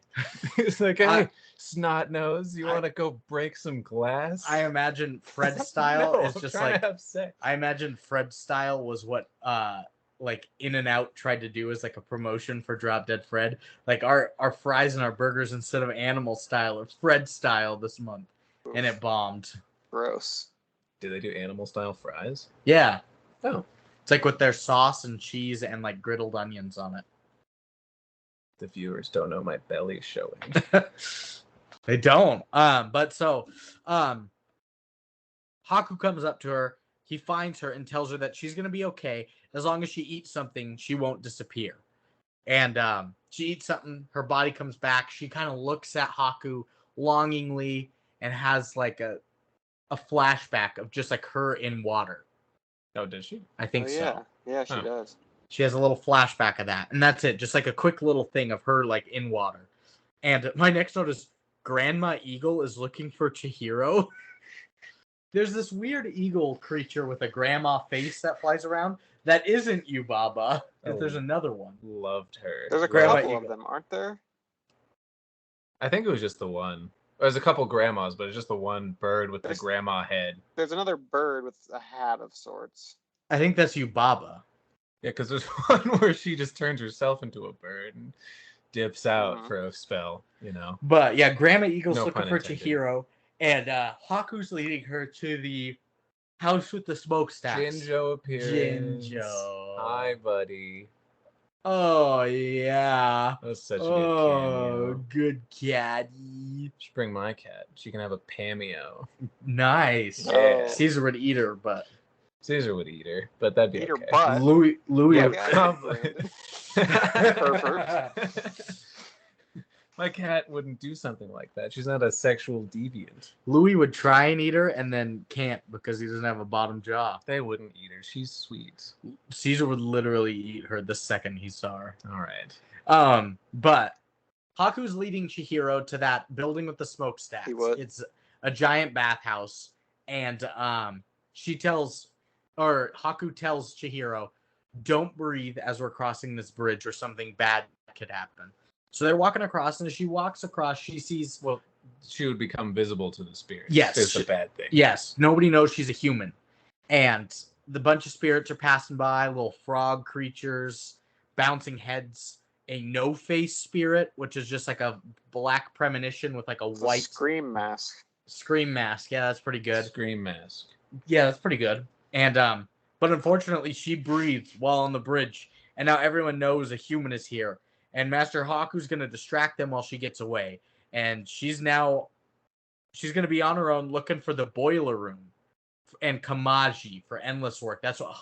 Speaker 1: He's like, hey, snot nose, you want to go break some glass?
Speaker 3: I imagine Fred style is just like,
Speaker 1: to have sex.
Speaker 3: I imagine Fred style was what like In-N-Out tried to do as like a promotion for Drop Dead Fred. Like our fries and our burgers, instead of animal style, are Fred style this month. Oof. And it bombed.
Speaker 2: Gross.
Speaker 1: Do they do animal style fries?
Speaker 3: Yeah.
Speaker 1: Oh.
Speaker 3: It's like with their sauce and cheese and like griddled onions on it.
Speaker 1: The viewers don't know my belly's showing.
Speaker 3: They don't. But so Haku comes up to her. He finds her and tells her that she's going to be okay. As long as she eats something, she won't disappear. And she eats something. Her body comes back. She kind of looks at Haku longingly and has like a flashback of just like her in water.
Speaker 1: Oh, did she?
Speaker 3: I think so.
Speaker 2: Yeah, she does.
Speaker 3: She has a little flashback of that. And that's it. Just like a quick little thing of her like in water. And my next note is Grandma Eagle is looking for Chihiro. There's this weird eagle creature with a grandma face that flies around. That isn't Yubaba. Oh, there's another one.
Speaker 1: Loved her.
Speaker 2: There's a couple of them, aren't there?
Speaker 1: I think it was just the one. There's a couple grandmas, but it's just the one bird with the grandma head.
Speaker 2: There's another bird with a hat of sorts.
Speaker 3: I think that's Yubaba.
Speaker 1: Yeah, because there's one where she just turns herself into a bird and dips out for a spell, you know.
Speaker 3: But yeah, Grandma Eagle's looking for Chihiro. And Haku's leading her to the house with the smokestacks.
Speaker 1: Jinjo appearance.
Speaker 3: Jinjo.
Speaker 1: Hi, buddy.
Speaker 3: Oh, yeah.
Speaker 1: That was such a good cameo.
Speaker 3: Oh, good catty.
Speaker 1: Should bring my cat. She can have a cameo.
Speaker 3: Nice.
Speaker 2: Yeah.
Speaker 3: Caesar would eat her, but...
Speaker 1: Caesar would eat her, but that'd be
Speaker 2: eat
Speaker 1: okay.
Speaker 2: Her butt.
Speaker 3: Louis
Speaker 1: would
Speaker 2: probably.
Speaker 1: My cat wouldn't do something like that. She's not a sexual deviant.
Speaker 3: Louis would try and eat her and then can't because he doesn't have a bottom jaw.
Speaker 1: They wouldn't eat her. She's sweet.
Speaker 3: Caesar would literally eat her the second he saw her.
Speaker 1: All right.
Speaker 3: But Haku's leading Chihiro to that building with the smokestacks.
Speaker 2: He would.
Speaker 3: It's a giant bathhouse, and Haku tells Chihiro, "Don't breathe as we're crossing this bridge, or something bad could happen." So they're walking across, and as she walks across, she sees...
Speaker 1: Well, she would become visible to the spirits.
Speaker 3: Yes.
Speaker 1: It's a bad thing.
Speaker 3: Yes. Nobody knows she's a human. And the bunch of spirits are passing by, little frog creatures, bouncing heads, a no-face spirit, which is just like a black premonition with like a white...
Speaker 2: Scream mask.
Speaker 3: Scream mask. Yeah, that's pretty good.
Speaker 1: Scream mask.
Speaker 3: Yeah, that's pretty good. And, but unfortunately, she breathed while on the bridge, and now everyone knows a human is here. and Master Haku's going to distract them while she gets away. And she's going to be on her own looking for the boiler room and Kamaji for endless work. That's what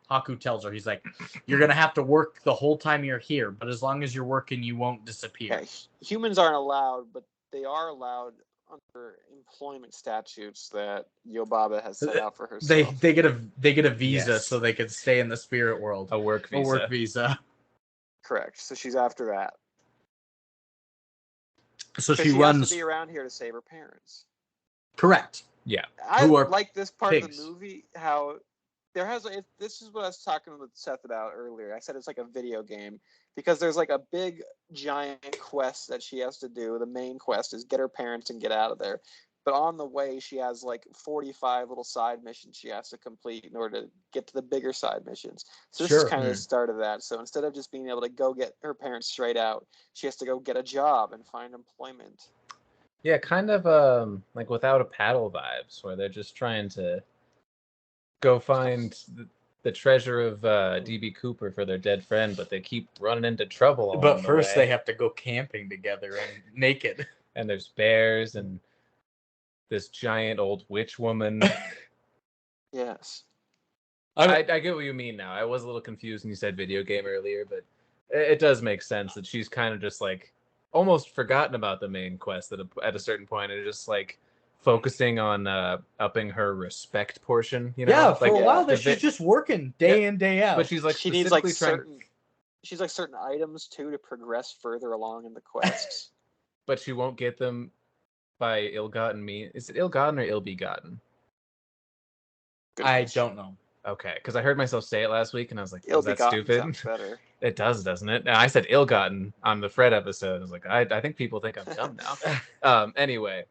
Speaker 3: Haku tells her. He's like, you're going to have to work the whole time you're here, but as long as you're working, you won't disappear.
Speaker 2: Yeah, humans aren't allowed, but they are allowed under employment statutes that Yobaba has set out for herself.
Speaker 3: They get a visa so they can stay in the spirit world.
Speaker 1: A work visa.
Speaker 3: A work visa.
Speaker 2: Correct. So she's after that.
Speaker 3: So she
Speaker 2: has to be around here to save her parents.
Speaker 3: Correct.
Speaker 1: Yeah.
Speaker 2: I like this part
Speaker 1: pigs.
Speaker 2: of the movie, how there has this is what I was talking with Seth about earlier. I said it's like a video game because there's like a big giant quest that she has to do. The main quest is get her parents and get out of there. But on the way, she has like 45 little side missions she has to complete in order to get to the bigger side missions. So this is kind of the start of that. So instead of just being able to go get her parents straight out, she has to go get a job and find employment.
Speaker 1: Yeah, kind of like Without a Paddle vibes, where they're just trying to go find the treasure of DB Cooper for their dead friend, but they keep running into trouble along
Speaker 3: But
Speaker 1: the
Speaker 3: first
Speaker 1: way.
Speaker 3: they have to go camping together and naked.
Speaker 1: And there's bears and this giant old witch woman.
Speaker 2: Yes.
Speaker 1: I get what you mean now. I was a little confused when you said video game earlier, but it does make sense that she's kind of just like almost forgotten about the main quest at a certain point and just like focusing on upping her respect portion. You know?
Speaker 3: Yeah, for
Speaker 1: like,
Speaker 3: a while there she's just working day in, day out.
Speaker 1: But she's like
Speaker 2: she needs like certain items too to progress further along in the quests.
Speaker 1: But she won't get them by ill-gotten means. Is it ill-gotten or ill-begotten?
Speaker 3: I don't know.
Speaker 1: Okay, because I heard myself say it last week, and I was like, "Is that stupid?"
Speaker 2: Sounds better.
Speaker 1: It does, doesn't it? I said ill-gotten on the Fred episode. I was like, I think people think I'm dumb now. Anyway,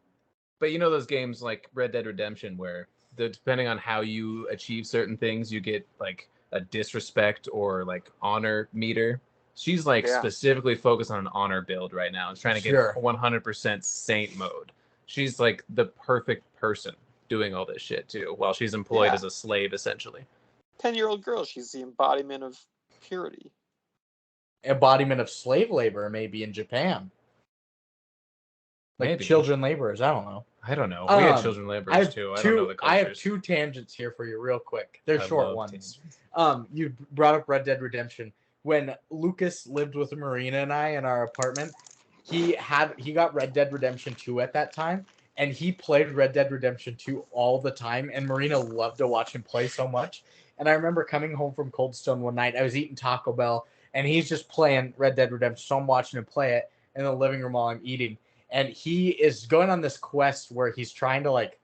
Speaker 1: but you know those games like Red Dead Redemption, where depending on how you achieve certain things, you get like a disrespect or like honor meter. She's like specifically focused on an honor build right now and trying to get 100% saint mode. She's like the perfect person doing all this shit too, while she's employed as a slave essentially.
Speaker 2: 10-year-old girl, she's the embodiment of purity.
Speaker 3: Embodiment of slave labor, maybe in Japan. Like maybe. Children laborers, I don't know.
Speaker 1: I don't know. We had children laborers too. I don't know the cultures.
Speaker 3: I have two tangents here for you real quick. They're short ones. You brought up Red Dead Redemption. When Lucas lived with Marina and I in our apartment, he got Red Dead Redemption 2 at that time, and he played Red Dead Redemption 2 all the time, and Marina loved to watch him play so much. And I remember coming home from Cold Stone one night, I was eating Taco Bell, and he's just playing Red Dead Redemption, so I'm watching him play it in the living room while I'm eating. And he is going on this quest where he's trying to like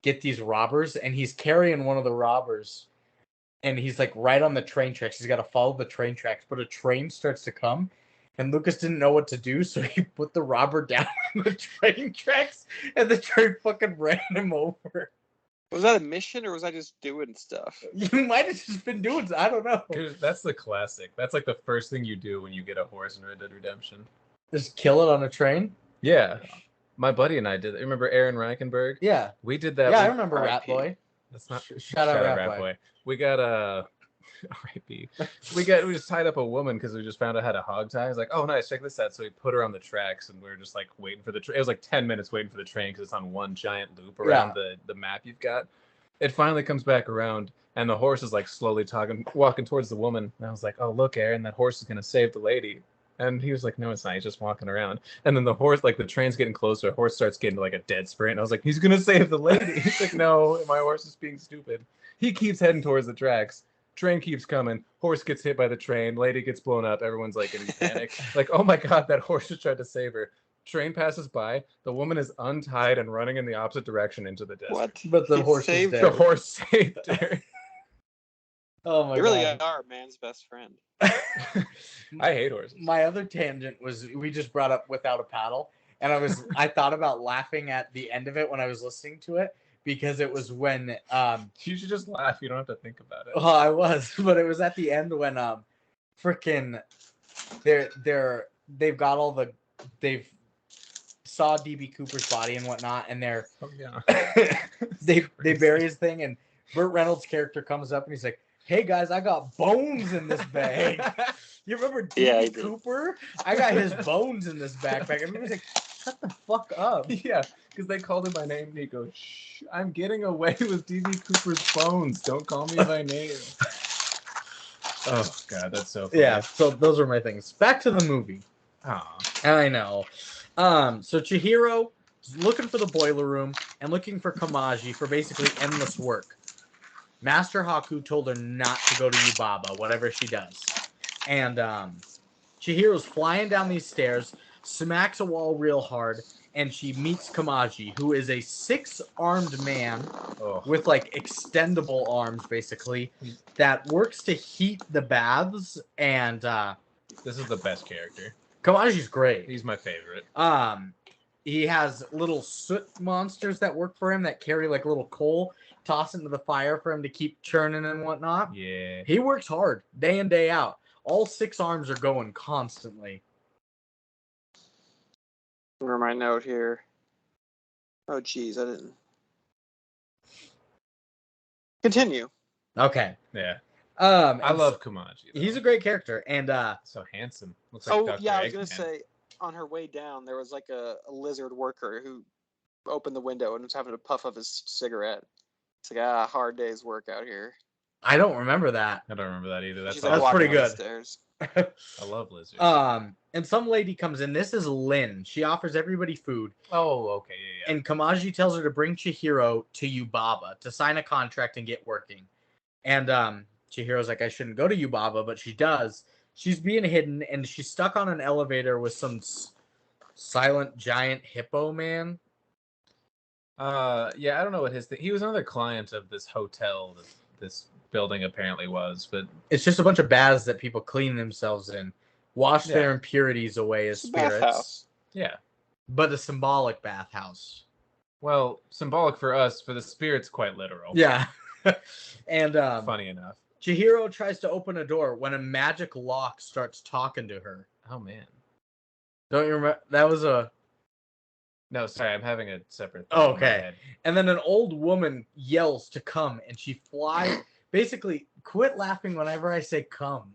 Speaker 3: get these robbers, and he's carrying one of the robbers. And he's like right on the train tracks. He's got to follow the train tracks, but a train starts to come, and Lucas didn't know what to do, so he put the robber down on the train tracks, and the train fucking ran him over.
Speaker 2: Was that a mission, or was I just doing stuff?
Speaker 3: You might have just been doing. I don't know.
Speaker 1: That's the classic. That's like the first thing you do when you get a horse in Red Dead Redemption.
Speaker 3: Just kill it on a train.
Speaker 1: Yeah, my buddy and I did. Remember Aaron Reichenberg?
Speaker 3: Yeah,
Speaker 1: we did that.
Speaker 3: Yeah, I remember Rat Boy.
Speaker 1: That's not
Speaker 3: shout out Rat Boy.
Speaker 1: We got R.I.P. We just tied up a woman because we just found out how to hog tie. I was like, oh nice, check this out. So we put her on the tracks, and we were just like waiting for the train. It was like 10 minutes waiting for the train because it's on one giant loop around the map you've got. It finally comes back around, and the horse is like slowly walking towards the woman. And I was like, oh look, Aaron, that horse is gonna save the lady. And he was like, no, it's not. He's just walking around. And then the horse, like the train's getting closer. The horse starts getting like a dead sprint. And I was like, he's going to save the lady. He's like, no, my horse is being stupid. He keeps heading towards the tracks. Train keeps coming. Horse gets hit by the train. Lady gets blown up. Everyone's like in panic. Like, oh my God, that horse just tried to save her. Train passes by. The woman is untied and running in the opposite direction into the desert.
Speaker 2: What?
Speaker 3: But the horse saved her.
Speaker 1: The horse saved her.
Speaker 3: Oh my God.
Speaker 2: You really are a man's best friend.
Speaker 1: I hate horses.
Speaker 3: My other tangent was we just brought up Without a Paddle, and I thought about laughing at the end of it when I was listening to it, because it was when
Speaker 1: you should just laugh. You don't have to think about it.
Speaker 3: Well, I was, but it was at the end when freaking they've got all the they've saw DB Cooper's body and whatnot, and they bury his thing, and Burt Reynolds' character comes up and he's like, hey guys, I got bones in this bag. You remember
Speaker 2: Yeah, I
Speaker 3: D.B.
Speaker 2: do.
Speaker 3: Cooper? I got his bones in this backpack. And he was like, shut the fuck up.
Speaker 1: Yeah, because they called him by name, and he goes, "Shh, I'm getting away with D.B. Cooper's bones. Don't call me by name." Oh God, that's so funny.
Speaker 3: Yeah, so those are my things. Back to the movie.
Speaker 1: Aw.
Speaker 3: I know. So Chihiro is looking for the boiler room and looking for Kamaji for basically endless work. Master Haku told her not to go to Yubaba, whatever she does. And Chihiro's flying down these stairs, smacks a wall real hard, and she meets Kamaji, who is a 6-armed man with like extendable arms, basically, that works to heat the baths. And
Speaker 1: this is the best character.
Speaker 3: Kamaji's great.
Speaker 1: He's my favorite.
Speaker 3: He has little soot monsters that work for him that carry like little coal, toss into the fire for him to keep churning and whatnot.
Speaker 1: Yeah.
Speaker 3: He works hard day in, day out. All 6 arms are going constantly.
Speaker 2: Where my note here? Oh, geez, I didn't. Continue.
Speaker 3: Okay.
Speaker 1: Yeah.
Speaker 3: I
Speaker 1: love Kamaji.
Speaker 3: He's a great character, and
Speaker 1: so handsome. Looks like Dr.
Speaker 2: Yeah, I was
Speaker 1: Eggman.
Speaker 2: gonna say, on her way down, there was like a lizard worker who opened the window and was having to puff up his cigarette. It's like, hard day's work out here.
Speaker 3: I don't remember that.
Speaker 1: I don't remember that either.
Speaker 2: She's
Speaker 3: That's pretty good.
Speaker 2: Stairs.
Speaker 1: I love lizards.
Speaker 3: And some lady comes in. This is Lynn. She offers everybody food.
Speaker 1: Oh, okay, yeah.
Speaker 3: And Kamaji tells her to bring Chihiro to Yubaba to sign a contract and get working. And Chihiro's like, I shouldn't go to Yubaba, but she does. She's being hidden, and she's stuck on an elevator with some silent giant hippo man.
Speaker 1: Yeah, I don't know what his thing. He was another client of this hotel that this building apparently was, but
Speaker 3: it's just a bunch of baths that people clean themselves in, wash their impurities away as spirits.
Speaker 2: Bathhouse.
Speaker 1: Yeah,
Speaker 3: but a symbolic bathhouse.
Speaker 1: Well, symbolic for us, for the spirits, quite literal.
Speaker 3: Yeah. And
Speaker 1: funny enough,
Speaker 3: Chihiro tries to open a door when a magic lock starts talking to her.
Speaker 1: Oh man,
Speaker 3: don't you remember? That was a.
Speaker 1: No, sorry, I'm having a separate.
Speaker 3: Oh, okay. And then an old woman yells to come, and she flies. Basically, quit laughing whenever I say come.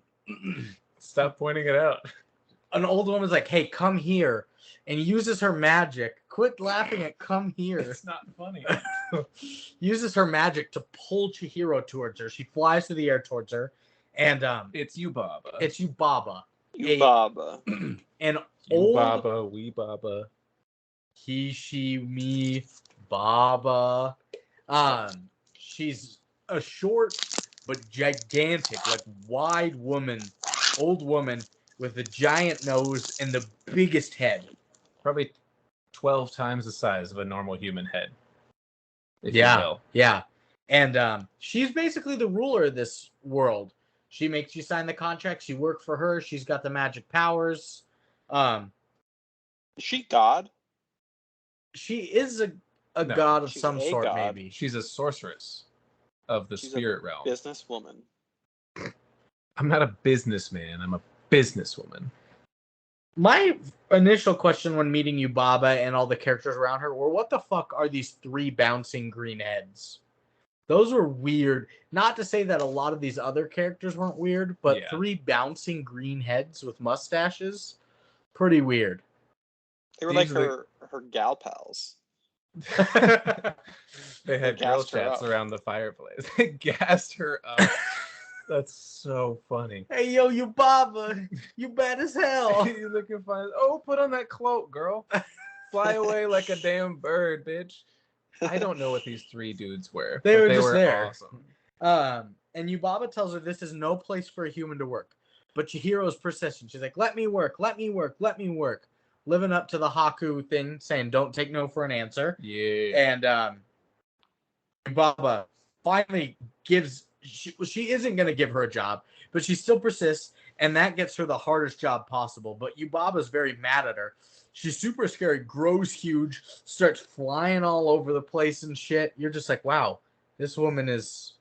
Speaker 1: Stop pointing it out.
Speaker 3: An old woman's like, hey, come here. And uses her magic. Quit laughing at come here.
Speaker 1: It's not funny.
Speaker 3: Uses her magic to pull Chihiro towards her. She flies through the air towards her. And
Speaker 1: it's Yubaba.
Speaker 3: It's Yubaba.
Speaker 2: Yubaba.
Speaker 3: An
Speaker 1: old... Yubaba, wee Baba.
Speaker 3: He, she, me, Baba. She's a short but gigantic, like wide woman, old woman with a giant nose and the biggest head.
Speaker 1: Probably 12 times the size of a normal human head.
Speaker 3: Yeah. And she's basically the ruler of this world. She makes you sign the contracts. You work for her. She's got the magic powers.
Speaker 2: Is she God?
Speaker 3: She is a god of some sort,
Speaker 2: god.
Speaker 3: maybe.
Speaker 1: She's a sorceress of the spirit realm.
Speaker 2: Businesswoman.
Speaker 1: I'm not a businessman. I'm a businesswoman.
Speaker 3: My initial question when meeting Yubaba and all the characters around her were, what the fuck are these 3 bouncing green heads? Those were weird. Not to say that a lot of these other characters weren't weird, but 3 bouncing green heads with mustaches, pretty weird.
Speaker 2: They were like her gal pals.
Speaker 1: They had girl chats around the fireplace. They gassed her up. That's so funny.
Speaker 3: Hey, yo, Yubaba, you bad as hell.
Speaker 1: You looking fine. Oh, put on that cloak, girl. Fly away like a damn bird, bitch. I don't know what these 3 dudes were.
Speaker 3: They were just there.
Speaker 1: Awesome.
Speaker 3: And Yubaba tells her this is no place for a human to work. But Chihiro's persistent. She's like, let me work, let me work, let me work. Living up to the Haku thing, saying don't take no for an answer.
Speaker 1: Yeah.
Speaker 3: And Yubaba finally gives... She isn't going to give her a job, but she still persists, and that gets her the hardest job possible. But Yubaba's very mad at her. She's super scary, grows huge, starts flying all over the place and shit. You're just like, wow, this woman is...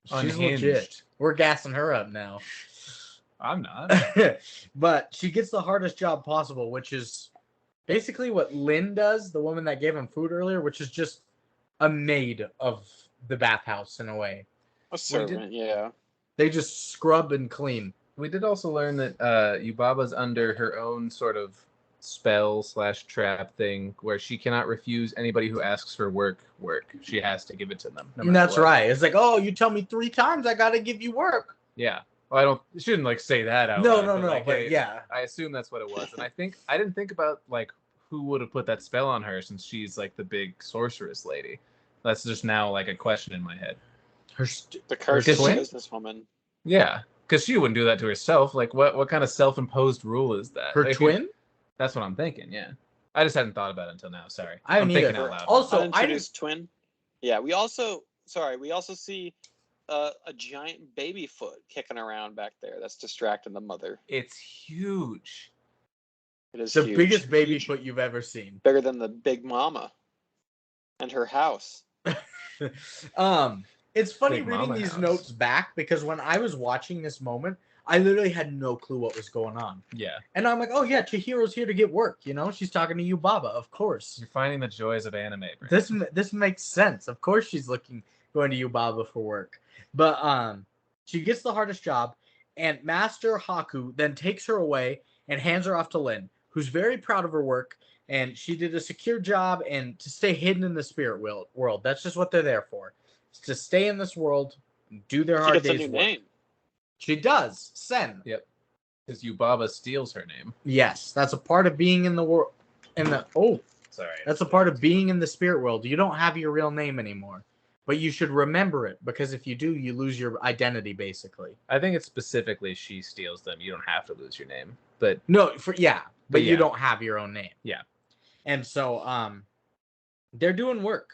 Speaker 3: She's legit. We're gassing her up now.
Speaker 1: I'm not.
Speaker 3: But she gets the hardest job possible, which is basically what Lynn does, the woman that gave him food earlier, which is just a maid of the bathhouse in a way.
Speaker 2: A servant, yeah.
Speaker 3: They just scrub and clean.
Speaker 1: We did also learn that Yubaba's under her own sort of spell/trap thing where she cannot refuse anybody who asks for work. She has to give it to them.
Speaker 3: That's right. It's like, oh, you tell me 3 times, I gotta give you work.
Speaker 1: Yeah. Well, I shouldn't like say that out
Speaker 3: loud.
Speaker 1: No,
Speaker 3: like, but yeah.
Speaker 1: I assume that's what it was. And I didn't think about like who would have put that spell on her since she's like the big sorceress lady. That's just now like a question in my head.
Speaker 2: The cursed businesswoman.
Speaker 1: Yeah. Because she wouldn't do that to herself. Like, what kind of self-imposed rule is that?
Speaker 3: Her
Speaker 1: like,
Speaker 3: twin?
Speaker 1: That's what I'm thinking, yeah. I just hadn't thought about it until now, sorry.
Speaker 3: I'm thinking
Speaker 2: out loud. Also, unintroduced twin. Yeah, we also see a giant baby foot kicking around back there that's distracting the mother.
Speaker 1: It's huge.
Speaker 2: It is
Speaker 3: the biggest baby foot you've ever seen.
Speaker 2: Bigger than the Big Mama and her house.
Speaker 3: It's funny reading these notes back because when I was watching this moment, I literally had no clue what was going on.
Speaker 1: Yeah.
Speaker 3: And I'm like, oh yeah, Chihiro's here to get work, you know? She's talking to Yubaba, of course.
Speaker 1: You're finding the joys of anime.
Speaker 3: This makes sense. Of course she's going to Yubaba for work. But she gets the hardest job, and Master Haku then takes her away and hands her off to Lin, who's very proud of her work, and she did a secure job and to stay hidden in the spirit world. That's just what they're there for. It's to stay in this world and do their hard day's work. Name. She does. Sen.
Speaker 1: Yep. Because Yubaba steals her name.
Speaker 3: Yes, that's a part of being in the world. That's a part of being in the spirit world. You don't have your real name anymore, but you should remember it because if you do, you lose your identity. Basically,
Speaker 1: I think it's specifically she steals them. You don't have to lose your name, but
Speaker 3: but you don't have your own name.
Speaker 1: Yeah,
Speaker 3: and so they're doing work.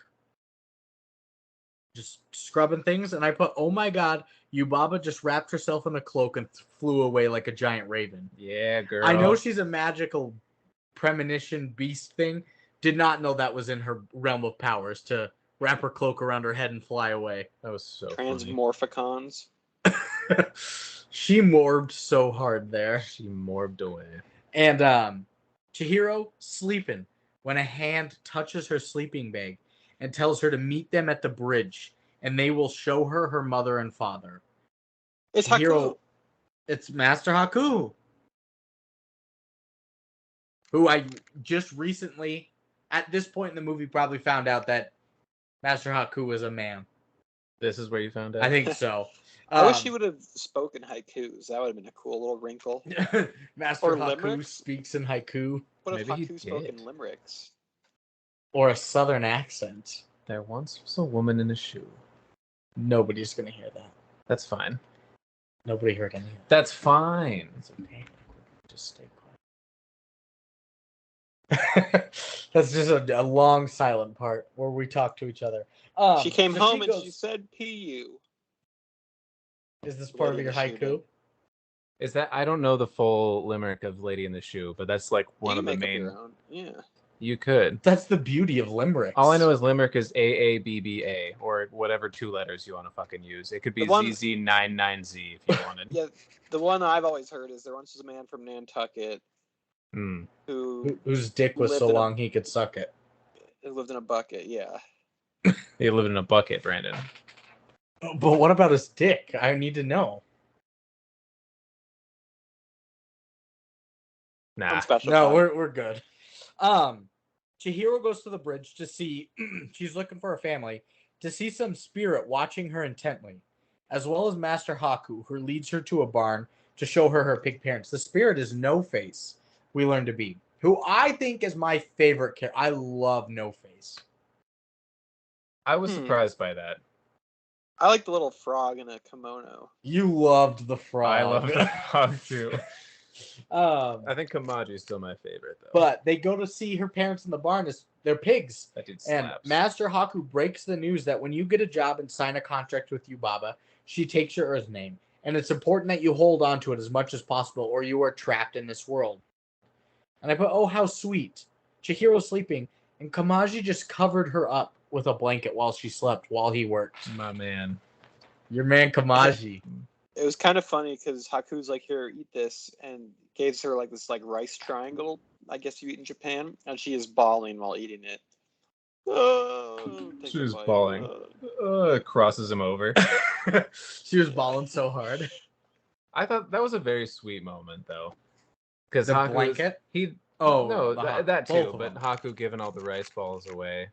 Speaker 3: Just scrubbing things, and I put, oh my god, Yubaba just wrapped herself in a cloak and flew away like a giant raven.
Speaker 1: Yeah, girl.
Speaker 3: I know she's a magical premonition beast thing. Did not know that was in her realm of powers to wrap her cloak around her head and fly away.
Speaker 1: That was so
Speaker 2: Transmorphicons.
Speaker 3: She morbed so hard there.
Speaker 1: She morbed away.
Speaker 3: And Chihiro sleeping when a hand touches her sleeping bag and tells her to meet them at the bridge, and they will show her her mother and father.
Speaker 2: It's Haku.
Speaker 3: It's Master Haku, who I just recently, at this point in the movie, probably found out that Master Haku was a man.
Speaker 1: This is where you found out?
Speaker 3: I think so.
Speaker 2: I wish he would have spoken haikus. That would have been a cool little wrinkle.
Speaker 3: Master Haku speaks in haiku.
Speaker 2: What if Haku spoke in limericks?
Speaker 3: Or a southern accent.
Speaker 1: There once was a woman in a shoe.
Speaker 3: Nobody's going to hear that.
Speaker 1: That's fine.
Speaker 3: Nobody heard any of that.
Speaker 1: That's fine.
Speaker 3: It's okay. Just stay quiet. That's just a long silent part where we talk to each other.
Speaker 2: She came home and she said "pu."
Speaker 3: Is this part of your haiku?
Speaker 1: Is that, I don't know the full limerick of Lady in the Shoe, but that's like one of the main.
Speaker 2: Yeah.
Speaker 1: You could.
Speaker 3: That's the beauty of limericks.
Speaker 1: All I know is limerick is AABBA or whatever 2 letters you want to fucking use. It could be ZZ99Z if you wanted.
Speaker 2: Yeah, the one I've always heard is there once was a man from Nantucket
Speaker 3: whose dick was so long he could suck it.
Speaker 2: He lived in a bucket, yeah.
Speaker 1: He lived in a bucket, Brandon.
Speaker 3: But what about his dick? I need to know.
Speaker 1: Nah.
Speaker 3: No, we're good. Chihiro goes to the bridge to see she's looking for a family to see some spirit watching her intently, as well as Master Haku, who leads her to a barn to show her her pig parents. The spirit is No Face, we learn to be, who I think is my favorite character. I love No Face.
Speaker 1: I was surprised by that.
Speaker 2: I like the little frog in a kimono.
Speaker 3: You loved the frog.
Speaker 1: I love the frog too.
Speaker 3: I
Speaker 1: think Kamaji is still my favorite, though.
Speaker 3: But they go to see her parents in the barn. They're pigs.
Speaker 1: That dude slaps.
Speaker 3: And Master Haku breaks the news that when you get a job and sign a contract with Yubaba, she takes your Earth name. And it's important that you hold on to it as much as possible, or you are trapped in this world. And I put, oh, how sweet. Chihiro's sleeping, and Kamaji just covered her up with a blanket while she slept, while he worked.
Speaker 1: My man.
Speaker 3: Your man, Kamaji.
Speaker 2: It was kind of funny because Haku's like, here, eat this, and gives her like this like rice triangle, I guess you eat in Japan, and she is bawling while eating it.
Speaker 1: She was bawling. Crosses him over.
Speaker 3: She was bawling so hard.
Speaker 1: I thought that was a very sweet moment, though. Because
Speaker 3: The
Speaker 1: Haku
Speaker 3: blanket?
Speaker 1: Oh,
Speaker 3: Oh,
Speaker 1: no, that too.
Speaker 3: both
Speaker 1: But
Speaker 3: of them.
Speaker 1: Haku giving all the rice balls away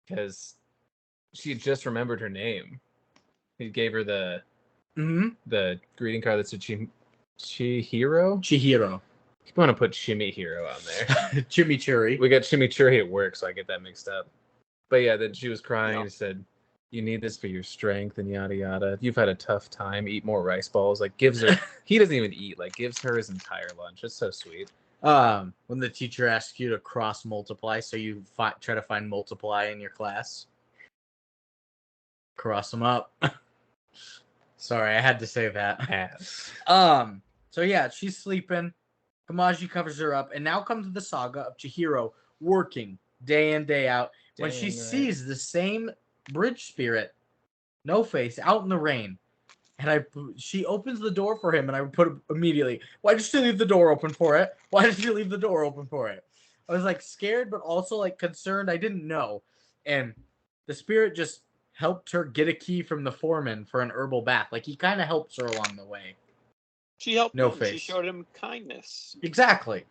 Speaker 1: because she just remembered her name. He gave her the greeting card that said Chihiro.
Speaker 3: Chihiro.
Speaker 1: You want to put Chimihiro on there?
Speaker 3: Chimichurri.
Speaker 1: We got Chimichurri at work, so I get that mixed up. But yeah, then she was crying and said, "You need this for your strength and yada yada. You've had a tough time. Eat more rice balls." Like gives her. He doesn't even eat. Like gives her his entire lunch. It's so sweet.
Speaker 3: When the teacher asks you to cross multiply, so you try to find multiply in your class. Cross them up. Sorry, I had to say that. So yeah, she's sleeping. Kamaji covers her up, and now comes the saga of Chihiro working day in, day out. When she sees the same bridge spirit, No Face, out in the rain, and she opens the door for him, and I put immediately, why did she leave the door open for it? Why did she leave the door open for it? I was like scared, but also like concerned. I didn't know. And the spirit just helped her get a key from the foreman for an herbal bath. Like he kind of helps her along the way.
Speaker 2: She helped
Speaker 3: No
Speaker 2: him.
Speaker 3: Face.
Speaker 2: She showed him kindness.
Speaker 3: Exactly.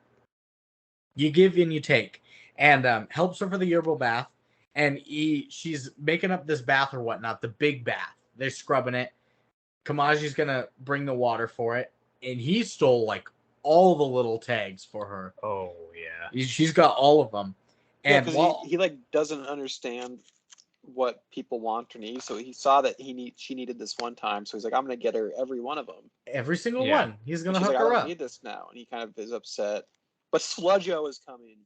Speaker 3: You give and you take. And helps her for the herbal bath. And she's making up this bath or whatnot, the big bath. They're scrubbing it. Kamaji's going to bring the water for it. And he stole like all the little tags for her.
Speaker 1: Oh, yeah.
Speaker 3: She's got all of them. And
Speaker 2: because he like doesn't understand what people want or need. So he saw that she needed this one time. So he's like, I'm going to get her every one of them.
Speaker 3: Every single one. He's going to hook
Speaker 2: like,
Speaker 3: her
Speaker 2: I
Speaker 3: up.
Speaker 2: don't need this now. And he kind of is upset. But Sludgo is coming.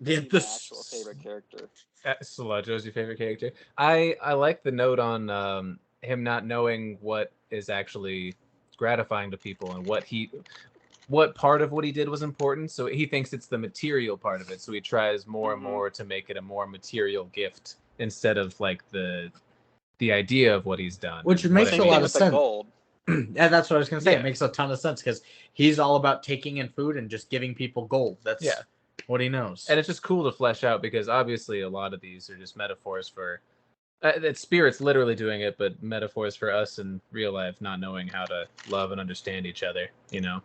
Speaker 3: My
Speaker 2: actual favorite character.
Speaker 1: Sludgo's your favorite character. I like the note on him not knowing what is actually gratifying to people and what part of what he did was important. So he thinks it's the material part of it. So he tries more and more to make it a more material gift instead of like the idea of what he's done.
Speaker 3: Which makes a lot of sense.
Speaker 2: Gold.
Speaker 3: Yeah, that's what I was going to say. It makes a ton of sense because he's all about taking in food and just giving people gold. That's what he knows.
Speaker 1: And it's just cool to flesh out because obviously a lot of these are just metaphors for that spirit's literally doing it, but metaphors for us in real life not knowing how to love and understand each other, you know?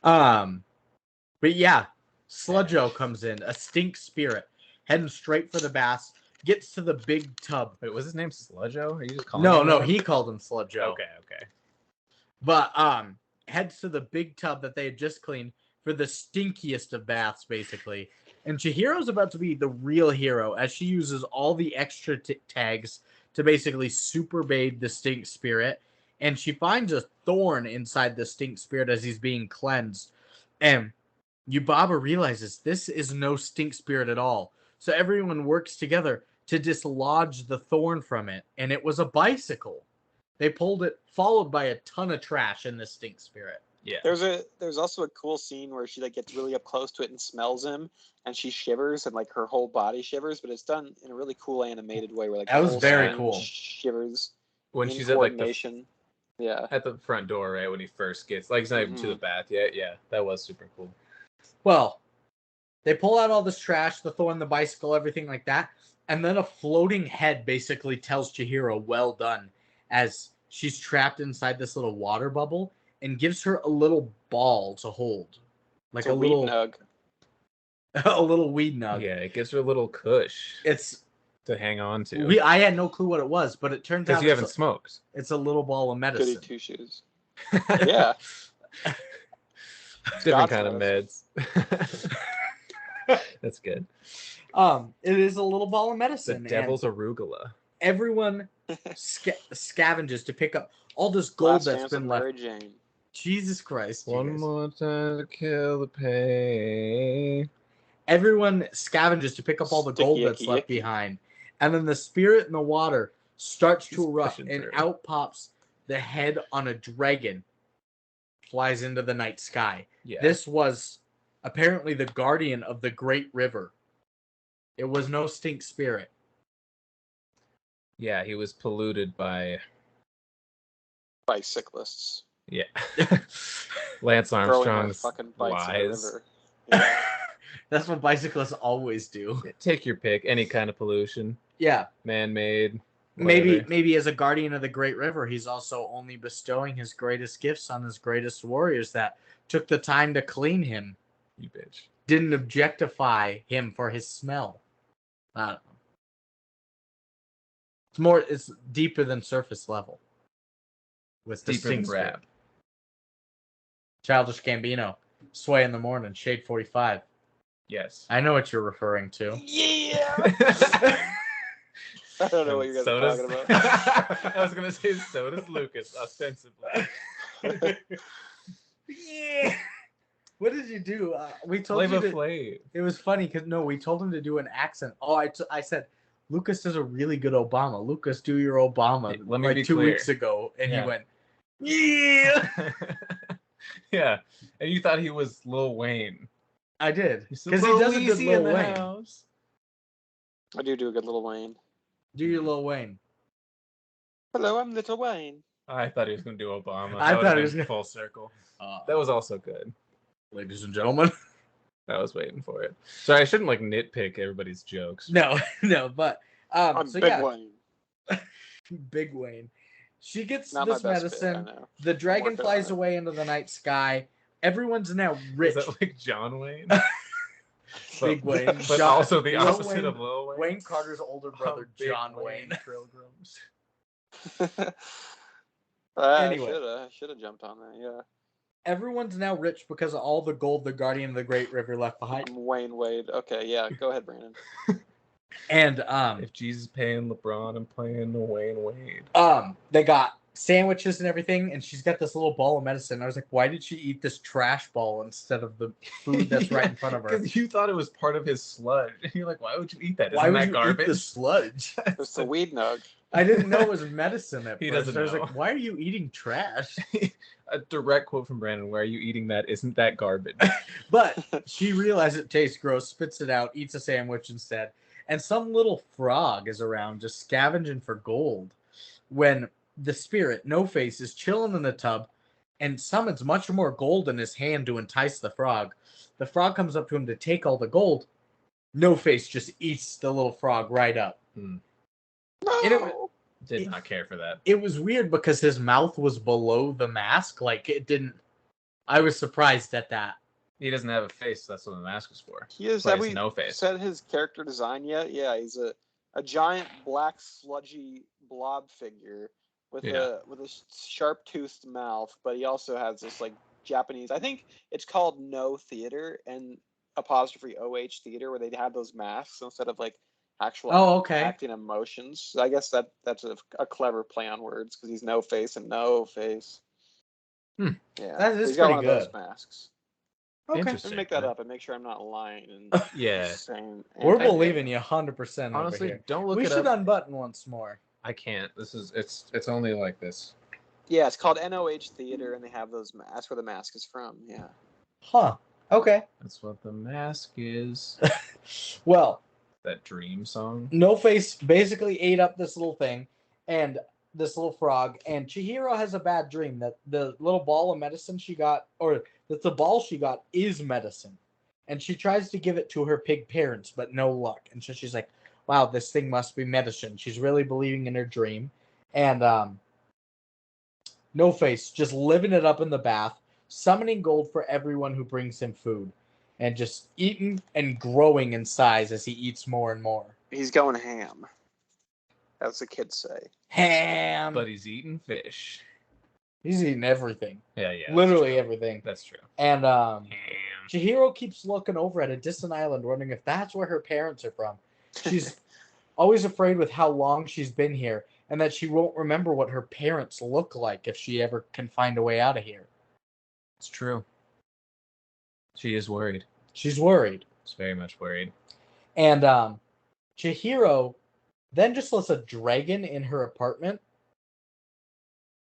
Speaker 3: But yeah, Sludgo comes in, a stink spirit, heading straight for the bass, gets to the big tub.
Speaker 1: Wait, was his name Sludgo? Are you just calling him
Speaker 3: No,
Speaker 1: that?
Speaker 3: he called him Sludgo.
Speaker 1: Okay.
Speaker 3: But heads to the big tub that they had just cleaned for the stinkiest of baths, basically. And Chihiro's about to be the real hero as she uses all the extra tags to basically super bathe the stink spirit. And she finds a thorn inside the stink spirit as he's being cleansed. And Yubaba realizes this is no stink spirit at all. So everyone works together to dislodge the thorn from it. And it was a bicycle. They pulled it, followed by a ton of trash in the stink spirit.
Speaker 1: Yeah.
Speaker 2: There's also a cool scene where she like gets really up close to it and smells him, and she shivers and like her whole body shivers, but it's done in a really cool animated way where like
Speaker 3: that was very cool.
Speaker 2: Shivers
Speaker 1: when she's at like
Speaker 2: at
Speaker 1: the front door, right when he first gets like he's not even to the bath yet. Yeah, that was super cool.
Speaker 3: Well, they pull out all this trash, the thorn, the bicycle, everything like that, and then a floating head basically tells Chihiro, "Well done," as she's trapped inside this little water bubble. And gives her a little ball to hold, like a little
Speaker 2: nug,
Speaker 3: a little weed nug.
Speaker 1: Yeah, it gives her a little cush.
Speaker 3: It's
Speaker 1: to hang on to.
Speaker 3: I had no clue what it was, but it turns out
Speaker 1: because you haven't smoked.
Speaker 3: It's a little ball of medicine.
Speaker 2: Goody two shoes. Yeah,
Speaker 1: different kind of meds. That's good.
Speaker 3: It is a little ball of medicine.
Speaker 1: The devil's arugula.
Speaker 3: Everyone scavenges to pick up all this gold that's been left.
Speaker 2: Mary Jane.
Speaker 3: Jesus Christ.
Speaker 1: One more time to kill the pain.
Speaker 3: Everyone scavenges to pick up all the gold that's left behind. And then the spirit in the water starts to erupt, and out pops the head on a dragon. Flies into the night sky. Yeah. This was apparently the guardian of the great river. It was no stink spirit.
Speaker 1: Yeah, he was polluted by
Speaker 2: bicyclists.
Speaker 1: Yeah. Lance Armstrong's
Speaker 2: fucking
Speaker 1: lies.
Speaker 2: Yeah.
Speaker 3: That's what bicyclists always do.
Speaker 1: Take your pick. Any kind of pollution.
Speaker 3: Yeah.
Speaker 1: Man-made,
Speaker 3: Maybe as a guardian of the Great River, he's also only bestowing his greatest gifts on his greatest warriors that took the time to clean him.
Speaker 1: You bitch.
Speaker 3: Didn't objectify him for his smell. I don't know. It's deeper than surface level. With
Speaker 1: deeper than rap.
Speaker 3: Childish Gambino, Sway in the Morning, Shade 45.
Speaker 1: Yes.
Speaker 3: I know what you're referring to.
Speaker 2: Yeah. I don't know what you're guys are talking about.
Speaker 1: I was gonna say so does Lucas, ostensibly.
Speaker 3: Yeah. What did you do? We told
Speaker 1: Flavor
Speaker 3: you to,
Speaker 1: Flav.
Speaker 3: It was funny because we told him to do an accent. Oh, I said Lucas does a really good Obama. Lucas, do your Obama.
Speaker 1: Hey, let me be
Speaker 3: 2
Speaker 1: clear.
Speaker 3: weeks ago, and he went,
Speaker 1: yeah. Yeah, and you thought he was Lil Wayne.
Speaker 3: I did because he does a good Lil Wayne.
Speaker 2: House. I do a good Lil Wayne.
Speaker 3: Do your Lil Wayne.
Speaker 2: Hello, I'm Little Wayne.
Speaker 1: I thought he was going to do Obama.
Speaker 3: I thought it was
Speaker 1: full circle. That was also good.
Speaker 3: Ladies and gentlemen.
Speaker 1: I was waiting for it. Sorry, I shouldn't nitpick everybody's jokes.
Speaker 3: No, but
Speaker 2: I'm Big Wayne.
Speaker 3: Big Wayne. She gets
Speaker 2: Not
Speaker 3: this medicine. The dragon flies away into the night sky. Everyone's now rich.
Speaker 1: Is that like John Wayne?
Speaker 3: Big Wayne.
Speaker 1: But also the opposite of Lil Wayne.
Speaker 3: Wayne Carter's older brother, John Wayne.
Speaker 1: Pilgrims.
Speaker 3: Anyway.
Speaker 2: I should have jumped on that, yeah.
Speaker 3: Everyone's now rich because of all the gold the Guardian of the Great River left behind.
Speaker 2: Wayne Wade. Okay, yeah, go ahead, Brandon.
Speaker 3: And
Speaker 1: if Jesus paying LeBron, I'm playing the Wayne Wade.
Speaker 3: They got sandwiches and everything, and she's got this little ball of medicine. I was like, why did she eat this trash ball instead of the food that's right in front of her?
Speaker 1: Because you thought it was part of his sludge. And you're like, why would you eat that?
Speaker 3: Why
Speaker 1: Isn't
Speaker 3: would
Speaker 1: that
Speaker 3: you
Speaker 1: garbage?
Speaker 3: eat the sludge?
Speaker 2: It's the weed nug.
Speaker 3: I didn't know it was medicine at
Speaker 1: He
Speaker 3: first.
Speaker 1: doesn't
Speaker 3: I was
Speaker 1: know.
Speaker 3: like, why are you eating trash?
Speaker 1: A direct quote from Brandon, why are you eating that? Isn't that garbage?
Speaker 3: But she realized it tastes gross, spits it out, eats a sandwich instead. And some little frog is around just scavenging for gold when the spirit, No Face, is chilling in the tub and summons much more gold in his hand to entice the frog. The frog comes up to him to take all the gold. No Face just eats the little frog right up.
Speaker 2: No!
Speaker 1: Did not care for that.
Speaker 3: It was weird because his mouth was below the mask. Like, it didn't... I was surprised at that.
Speaker 1: He doesn't have a face. That's what the mask is for.
Speaker 2: He is. Have we No Face said his character design yet? Yeah, he's a giant black sludgy blob figure with a sharp toothed mouth, but he also has this like Japanese. I think it's called No Theater and apostrophe OH Theater, where they have those masks instead of like actual acting emotions. So I guess that's a clever play on words because he's No Face and No Face.
Speaker 3: Yeah,
Speaker 2: that is pretty good. Of those masks.
Speaker 3: Okay.
Speaker 2: Let me make that up and make sure I'm not lying. And saying
Speaker 3: we're believing you 100%.
Speaker 1: Honestly, don't look
Speaker 3: it up. We should unbutton once more.
Speaker 1: I can't. It's only like this.
Speaker 2: Yeah, it's called NOH Theater, and they have those. That's where the mask is from. Yeah.
Speaker 3: Huh. Okay.
Speaker 1: That's what the mask is.
Speaker 3: Well.
Speaker 1: That Dream song.
Speaker 3: No Face basically ate up this little thing, and this little frog, and Chihiro has a bad dream that the little ball of medicine she got, or that the ball she got is medicine. And she tries to give it to her pig parents, but no luck. And so she's like, wow, this thing must be medicine. She's really believing in her dream. And No Face just living it up in the bath, summoning gold for everyone who brings him food. And just eating and growing in size as he eats more and more.
Speaker 2: He's going ham. As the kids say.
Speaker 3: Ham!
Speaker 1: But he's eating fish.
Speaker 3: He's eating everything.
Speaker 1: Yeah.
Speaker 3: Literally everything.
Speaker 1: That's true.
Speaker 3: And Chihiro keeps looking over at a distant island, wondering if that's where her parents are from. She's always afraid with how long she's been here, and that she won't remember what her parents look like if she ever can find a way out of here.
Speaker 1: It's true. She is worried.
Speaker 3: She's worried.
Speaker 1: She's very much worried.
Speaker 3: And Chihiro then just lets a dragon in her apartment.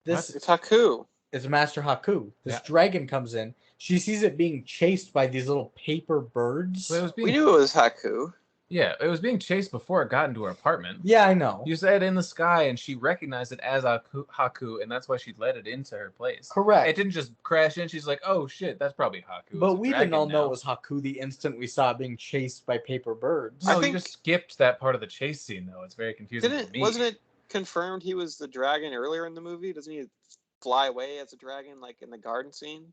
Speaker 2: It's Haku.
Speaker 3: It's Master Haku. This dragon comes in. She sees it being chased by these little paper birds.
Speaker 2: We knew it was Haku.
Speaker 1: Yeah, it was being chased before it got into her apartment.
Speaker 3: Yeah, I know.
Speaker 1: You said in the sky, and she recognized it as Haku, and that's why she let it into her place.
Speaker 3: Correct.
Speaker 1: It didn't just crash in. She's like, oh, shit, that's probably Haku.
Speaker 3: But we didn't all know it was Haku the instant we saw it being chased by paper birds.
Speaker 1: No, I think you just skipped that part of the chase scene, though. It's very confusing for me.
Speaker 2: Wasn't it confirmed he was the dragon earlier in the movie? Doesn't he fly away as a dragon, like in the garden scene?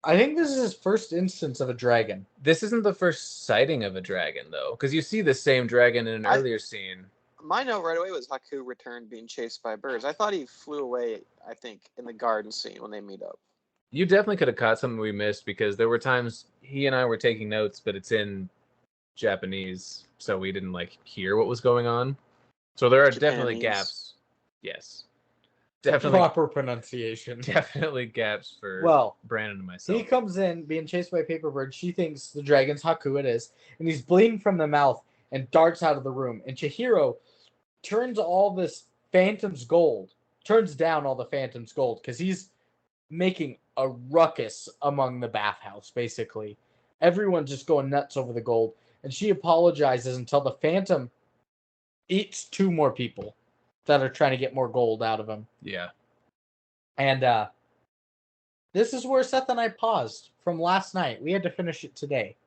Speaker 3: I think this is his first instance of a dragon.
Speaker 1: This isn't the first sighting of a dragon, though, because you see the same dragon in an earlier scene.
Speaker 2: My note right away was Haku returned being chased by birds. I thought he flew away, I think, in the garden scene when they meet up.
Speaker 1: You definitely could have caught something we missed, because there were times he and I were taking notes, but it's in Japanese, so we didn't hear what was going on. So there are definitely gaps. Yes. Definitely
Speaker 3: Proper pronunciation.
Speaker 1: Definitely gaps for Brandon and myself.
Speaker 3: He comes in being chased by a paper bird. She thinks the dragon's Haku, it is, and he's bleeding from the mouth and darts out of the room. And Chihiro turns all this Phantom's gold, turns down all the Phantom's gold, because he's making a ruckus among the bathhouse, basically. Everyone's just going nuts over the gold. And she apologizes until the Phantom eats 2 more people that are trying to get more gold out of him.
Speaker 1: Yeah.
Speaker 3: And this is where Seth and I paused from last night. We had to finish it today.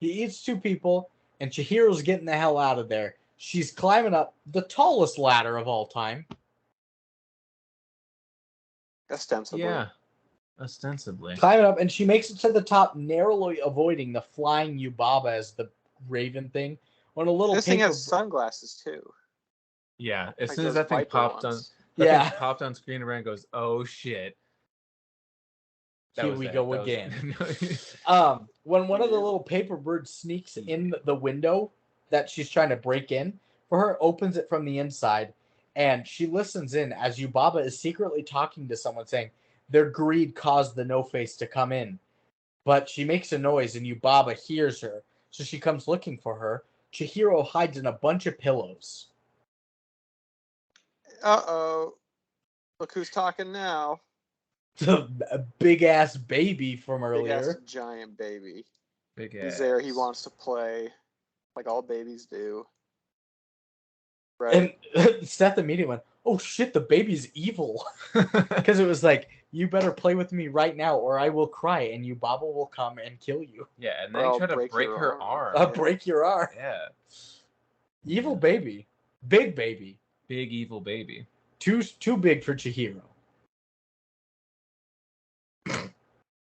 Speaker 3: He eats 2 people, and Chihiro's getting the hell out of there. She's climbing up the tallest ladder of all time.
Speaker 2: Ostensibly.
Speaker 1: Yeah. Ostensibly.
Speaker 3: Climbing up, and she makes it to the top, narrowly avoiding the flying Yubaba as the raven thing. When a little
Speaker 2: this thing has sunglasses too.
Speaker 1: Yeah, as soon as that thing popped on, popped on screen, and goes, "Oh shit!"
Speaker 3: Here we go again. When one of the little paper birds sneaks in the window that she's trying to break in, for her opens it from the inside, and she listens in as Yubaba is secretly talking to someone, saying their greed caused the No-Face to come in. But she makes a noise, and Yubaba hears her, so she comes looking for her. Chihiro hides in a bunch of pillows.
Speaker 2: Uh-oh. Look who's talking now.
Speaker 3: The big-ass baby from earlier.
Speaker 2: Big-ass giant baby.
Speaker 1: Big ass.
Speaker 2: He's there. He wants to play like all babies do. Right.
Speaker 3: And Seth immediately went, "Oh shit, the baby's evil." Because it was like, you better play with me right now or I will cry and Yubaba will come and kill you.
Speaker 1: Yeah, and then he tried to break her arm.
Speaker 3: Break your arm.
Speaker 1: Yeah.
Speaker 3: Evil baby. Big baby.
Speaker 1: Big evil baby.
Speaker 3: Too big for Chihiro.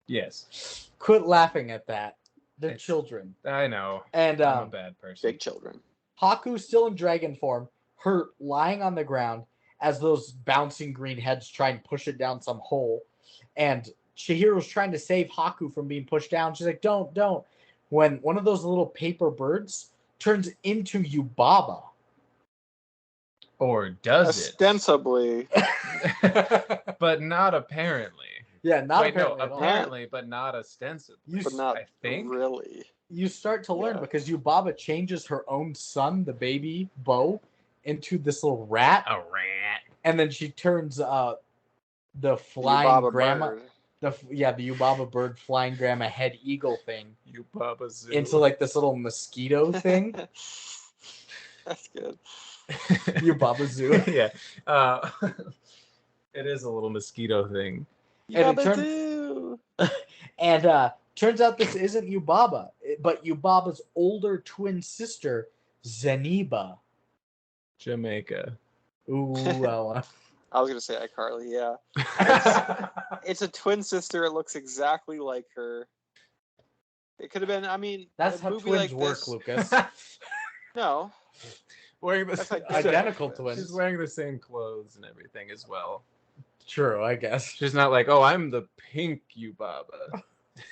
Speaker 1: Yes.
Speaker 3: Quit laughing at that. They're children.
Speaker 1: I know.
Speaker 3: And
Speaker 1: I'm a bad person.
Speaker 2: Big children.
Speaker 3: Haku's still in dragon form, hurt, lying on the ground as those bouncing green heads try and push it down some hole. And Chihiro's trying to save Haku from being pushed down. She's like, don't. When one of those little paper birds turns into Yubaba.
Speaker 1: Or does
Speaker 2: Ostensibly.
Speaker 1: But not apparently.
Speaker 3: Yeah, apparently.
Speaker 1: No, apparently, but not ostensibly.
Speaker 2: But not
Speaker 1: I think.
Speaker 2: really.
Speaker 3: You start to learn because Yubaba changes her own son, the baby Bo, into this little rat.
Speaker 1: A rat.
Speaker 3: And then she turns the flying grandma.
Speaker 2: Bird.
Speaker 3: The Yubaba bird flying grandma head eagle thing.
Speaker 1: Yubaba Zoo.
Speaker 3: Into like this little mosquito thing.
Speaker 2: That's good.
Speaker 3: Yubaba Zoo.
Speaker 1: Yeah. It is a little mosquito thing.
Speaker 3: And turns out this isn't Yubaba, but Yubaba's older twin sister, Zeniba.
Speaker 1: Jamaica.
Speaker 3: Ooh, well.
Speaker 2: I was going to say iCarly, yeah. It's a twin sister. It looks exactly like her. It could have been,
Speaker 3: that's how twins work, Lucas.
Speaker 2: No.
Speaker 1: Wearing the
Speaker 3: identical twins.
Speaker 1: She's wearing the same clothes and everything as well.
Speaker 3: True, I guess.
Speaker 1: She's not like, oh, I'm the pink Yubaba.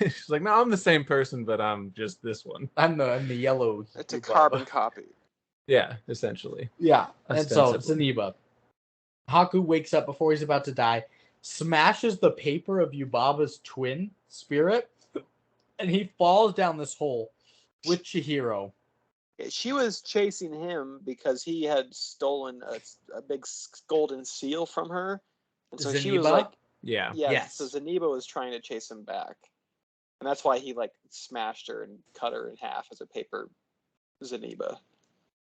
Speaker 1: She's like, no, I'm the same person, but I'm just this one.
Speaker 3: I'm the yellow.
Speaker 2: It's a
Speaker 3: Yubaba.
Speaker 2: carbon copy.
Speaker 1: Yeah, essentially.
Speaker 3: Yeah, and so Zeniba. Haku wakes up before he's about to die, smashes the paper of Yubaba's twin spirit, and he falls down this hole with Chihiro.
Speaker 2: She was chasing him because he had stolen a big golden seal from her. And so
Speaker 3: Zeniba?
Speaker 2: she was like,
Speaker 3: yes.
Speaker 2: So Zeniba was trying to chase him back. And that's why he smashed her and cut her in half as a paper Zeniba.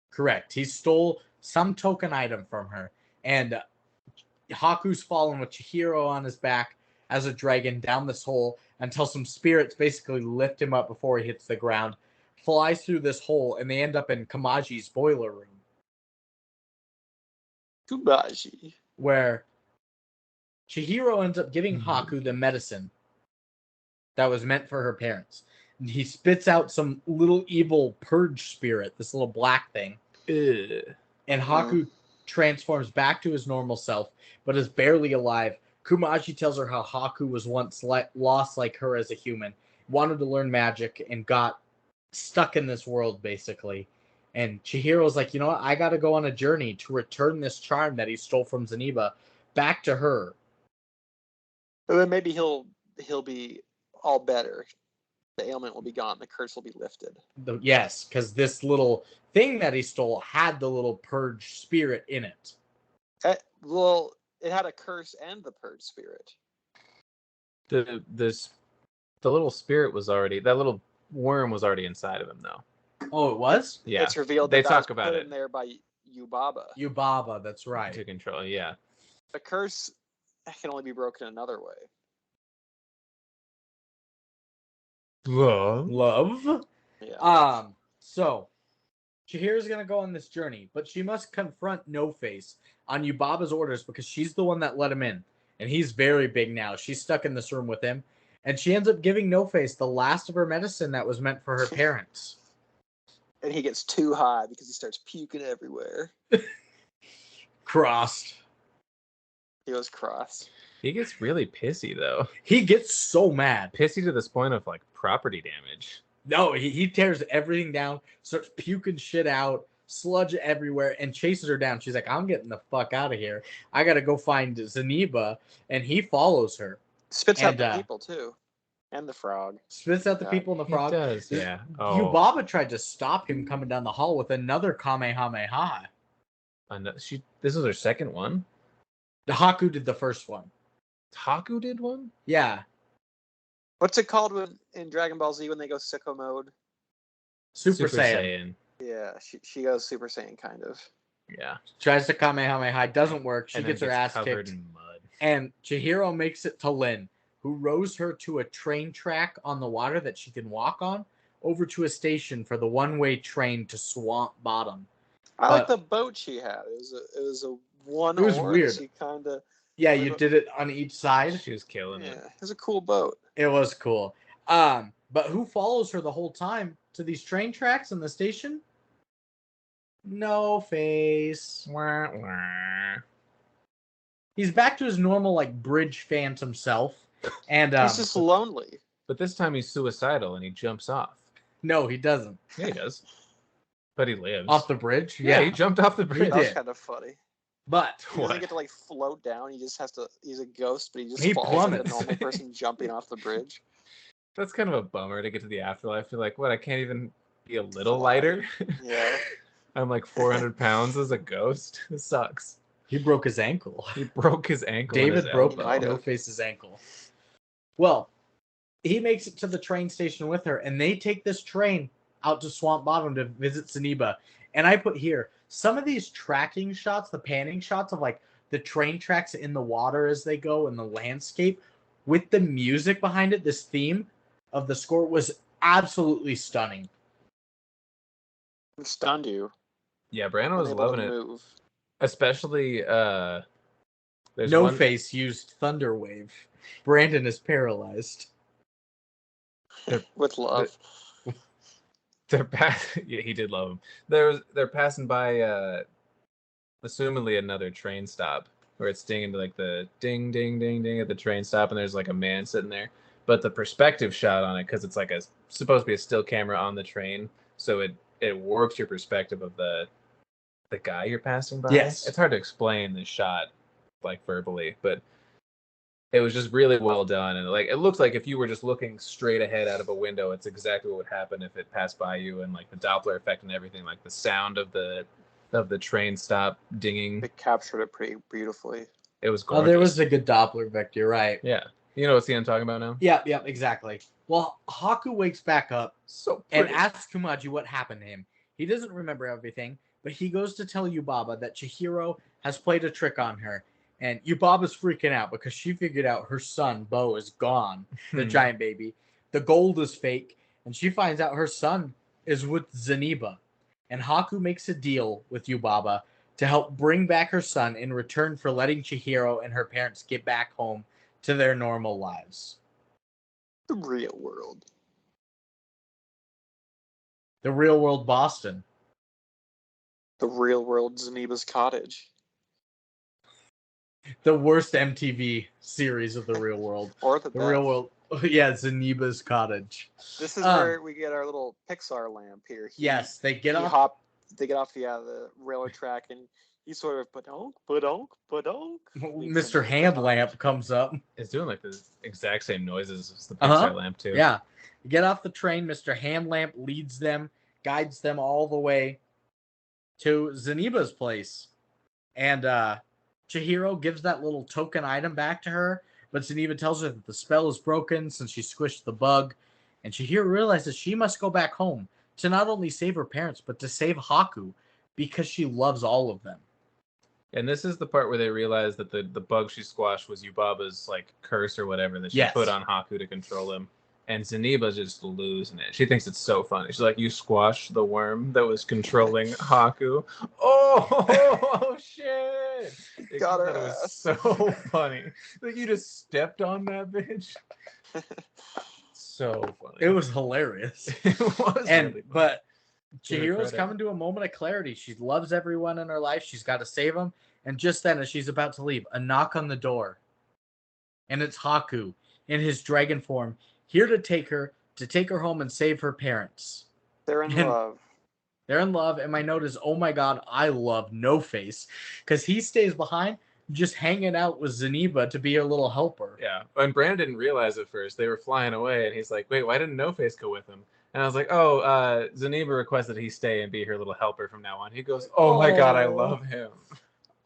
Speaker 3: Correct. He stole some token item from her. And Haku's fallen with Chihiro on his back as a dragon down this hole until some spirits basically lift him up before he hits the ground, flies through this hole, and they end up in Kamaji's boiler room.
Speaker 2: Kumaji.
Speaker 3: where Chihiro ends up giving Haku the medicine that was meant for her parents. And he spits out some little evil purge spirit, this little black thing.
Speaker 1: Ugh.
Speaker 3: And Haku transforms back to his normal self, but is barely alive. Kumaji tells her how Haku was once lost like her as a human, wanted to learn magic, and got stuck in this world, basically. And Chihiro's like, you know what? I got to go on a journey to return this charm that he stole from Zeniba back to her.
Speaker 2: But then maybe he'll be all better. The ailment will be gone. The curse will be lifted.
Speaker 3: Yes, because this little thing that he stole had the little purge spirit in it.
Speaker 2: Well, it had a curse and the purge spirit.
Speaker 1: The little spirit was already, that little worm was already inside of him, though.
Speaker 3: Oh, it was?
Speaker 2: Yeah. It's revealed
Speaker 1: they
Speaker 2: that
Speaker 1: talk
Speaker 2: was
Speaker 1: about
Speaker 2: put
Speaker 1: it
Speaker 2: in there by Yubaba.
Speaker 3: Yubaba, that's right.
Speaker 1: To control, yeah.
Speaker 2: The curse can only be broken another way.
Speaker 1: Love?
Speaker 2: Yeah.
Speaker 3: So Chihiro's gonna go on this journey, but she must confront No Face on Yubaba's orders because she's the one that let him in. And he's very big now. She's stuck in this room with him. And she ends up giving No Face the last of her medicine that was meant for her parents.
Speaker 2: And he gets too high because he starts puking everywhere.
Speaker 3: Crossed.
Speaker 2: He was crossed.
Speaker 1: He gets really pissy, though.
Speaker 3: He gets so mad.
Speaker 1: Pissy to this point of, like, property damage.
Speaker 3: No, he tears everything down, starts puking shit out, sludge everywhere, and chases her down. She's like, I'm getting the fuck out of here. I gotta go find Zeniba, and he follows her.
Speaker 2: Spits out the people, too. And the frog.
Speaker 3: Spits out the people and the frog.
Speaker 1: He does, yeah. Oh.
Speaker 3: Yubaba tried to stop him coming down the hall with another Kamehameha.
Speaker 1: This was her second one?
Speaker 3: The Haku did the first one.
Speaker 1: Haku did one?
Speaker 3: Yeah.
Speaker 2: What's it called in Dragon Ball Z when they go sicko mode?
Speaker 3: Super Saiyan.
Speaker 2: Yeah, she goes Super Saiyan, kind of.
Speaker 1: Yeah.
Speaker 3: Tries to Kamehameha, doesn't work. She gets her ass
Speaker 1: covered
Speaker 3: kicked.
Speaker 1: in mud.
Speaker 3: And Chihiro makes it to Lin, who rows her to a train track on the water that she can walk on, over to a station for the one-way train to Swamp Bottom.
Speaker 2: I like the boat she had. It was a one.
Speaker 3: It was weird.
Speaker 2: She kind of.
Speaker 3: Yeah, you did it on each side.
Speaker 1: She was killing it.
Speaker 2: It was a cool boat.
Speaker 3: It was cool. But who follows her the whole time to these train tracks in the station? No Face.
Speaker 1: Wah, wah.
Speaker 3: He's back to his normal, like, bridge phantom self. And
Speaker 2: he's just lonely.
Speaker 1: But this time he's suicidal and he jumps off.
Speaker 3: No, he doesn't.
Speaker 1: Yeah, he does. But he lives.
Speaker 3: Off the bridge?
Speaker 1: Yeah, he jumped off the bridge.
Speaker 2: That was kind of funny.
Speaker 3: But
Speaker 2: he doesn't get to, like, float down. He just has to. He's a ghost, but he falls
Speaker 3: plummets.
Speaker 2: like a normal person jumping off the bridge.
Speaker 1: That's kind of a bummer to get to the afterlife. You're like, what? I can't even be a little lighter?
Speaker 2: Yeah.
Speaker 1: I'm like 400 pounds as a ghost. This sucks.
Speaker 3: he broke his ankle.
Speaker 1: He broke his ankle.
Speaker 3: David broke
Speaker 2: elbow.
Speaker 3: No Face's ankle. Well, he makes it to the train station with her, and they take this train out to Swamp Bottom to visit Zeniba. And I put here, some of these tracking shots, the panning shots of, like, the train tracks in the water as they go and the landscape, with the music behind it, this theme of the score was absolutely stunning.
Speaker 2: It stunned you.
Speaker 1: Yeah, Brandon was loving it.
Speaker 2: Move.
Speaker 1: Especially,
Speaker 3: No Face used Thunderwave. Brandon is paralyzed.
Speaker 2: With love.
Speaker 1: Yeah, he did love him. They're passing by, assumedly another train stop where it's dinging to, like, the ding, ding, ding, ding at the train stop, and there's, like, a man sitting there. But the perspective shot on it, because it's like supposed to be a still camera on the train, so it warps your perspective of the guy you're passing by.
Speaker 3: Yes.
Speaker 1: It's hard to explain the shot, like, verbally, but it was just really well done. And, like, it looks like if you were just looking straight ahead out of a window, it's exactly what would happen if it passed by you, and, like, the Doppler effect and everything, like the sound of the train stop dinging.
Speaker 2: They captured it pretty beautifully.
Speaker 1: It was gorgeous.
Speaker 3: Oh, there was a good Doppler effect, you're right.
Speaker 1: Yeah. You know what scene I'm talking about now?
Speaker 3: Yeah, exactly. Well, Haku wakes back up and asks Kumaji what happened to him. He doesn't remember everything, but he goes to tell Yubaba that Chihiro has played a trick on her. And Yubaba's freaking out because she figured out her son, Bo, is gone, the giant baby. The gold is fake, and she finds out her son is with Zeniba. And Haku makes a deal with Yubaba to help bring back her son in return for letting Chihiro and her parents get back home to their normal lives.
Speaker 2: The real world.
Speaker 3: The real world Boston.
Speaker 2: The real world Zeniba's Cottage.
Speaker 3: The worst MTV series of the real world.
Speaker 2: Or the
Speaker 3: real
Speaker 2: best.
Speaker 3: world. Yeah, Zeniba's Cottage.
Speaker 2: This is where we get our little Pixar lamp here.
Speaker 3: Yes, they get off
Speaker 2: the railroad track, and he sort of badonk.
Speaker 3: Mr. Hand Lamp comes up.
Speaker 1: It's doing like the exact same noises as the Pixar lamp too.
Speaker 3: Yeah. You get off the train, Mr. Hand Lamp leads them, guides them all the way to Zeniba's place. And Chihiro gives that little token item back to her, but Zeniba tells her that the spell is broken since she squished the bug. And Chihiro realizes she must go back home to not only save her parents, but to save Haku, because she loves all of them.
Speaker 1: And this is the part where they realize that the bug she squashed was Yubaba's like curse or whatever that she put on Haku to control him. And Zeniba's just losing it. She thinks it's so funny. She's like, "You squashed the worm that was controlling Haku." Oh shit! It
Speaker 2: got her
Speaker 1: was
Speaker 2: ass.
Speaker 1: so funny. Like, you just stepped on that bitch. So funny.
Speaker 3: It was hilarious.
Speaker 1: It was
Speaker 3: and
Speaker 1: really funny.
Speaker 3: But Chihiro's coming to a moment of clarity. She loves everyone in her life. She's got to save them. And just then, as she's about to leave, a knock on the door. And it's Haku in his dragon form, here to take her home and save her parents.
Speaker 2: They're in love.
Speaker 3: They're in love. And my note is, oh my God, I love No Face. Because he stays behind, just hanging out with Zeniba to be her little helper.
Speaker 1: Yeah. And Brandon didn't realize at first. They were flying away. And he's like, "Wait, why didn't No Face go with him?" And I was like, "Oh, Zeniba requested he stay and be her little helper from now on." He goes, "Oh my God, I love him."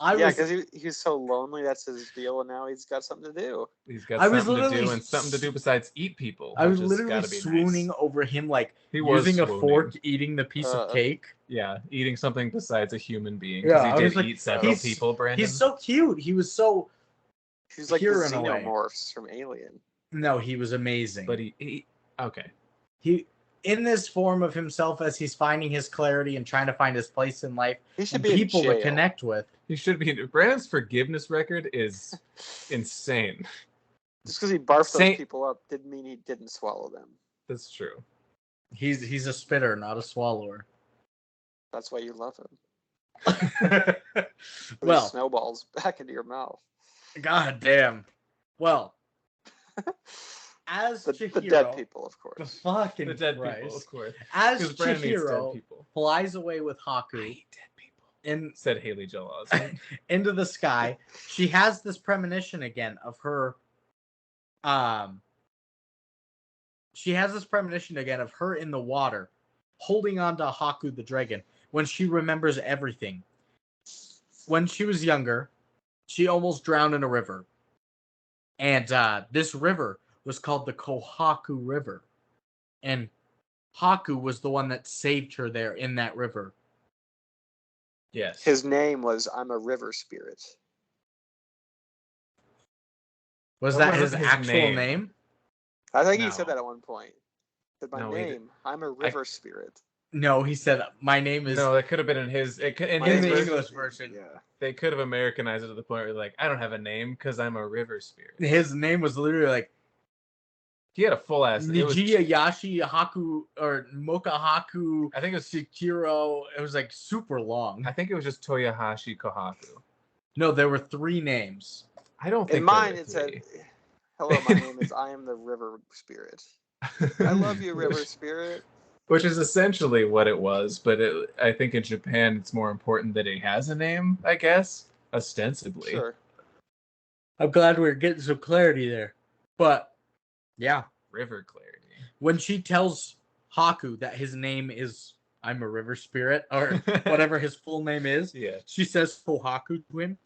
Speaker 2: Because he's so lonely. That's his deal, and now he's got something to do.
Speaker 1: He's got something to do and something to do besides eat people.
Speaker 3: I was literally swooning over him, like using a fork, eating the piece of cake.
Speaker 1: Yeah, eating something besides a human being. Because he did eat several people, Brandon.
Speaker 3: He's so cute. He was so
Speaker 2: He's like the xenomorphs from Alien.
Speaker 3: No, he was amazing.
Speaker 1: But he okay.
Speaker 3: He in this form of himself as he's finding his clarity and trying to find his place in life.
Speaker 2: He should be
Speaker 3: people to connect with.
Speaker 1: He should be. Brandon's forgiveness record is insane.
Speaker 2: Just because he barfed those people up didn't mean he didn't swallow them.
Speaker 1: That's true.
Speaker 3: He's a spitter, not a swallower.
Speaker 2: That's why you love him. Well, snowballs back into your mouth.
Speaker 3: God damn. Well, as
Speaker 2: the dead people, of course.
Speaker 1: The dead people, of course.
Speaker 3: As Chihiro flies away with Haku.
Speaker 1: I hate dead people. Said Haley Joel Osment.
Speaker 3: Into the sky, she has this premonition again of her. She has this premonition again of her in the water, holding on to Haku the dragon. When she remembers everything. When she was younger, she almost drowned in a river. And this river was called the Kohaku River. And Haku was the one that saved her there in that river.
Speaker 1: Yes.
Speaker 2: His name was I'm a river spirit.
Speaker 3: Was that his actual name?
Speaker 2: I think he said that at one point. He said, I'm a river spirit.
Speaker 3: No, he said, my name is...
Speaker 1: No, that could have been in his... in
Speaker 3: the English version.
Speaker 2: Yeah.
Speaker 1: They could have Americanized it to the point where like, I don't have a name because I'm a river spirit.
Speaker 3: His name was literally like...
Speaker 1: He had a full ass...
Speaker 3: Nijiya Yashi Haku, or Moka Haku...
Speaker 1: I think it was...
Speaker 3: Shikiro. It was like super long.
Speaker 1: I think it was just Toyohashi Kohaku.
Speaker 3: No, there were 3 names.
Speaker 1: I don't think
Speaker 2: in mine it said, hello, my name is I am the river spirit. I love you, river spirit.
Speaker 1: Which is essentially what it was, but I think in Japan it's more important that it has a name, I guess, ostensibly.
Speaker 2: Sure.
Speaker 3: I'm glad we're getting some clarity there. But, yeah.
Speaker 1: River clarity.
Speaker 3: When she tells Haku that his name is I'm a river spirit, or whatever his full name is, she says Kohaku to him.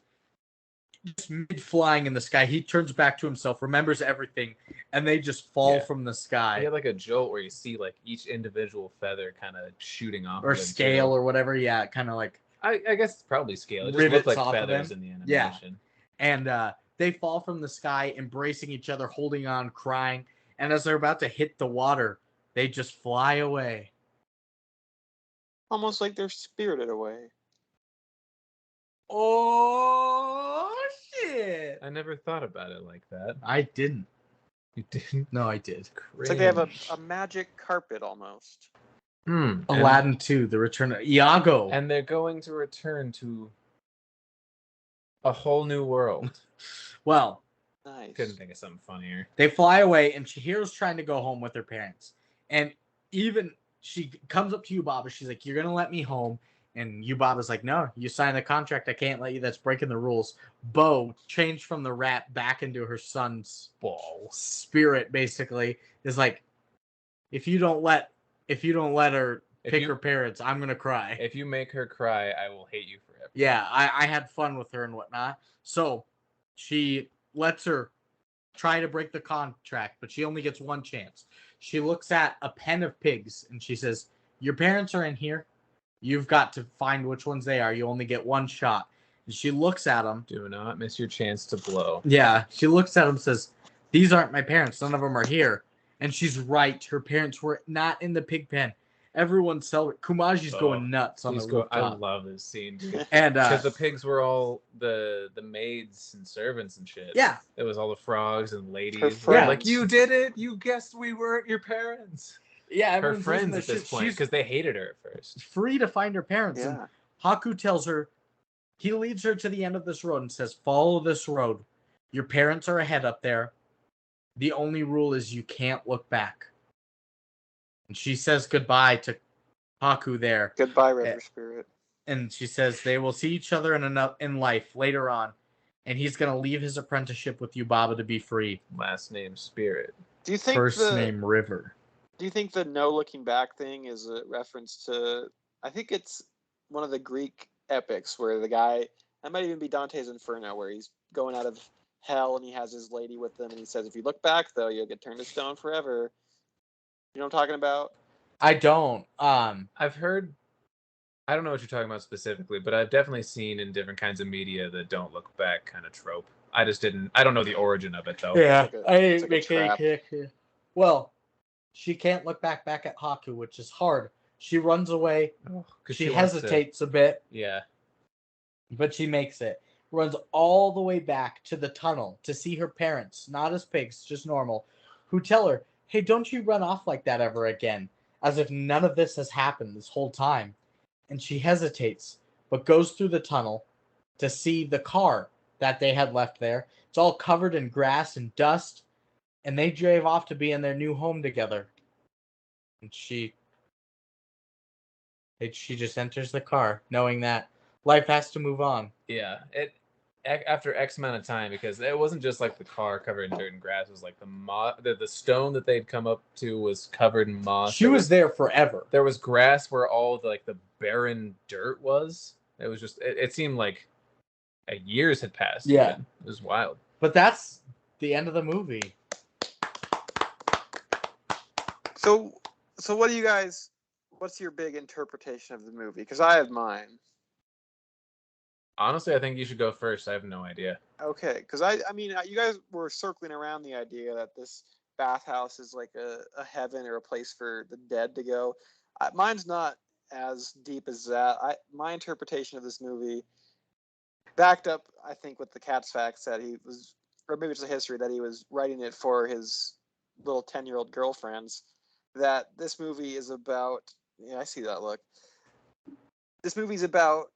Speaker 3: Just mid-flying in the sky, he turns back to himself, remembers everything, and they just fall from the sky.
Speaker 1: He had like a jolt where you see like each individual feather kind of shooting off.
Speaker 3: Or scale or whatever, kind of like...
Speaker 1: I guess it's probably scale. It just looked like feathers in the animation.
Speaker 3: Yeah. And they fall from the sky, embracing each other, holding on, crying, and as they're about to hit the water, they just fly away.
Speaker 2: Almost like they're spirited away.
Speaker 3: Oh shit!
Speaker 1: I never thought about it like that.
Speaker 3: I didn't.
Speaker 1: You didn't?
Speaker 3: No, I did.
Speaker 2: It's like they have
Speaker 1: Cringe.
Speaker 2: a magic carpet almost.
Speaker 3: Aladdin 2, The Return of Iago.
Speaker 1: And they're going to return to a whole new world.
Speaker 3: Well,
Speaker 2: Nice.
Speaker 1: Couldn't think of something funnier.
Speaker 3: they fly away, and Chihiro's trying to go home with her parents. And even she comes up to Yubaba. She's like, "You're gonna let me home?" And Yubaba's like, "No, you signed a contract. I can't let you. That's breaking the rules." Bo, changed from the rat back into her son's spirit, basically, is like, if you don't let her pick her parents, I'm gonna cry.
Speaker 1: If you make her cry, I will hate you forever.
Speaker 3: Yeah, I had fun with her and whatnot. So she lets her try to break the contract, but she only gets one chance. She looks at a pen of pigs and she says, "Your parents are in here. You've got to find which ones they are. You only get one shot." And she looks at them.
Speaker 1: Do not miss your chance to blow.
Speaker 3: Yeah, she looks at them and says, "These aren't my parents. None of them are here." And she's right. Her parents were not in the pig pen. Everyone's celebrating. Kumaji's going nuts on the rooftop.
Speaker 1: I love this scene, dude.
Speaker 3: And
Speaker 1: because the pigs were all the maids and servants and shit.
Speaker 3: Yeah,
Speaker 1: it was all the frogs and ladies.
Speaker 2: Yeah,
Speaker 1: like, you did it. You guessed we weren't your parents.
Speaker 3: Yeah,
Speaker 1: her friends at this point because they hated her at first.
Speaker 3: Free to find her parents.
Speaker 2: Yeah.
Speaker 3: And Haku tells her, he leads her to the end of this road and says, "Follow this road. Your parents are ahead up there. The only rule is you can't look back." And she says goodbye to Haku there.
Speaker 2: Goodbye, River Spirit.
Speaker 3: And she says they will see each other in life later on. And he's going to leave his apprenticeship with Yubaba to be free.
Speaker 1: Last name Spirit.
Speaker 2: Do you think
Speaker 3: First name River.
Speaker 2: Do you think the no looking back thing is a reference to, I think it's one of the Greek epics where the guy, that might even be Dante's Inferno, where he's going out of hell and he has his lady with him and he says, "If you look back though, you'll get turned to stone forever." You know what I'm talking about?
Speaker 3: I don't.
Speaker 1: I've heard, I don't know what you're talking about specifically, but I've definitely seen in different kinds of media the don't look back kind of trope. I don't know the origin of it though.
Speaker 3: Yeah,
Speaker 2: I didn't make any
Speaker 3: connection. Well, she can't look back at Haku, which is hard. She runs away. She hesitates a bit.
Speaker 1: Yeah.
Speaker 3: But she makes it. Runs all the way back to the tunnel to see her parents, not as pigs, just normal, who tell her, "Hey, don't you run off like that ever again," as if none of this has happened this whole time. And she hesitates, but goes through the tunnel to see the car that they had left there. It's all covered in grass and dust, and they drive off to be in their new home together. And she just enters the car, knowing that life has to move on.
Speaker 1: Yeah, after X amount of time, because it wasn't just like the car covered in dirt and grass. It was like the stone that they'd come up to was covered in moss.
Speaker 3: She was there forever.
Speaker 1: There was grass where all the barren dirt was. It was just it seemed like years had passed.
Speaker 3: Yeah,
Speaker 1: even. It was wild.
Speaker 3: But that's the end of the movie.
Speaker 2: So what do you guys? What's your big interpretation of the movie? Because I have mine.
Speaker 1: Honestly, I think you should go first. I have no idea.
Speaker 2: Okay, because I mean, you guys were circling around the idea that this bathhouse is like a heaven or a place for the dead to go. Mine's not as deep as that. My interpretation of this movie, backed up, I think, with the Cat's facts that he was, or maybe it's a history that he was writing it for his little 10-year-old girlfriends. That this movie is about. Yeah, I see that look. This movie's about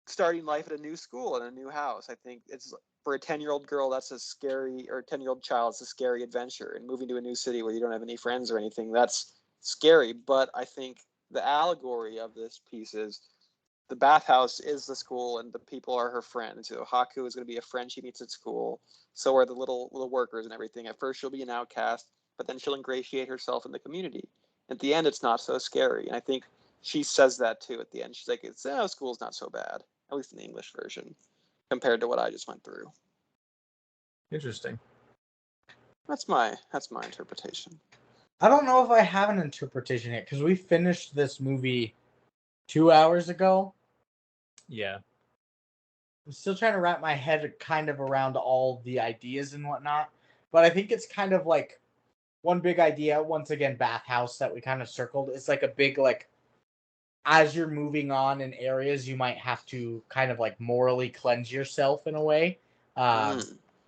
Speaker 2: starting life at a new school and a new house. I think it's for a 10-year-old girl, that's a scary, or a 10-year-old child, it's a scary adventure. And moving to a new city where you don't have any friends or anything, that's scary. But I think the allegory of this piece is the bathhouse is the school and the people are her friends. So Haku is going to be a friend she meets at school. So are the little workers and everything. At first she'll be an outcast, but then she'll ingratiate herself in the community. At the end, it's not so scary. And I think she says that too at the end. She's like, school's not so bad, at least in the English version, compared to what I just went through.
Speaker 1: Interesting.
Speaker 2: That's my interpretation.
Speaker 3: I don't know if I have an interpretation yet, because we finished this movie 2 hours ago.
Speaker 1: Yeah.
Speaker 3: I'm still trying to wrap my head kind of around all the ideas and whatnot. But I think it's kind of like one big idea, once again, bathhouse that we kind of circled. It's like a big, like, as you're moving on in areas, you might have to kind of like morally cleanse yourself in a way.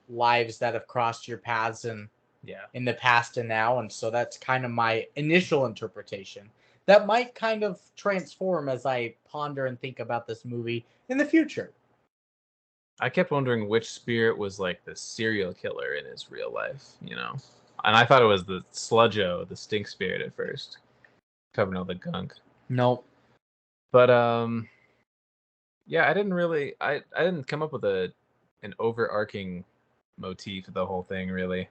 Speaker 3: Lives that have crossed your paths in the past and now. And so that's kind of my initial interpretation. That might kind of transform as I ponder and think about this movie in the future.
Speaker 1: I kept wondering which spirit was like the serial killer in his real life, you know? And I thought it was the Sludgo, the stink spirit at first. Covering all the gunk.
Speaker 3: Nope.
Speaker 1: But yeah, I didn't come up with an overarching motif of the whole thing, really.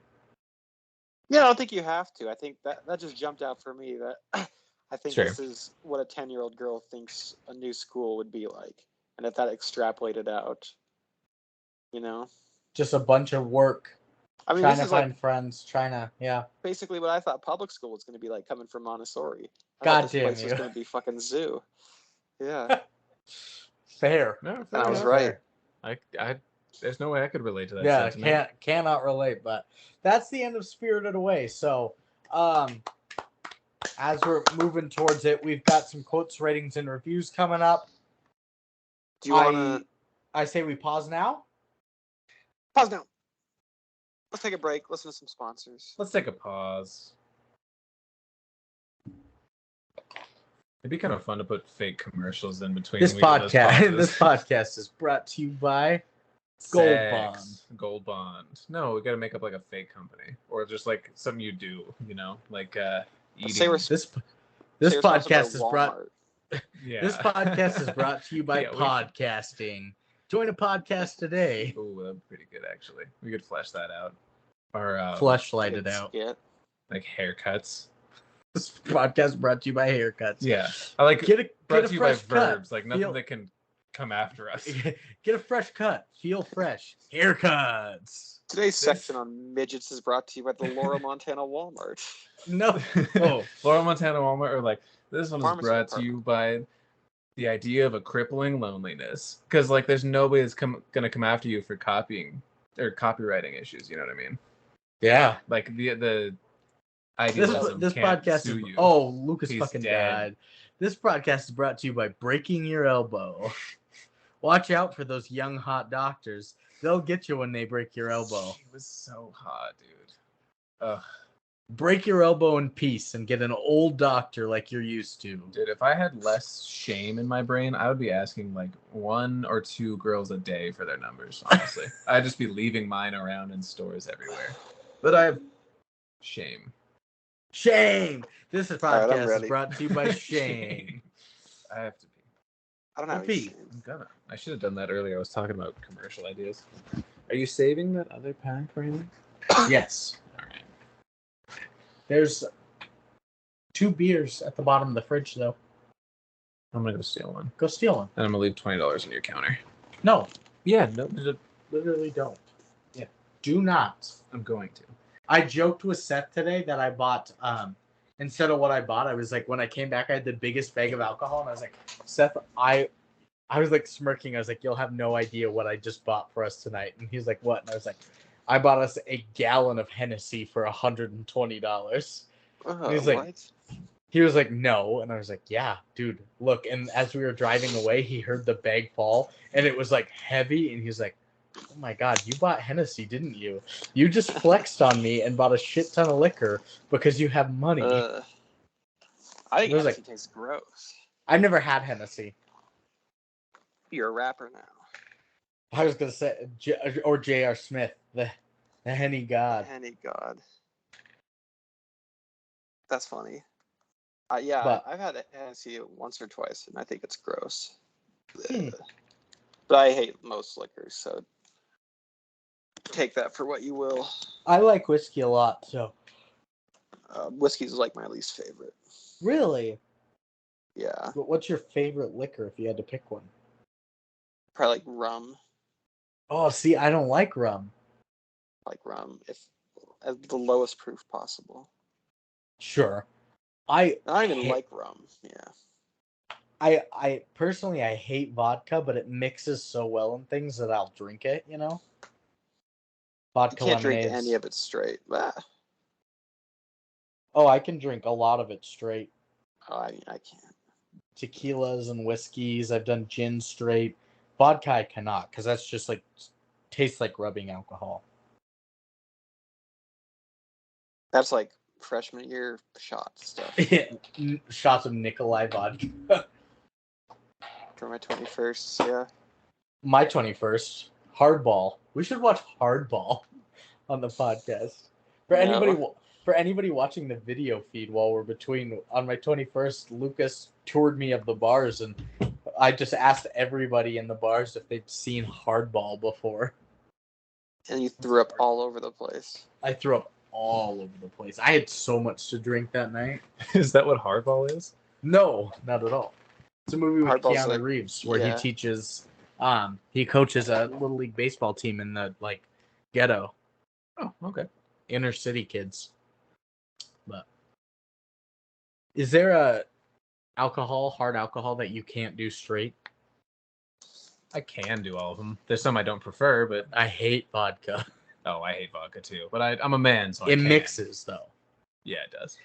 Speaker 2: Yeah, I don't think you have to. I think that just jumped out for me. That I think
Speaker 1: Sure.
Speaker 2: This is what a 10-year-old girl thinks a new school would be like, and if that extrapolated out, you know,
Speaker 3: just a bunch of work.
Speaker 2: I mean,
Speaker 3: trying
Speaker 2: this
Speaker 3: to
Speaker 2: is
Speaker 3: find
Speaker 2: like
Speaker 3: friends,
Speaker 2: basically what I thought public school was going to be like coming from Montessori. I
Speaker 3: God
Speaker 2: thought this
Speaker 3: damn
Speaker 2: place
Speaker 3: you.
Speaker 2: was going to be fucking zoo. Yeah,
Speaker 3: Fair.
Speaker 1: No,
Speaker 2: and I was right.
Speaker 1: I there's no way I could relate to that
Speaker 3: Yeah,
Speaker 1: sentiment.
Speaker 3: cannot relate, but that's the end of Spirited Away. So, as we're moving towards it, we've got some quotes, ratings, and reviews coming up.
Speaker 2: Do you want to
Speaker 3: I say we pause now?
Speaker 2: pause now? Let's take a break. Listen to some sponsors.
Speaker 1: Let's take a pause. It'd be kind of fun to put fake commercials in between.
Speaker 3: This podcast is brought to you by Gold Bond.
Speaker 1: Gold Bond. No, we got to make up like a fake company, or just like something you do. You know, like eating.
Speaker 3: This podcast is brought.
Speaker 1: Yeah.
Speaker 3: This podcast is brought to you by podcasting. Join a podcast today.
Speaker 1: Oh, that'd be pretty good actually. We could flesh that out. Or
Speaker 3: fleshlight it out.
Speaker 1: Like haircuts.
Speaker 3: This podcast brought to you by haircuts.
Speaker 1: Yeah, I like brought to you by verbs.
Speaker 3: Cut.
Speaker 1: Like nothing that can come after us.
Speaker 3: Get a fresh cut. Feel fresh. Haircuts.
Speaker 2: Today's section on midgets is brought to you by the Laurel, Montana Walmart.
Speaker 3: No.
Speaker 1: Oh, Laurel, Montana Walmart, or like this one is brought to you by the idea of a crippling loneliness. Because like there's nobody that's gonna come after you for copying or copywriting issues. You know what I mean?
Speaker 3: Yeah.
Speaker 1: Like the
Speaker 3: this podcast is
Speaker 1: you.
Speaker 3: Oh, Lucas
Speaker 1: He's
Speaker 3: fucking
Speaker 1: dead.
Speaker 3: died. This podcast is brought to you by breaking your elbow. Watch out for those young hot doctors. They'll get you when they break your elbow.
Speaker 1: He was so hot, dude. Ugh.
Speaker 3: Break your elbow in peace and get an old doctor like you're used to.
Speaker 1: Dude, if I had less shame in my brain, I would be asking like 1 or 2 girls a day for their numbers, honestly. I'd just be leaving mine around in stores everywhere. But I have shame.
Speaker 3: Shame! This podcast is brought to you by Shame.
Speaker 1: I have to pee.
Speaker 2: I don't have
Speaker 3: pee.
Speaker 1: I'm gonna. I should have done that earlier. I was talking about commercial ideas. Are you saving that other pack, Brandon?
Speaker 3: Yes.
Speaker 1: All right.
Speaker 3: There's 2 beers at the bottom of the fridge, though.
Speaker 1: I'm gonna go steal one.
Speaker 3: Go steal one.
Speaker 1: And I'm gonna leave $20 on your counter.
Speaker 3: No.
Speaker 1: Yeah, no,
Speaker 3: Literally don't. Yeah. Do not.
Speaker 1: I'm going to.
Speaker 3: I joked with Seth today that I bought, instead of what I bought, I was like, when I came back, I had the biggest bag of alcohol, and I was like, Seth, I was like smirking. I was like, you'll have no idea what I just bought for us tonight. And he's like, what? And I was like, I bought us a gallon of Hennessy for $120. And he's like,
Speaker 2: what?
Speaker 3: He was like, no. And I was like, yeah, dude, look. And as we were driving away, he heard the bag fall, and it was like heavy. And he's like, oh my God, you bought Hennessy, didn't you? You just flexed on me and bought a shit ton of liquor because you have money.
Speaker 2: I think Hennessy tastes gross.
Speaker 3: I've never had Hennessy.
Speaker 2: You're a rapper now.
Speaker 3: I was going to say, or J.R. Smith, the Henny God.
Speaker 2: Henny God. That's funny. Yeah, I've had Hennessy once or twice, and I think it's gross. But I hate most liquors, so take that for what you will.
Speaker 3: I like whiskey a lot, so.
Speaker 2: Whiskey's like my least favorite.
Speaker 3: Really?
Speaker 2: Yeah.
Speaker 3: But what's your favorite liquor if you had to pick one?
Speaker 2: Probably like rum.
Speaker 3: Oh, see, I don't like rum.
Speaker 2: I like rum, if at the lowest proof possible.
Speaker 3: Sure.
Speaker 2: I don't even like rum. Yeah.
Speaker 3: I personally, I hate vodka, but it mixes so well in things that I'll drink it, you know? Vodka
Speaker 2: You can't
Speaker 3: lemonades.
Speaker 2: drink any of it straight.
Speaker 3: Oh, I can drink a lot of it straight.
Speaker 2: Oh, I can't.
Speaker 3: tequilas and whiskeys. I've done gin straight. Vodka I cannot, because that's just like tastes like rubbing alcohol.
Speaker 2: That's like freshman year shot stuff.
Speaker 3: Shots of Nikolai vodka.
Speaker 2: For my 21st, yeah.
Speaker 3: My 21st, Hardball. We should watch Hardball on the podcast. For anybody watching the video feed while we're between, on my 21st, Lucas toured me of the bars, and I just asked everybody in the bars if they'd seen Hardball before.
Speaker 2: And you threw up all over the place.
Speaker 3: I threw up all over the place. I had so much to drink that night.
Speaker 1: Is that what Hardball is?
Speaker 3: No, not at all. It's a movie with
Speaker 2: Hardball's
Speaker 3: Keanu Reeves where he teaches, he coaches a little league baseball team in the like ghetto.
Speaker 1: Oh, okay.
Speaker 3: Inner city kids. But is there a hard alcohol that you can't do straight?
Speaker 1: I can do all of them. There's some I don't prefer, but
Speaker 3: I hate vodka.
Speaker 1: Oh, I hate vodka too. But I'm a man, so
Speaker 3: it mixes though.
Speaker 1: Yeah, it does.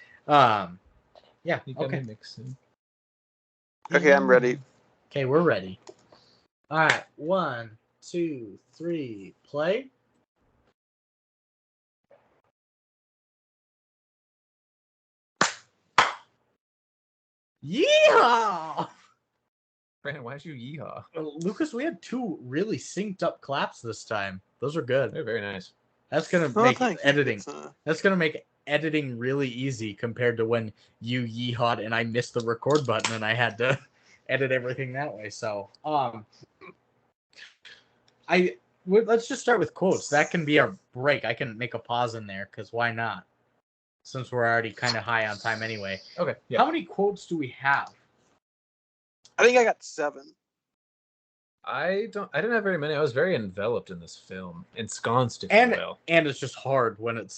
Speaker 3: Yeah.
Speaker 1: You can
Speaker 3: Okay.
Speaker 1: mix it.
Speaker 2: Okay, I'm ready.
Speaker 3: Okay, we're ready. All right, 1, 2, 3, play. Yeehaw!
Speaker 1: Brandon, why'd you yeehaw?
Speaker 3: Lucas, we had 2 really synced up claps this time. Those are good.
Speaker 1: They're very nice.
Speaker 3: That's gonna make editing.
Speaker 2: It's,
Speaker 3: That's gonna make editing really easy compared to when you yeehawed and I missed the record button and I had to edit everything that way. So, let's just start with quotes. That can be our break. I can make a pause in there because why not? Since we're already kind of high on time anyway.
Speaker 1: Okay. Yeah.
Speaker 3: How many quotes do we have?
Speaker 2: I think I got 7.
Speaker 1: I didn't have very many. I was very enveloped in this film, ensconced, if you will.
Speaker 3: And it's just hard when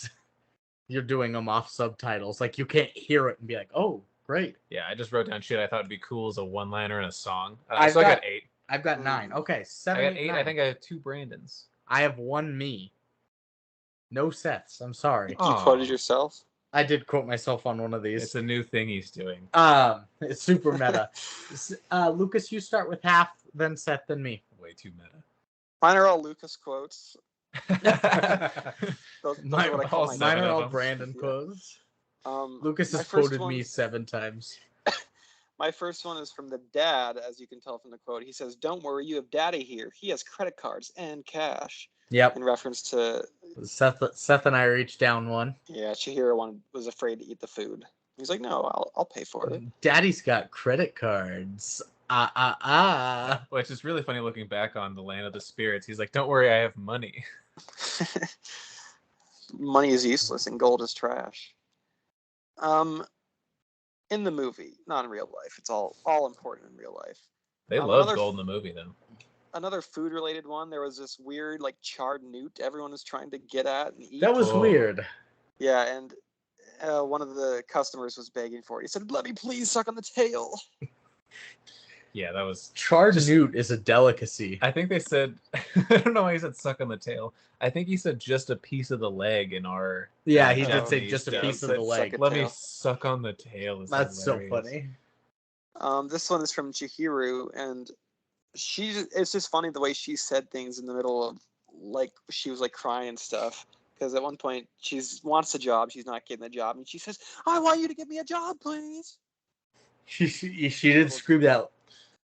Speaker 3: you're doing them off subtitles. Like you can't hear it and be like, oh, great.
Speaker 1: Yeah, I just wrote down shit I thought would be cool as a one-liner in a song.
Speaker 3: I
Speaker 1: got 8.
Speaker 3: I've got 9. Okay, 7.
Speaker 1: I got 8. 9. I think I have 2 Brandons.
Speaker 3: I have 1 me. No Seths. I'm sorry.
Speaker 2: You quoted yourself?
Speaker 3: I did quote myself on one of these.
Speaker 1: It's a new thing he's doing.
Speaker 3: It's super meta. Lucas, you start with half, then Seth, then me.
Speaker 1: Way too meta.
Speaker 2: Mine are all Lucas quotes.
Speaker 3: Mine are all Brandon quotes. Lucas has quoted me 7 times.
Speaker 2: My first one is from the dad, as you can tell from the quote. He says, "Don't worry, you have daddy here. He has credit cards and cash."
Speaker 3: Yep.
Speaker 2: In reference to
Speaker 3: Seth and I are each down 1.
Speaker 2: Yeah, Chihiro was afraid to eat the food. He's like, "No, I'll pay for it."
Speaker 3: Daddy's got credit cards.
Speaker 1: Which is really funny looking back on the Land of the Spirits. He's like, "Don't worry, I have money."
Speaker 2: Money is useless and gold is trash. In the movie, not in real life. It's all important in real life.
Speaker 1: They love gold in the movie, though.
Speaker 2: Another food-related one. There was this weird, like, charred newt everyone was trying to get at and eat.
Speaker 3: That was weird.
Speaker 2: Yeah, and one of the customers was begging for it. He said, "Let me please suck on the tail."
Speaker 1: Yeah, that was...
Speaker 3: Charred newt is a delicacy.
Speaker 1: I think they said... I don't know why he said suck on the tail. I think he said just a piece of the leg in our...
Speaker 3: Yeah, he did say just a piece of the leg.
Speaker 1: Let me suck on the tail.
Speaker 3: That's hilarious. So
Speaker 2: funny. This one is from Chihiro, and it's just funny the way she said things in the middle of, like, she was, like, crying and stuff. Because at one point, she wants a job, she's not getting the job, and she says, "I want you to give me a job, please."
Speaker 3: She did scream that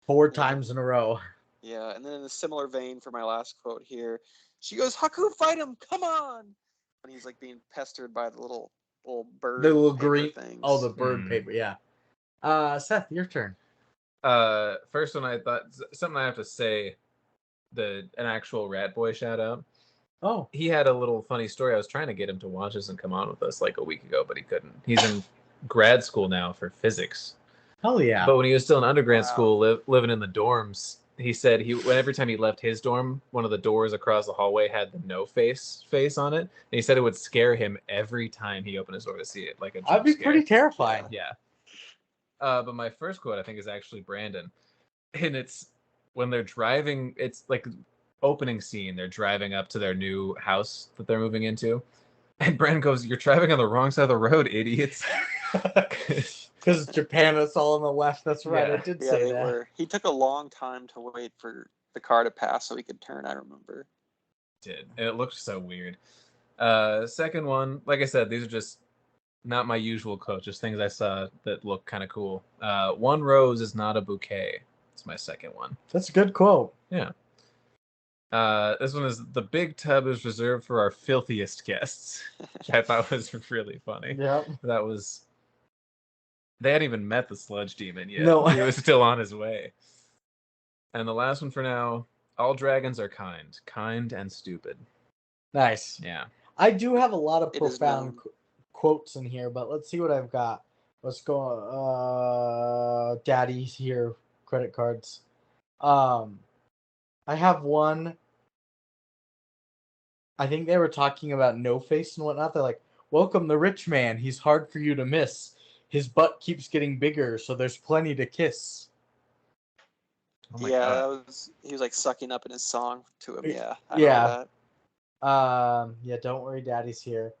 Speaker 3: 4 times in a row.
Speaker 2: Yeah, and then in a similar vein for my last quote here, she goes, "Haku, fight him! Come on!" And he's like being pestered by the little bird.
Speaker 3: The little green
Speaker 2: things.
Speaker 3: Oh, the bird paper. Yeah. Seth, your turn.
Speaker 1: First one, I thought something I have to say. An actual Rat Boy shout out.
Speaker 3: Oh,
Speaker 1: he had a little funny story. I was trying to get him to watch this and come on with us like a week ago, but he couldn't. He's in grad school now for physics.
Speaker 3: Hell yeah!
Speaker 1: But when he was still in undergrad school, living in the dorms, he said every time he left his dorm, one of the doors across the hallway had the no face on it, and he said it would scare him every time he opened his door to see it, like a jump
Speaker 3: I'd be
Speaker 1: scare.
Speaker 3: pretty terrifying.
Speaker 1: Yeah. But my first quote, I think, is actually Brandon, and it's when they're driving. It's like opening scene. They're driving up to their new house that they're moving into, and Brandon goes, "You're driving on the wrong side of the road, idiots."
Speaker 3: Because Japan is all on the left. That's right.
Speaker 1: Yeah.
Speaker 3: I did
Speaker 2: Yeah,
Speaker 3: say
Speaker 2: they
Speaker 3: that.
Speaker 2: were. He took a long time to wait for the car to pass so he could turn, I remember.
Speaker 1: Did. It looked so weird. Second one, like I said, these are just not my usual quote, just things I saw that look kind of cool. One rose is not a bouquet. It's my second one.
Speaker 3: That's a good quote.
Speaker 1: Yeah. This one is the big tub is reserved for our filthiest guests, which I thought was really funny.
Speaker 3: Yep.
Speaker 1: That was. They hadn't even met the sludge demon yet.
Speaker 3: No.
Speaker 1: He was still on his way. And the last one for now, all dragons are kind and stupid.
Speaker 3: Nice.
Speaker 1: Yeah.
Speaker 3: I do have a lot of
Speaker 2: It is
Speaker 3: profound
Speaker 2: known.
Speaker 3: quotes in here, but let's see what I've got. Let's go. Daddy's here. Credit cards. I have one. I think they were talking about No Face and whatnot. They're like, "Welcome the rich man. He's hard for you to miss. His butt keeps getting bigger, so there's plenty to kiss."
Speaker 1: Oh my
Speaker 2: Yeah,
Speaker 1: God.
Speaker 2: he was like sucking up in his song to him. Yeah, I
Speaker 3: Yeah.
Speaker 2: remember that.
Speaker 3: Yeah, don't worry, Daddy's here.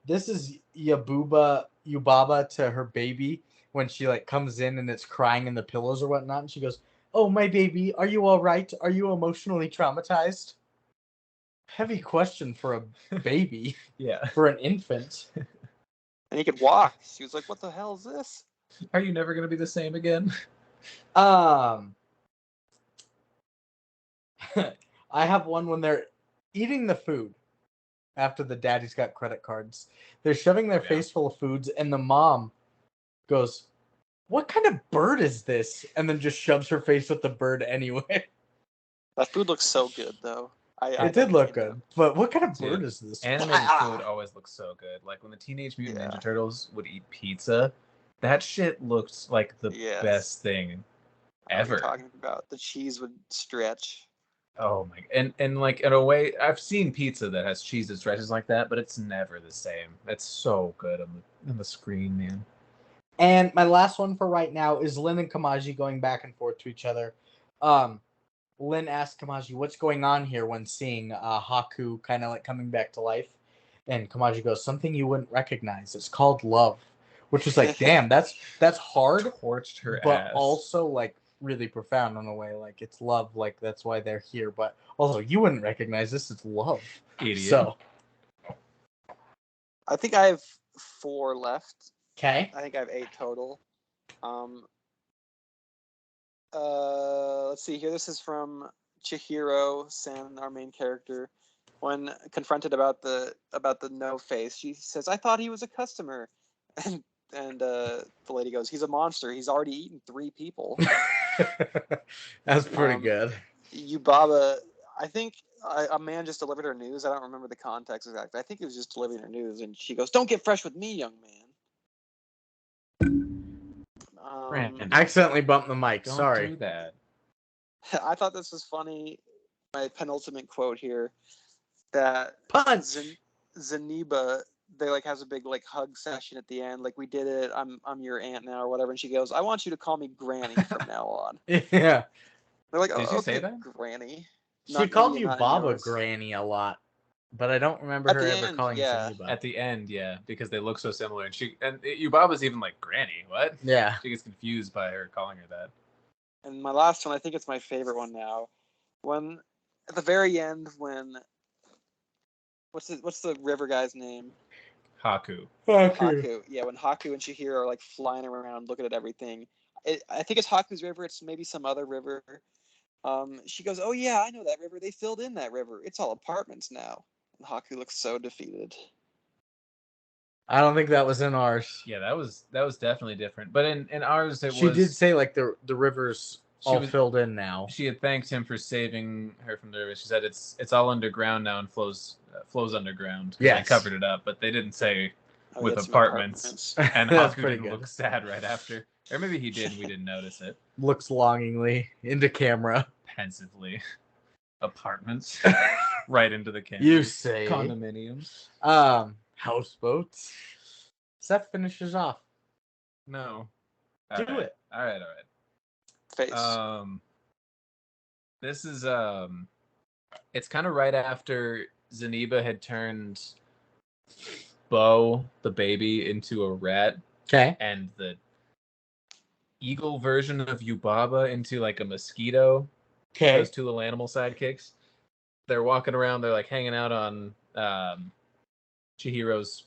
Speaker 3: This is Yubaba to her baby when she like comes in and it's crying in the pillows or whatnot, and she goes, "Oh, my baby, are you all right? Are you emotionally traumatized?" Heavy question for a baby,
Speaker 1: Yeah.
Speaker 3: for an infant.
Speaker 2: And he could walk. She was like, "What the hell is this?"
Speaker 1: Are you never gonna be the same again?
Speaker 3: I have one when they're eating the food after the daddy's got credit cards. They're shoving their face full of foods, and the mom goes, "What kind of bird is this?" And then just shoves her face with the bird anyway.
Speaker 2: That food looks so good, though.
Speaker 3: It did look good, but what kind of bird is this?
Speaker 1: Animated food always looks so good. Like when the Teenage Mutant Ninja Turtles would eat pizza, that shit looked like the best thing ever.
Speaker 2: You're talking about the cheese would stretch.
Speaker 1: Oh my! And like in a way, I've seen pizza that has cheese that stretches like that, but it's never the same. It's so good on the screen, man.
Speaker 3: And my last one for right now is Lin and Kamaji going back and forth to each other. Lin asks Kamaji, "What's going on here?" when seeing Haku kind of like coming back to life, and Kamaji goes, "Something you wouldn't recognize. It's called love," which was like, damn, that's hard,
Speaker 1: torched her
Speaker 3: but
Speaker 1: ass.
Speaker 3: also like really profound in a way. Like it's love, like that's why they're here. But also, you wouldn't recognize this. It's love.
Speaker 1: Idiot.
Speaker 3: So,
Speaker 2: I think I have 4 left.
Speaker 3: okay.
Speaker 2: I think I have 8 total. Let's see here. This is from Chihiro-san, our main character. When confronted about the no face, she says, "I thought he was a customer," and the lady goes, "He's a monster. He's already eaten 3 people."
Speaker 3: That's pretty good.
Speaker 2: Yubaba, I think a man just delivered her news. I don't remember the context exactly. I think he was just delivering her news, and she goes, "Don't get fresh with me, young man."
Speaker 1: Brandon,
Speaker 3: I accidentally bumped the mic.
Speaker 1: don't
Speaker 3: Sorry.
Speaker 1: do that.
Speaker 2: I thought this was funny. My penultimate quote here, that
Speaker 3: Punch.
Speaker 2: Zeniba, they like has a big like hug session at the end. Like, "We did it. I'm your aunt now," or whatever. And she goes, "I want you to call me Granny from now on."
Speaker 3: Yeah.
Speaker 2: They're like,
Speaker 1: Did
Speaker 2: "Oh,
Speaker 1: she
Speaker 2: okay,
Speaker 1: say that?
Speaker 2: Granny."
Speaker 3: She called you
Speaker 2: not in
Speaker 3: Baba
Speaker 2: yours.
Speaker 3: Granny a lot, but I don't remember
Speaker 2: At
Speaker 3: her
Speaker 2: the
Speaker 3: ever
Speaker 2: end,
Speaker 3: calling
Speaker 2: yeah.
Speaker 3: Zeniba.
Speaker 1: At the end, yeah, because they look so similar, and Yubaba's even like Granny. What?
Speaker 3: Yeah.
Speaker 1: She gets confused by her calling her that.
Speaker 2: And my last one, I think it's my favorite one now. When at the very end, when what's the river guy's name?
Speaker 1: Haku.
Speaker 2: Haku. Yeah, when Haku and Chihiro are like flying around looking at everything. I think it's Haku's river. It's maybe some other river. She goes, "Oh yeah, I know that river. They filled in that river. It's all apartments now." And Haku looks so defeated.
Speaker 3: I don't think that was in ours.
Speaker 1: Yeah, that was definitely different. But in ours,
Speaker 3: She did say like the river's all filled in now.
Speaker 1: She had thanked him for saving her from the river. She said it's all underground now and flows underground.
Speaker 3: Yeah,
Speaker 1: they covered it up, but they didn't say with apartments. And
Speaker 3: That's
Speaker 1: Haku
Speaker 3: pretty
Speaker 1: didn't
Speaker 3: good.
Speaker 1: look sad right after, or maybe he did and we didn't notice it.
Speaker 3: Looks longingly into camera,
Speaker 1: pensively. Apartments, right into the camera.
Speaker 3: You say
Speaker 1: condominiums.
Speaker 3: Houseboats. Seth finishes off.
Speaker 1: No.
Speaker 3: Do it.
Speaker 1: All right.
Speaker 2: Face.
Speaker 1: This is it's kind of right after Zeniba had turned Bo, the baby, into a rat,
Speaker 3: Okay.
Speaker 1: And the eagle version of Yubaba into like a mosquito.
Speaker 3: Okay.
Speaker 1: Those two little animal sidekicks. They're walking around. They're like hanging out on Chihiro's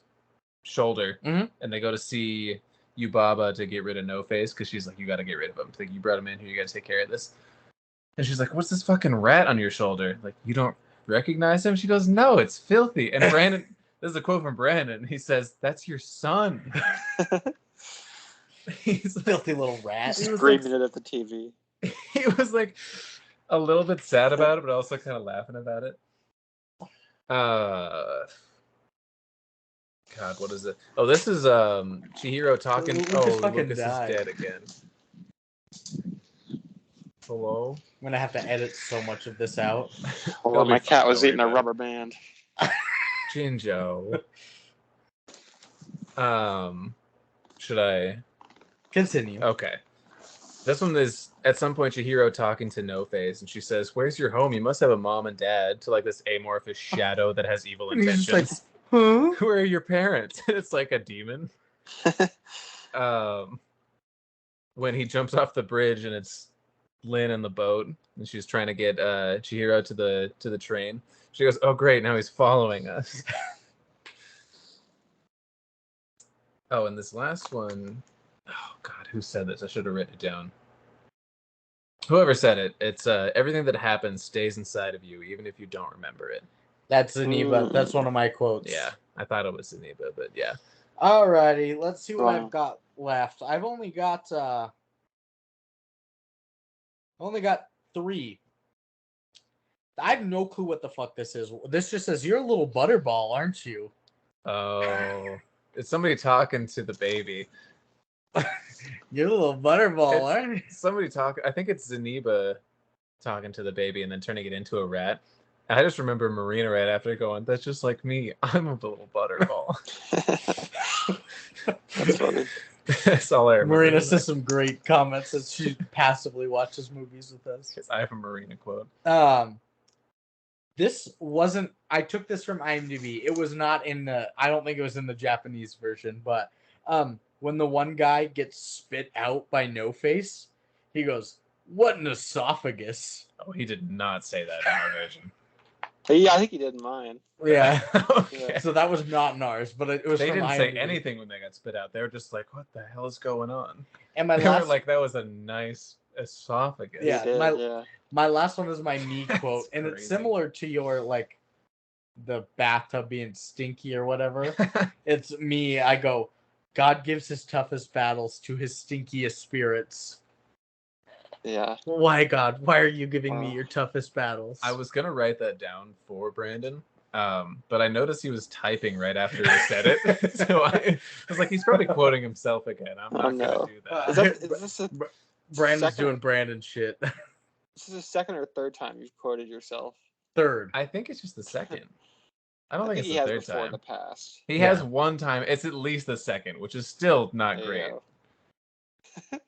Speaker 1: shoulder, and they go to see Yubaba to get rid of No Face because she's like, "You got to get rid of him. Like, you brought him in here. You got to take care of this." And she's like, "What's this fucking rat on your shoulder? Like, you don't recognize him?" She goes, "No, it's Filthy." And Brandon, this is a quote from Brandon. He says, "That's your son." He's a
Speaker 3: filthy little rat.
Speaker 2: Screaming it at the TV.
Speaker 1: He was like a little bit sad about it, but also kind of laughing about it. God, what is it? Oh, this is Chihiro talking. Lucas is dead again. Hello?
Speaker 3: I'm gonna have to edit so much of this out.
Speaker 2: Well, my cat was eating a rubber band.
Speaker 1: Jinjo. Should I
Speaker 3: continue?
Speaker 1: Okay. This one is at some point Chihiro talking to No Face, and she says, "Where's your home? You must have a mom and dad." To like this amorphous shadow that has evil intentions.
Speaker 3: He's just like, huh?
Speaker 1: Who are your parents? It's like a demon. When he jumps off the bridge and it's Lynn in the boat, and she's trying to get Chihiro to the train. She goes, "Oh great, now he's following us." Oh, and this last one, oh god, who said this? I should have written it down. Whoever said it, it's everything that happens stays inside of you, even if you don't remember it.
Speaker 3: That's Zaniba. That's one of my quotes.
Speaker 1: Yeah, I thought it was Zaniba, but yeah.
Speaker 3: Alrighty, let's see what I've got left. I've only got 3. I have no clue what the fuck this is. This just says, "You're a little butterball, aren't you?"
Speaker 1: Oh, it's somebody talking to the baby.
Speaker 3: You're a little butterball, aren't you?
Speaker 1: Somebody talking. I think it's Zaniba talking to the baby and then turning it into a rat. I just remember Marina right after going, "That's just like me. I'm a little butterball."
Speaker 2: That's funny.
Speaker 1: That's all I remember.
Speaker 3: Marina says some great comments as she passively watches movies with us.
Speaker 1: I have a Marina quote.
Speaker 3: This wasn't. I took this from IMDb. It was not in the. I don't think it was in the Japanese version. But when the one guy gets spit out by No Face, he goes, "What an esophagus!"
Speaker 1: Oh, he did not say that in our version.
Speaker 2: Yeah, I think he did in mine.
Speaker 3: Yeah.
Speaker 1: Okay.
Speaker 3: So that was not in ours, but it was.
Speaker 1: They
Speaker 3: from
Speaker 1: didn't
Speaker 3: IMDb.
Speaker 1: say anything when they got spit out. They were just like, "What the hell is going on?"
Speaker 3: And my
Speaker 1: they
Speaker 3: last,
Speaker 1: were like, "That was a nice esophagus."
Speaker 3: Yeah, my last one is my me quote, and
Speaker 1: crazy.
Speaker 3: it's similar to your like the bathtub being stinky or whatever. It's me. I go, "God gives his toughest battles to his stinkiest spirits."
Speaker 2: Yeah.
Speaker 3: Why, God? Why are you giving me your toughest battles?
Speaker 1: I was gonna write that down for Brandon, but I noticed he was typing right after he said it, so I was like, he's probably quoting himself again. I'm not gonna do that.
Speaker 2: Is this a
Speaker 3: Brandon's doing Brandon shit.
Speaker 2: This is the second or third time you've quoted yourself.
Speaker 3: Third.
Speaker 1: I think it's just the second. I don't think it's
Speaker 2: he
Speaker 1: the
Speaker 2: has
Speaker 1: third
Speaker 2: before
Speaker 1: time.
Speaker 2: in the past.
Speaker 1: He has one time. It's at least the second, which is still not great.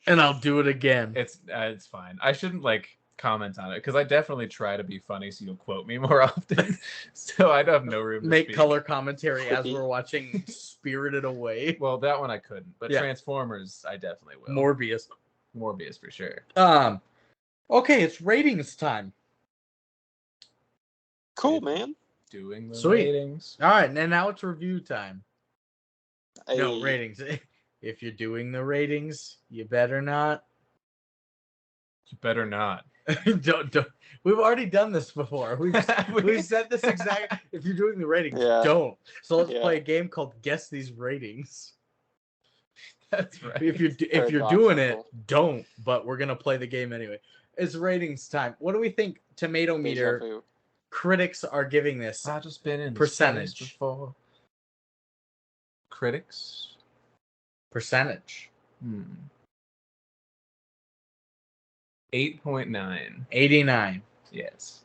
Speaker 3: And I'll do it again.
Speaker 1: It's fine. I shouldn't like comment on it because I definitely try to be funny so you'll quote me more often. So I'd have no room to
Speaker 3: make
Speaker 1: speak.
Speaker 3: Color commentary as we're watching Spirited Away.
Speaker 1: Well, that one I couldn't, but Transformers I definitely will.
Speaker 3: Morbius
Speaker 1: for sure.
Speaker 3: Okay, it's ratings time.
Speaker 2: Cool, man.
Speaker 1: Doing the
Speaker 3: Sweet.
Speaker 1: ratings.
Speaker 3: All right, and now it's review time. No,
Speaker 2: Hey.
Speaker 3: ratings. If you're doing the ratings, you better not.
Speaker 1: You better not.
Speaker 3: don't. We've already done this before. We've said this exact. If you're doing the ratings, don't. So let's play a game called Guess These Ratings.
Speaker 1: That's right.
Speaker 3: If you're doing it, don't. But we're gonna play the game anyway. It's ratings time. What do we think? Tomato meter. Critics are giving this.
Speaker 1: I've just been in
Speaker 3: percentage
Speaker 1: before. Critics.
Speaker 3: Percentage.
Speaker 1: 8.9.
Speaker 3: 89.
Speaker 1: Yes.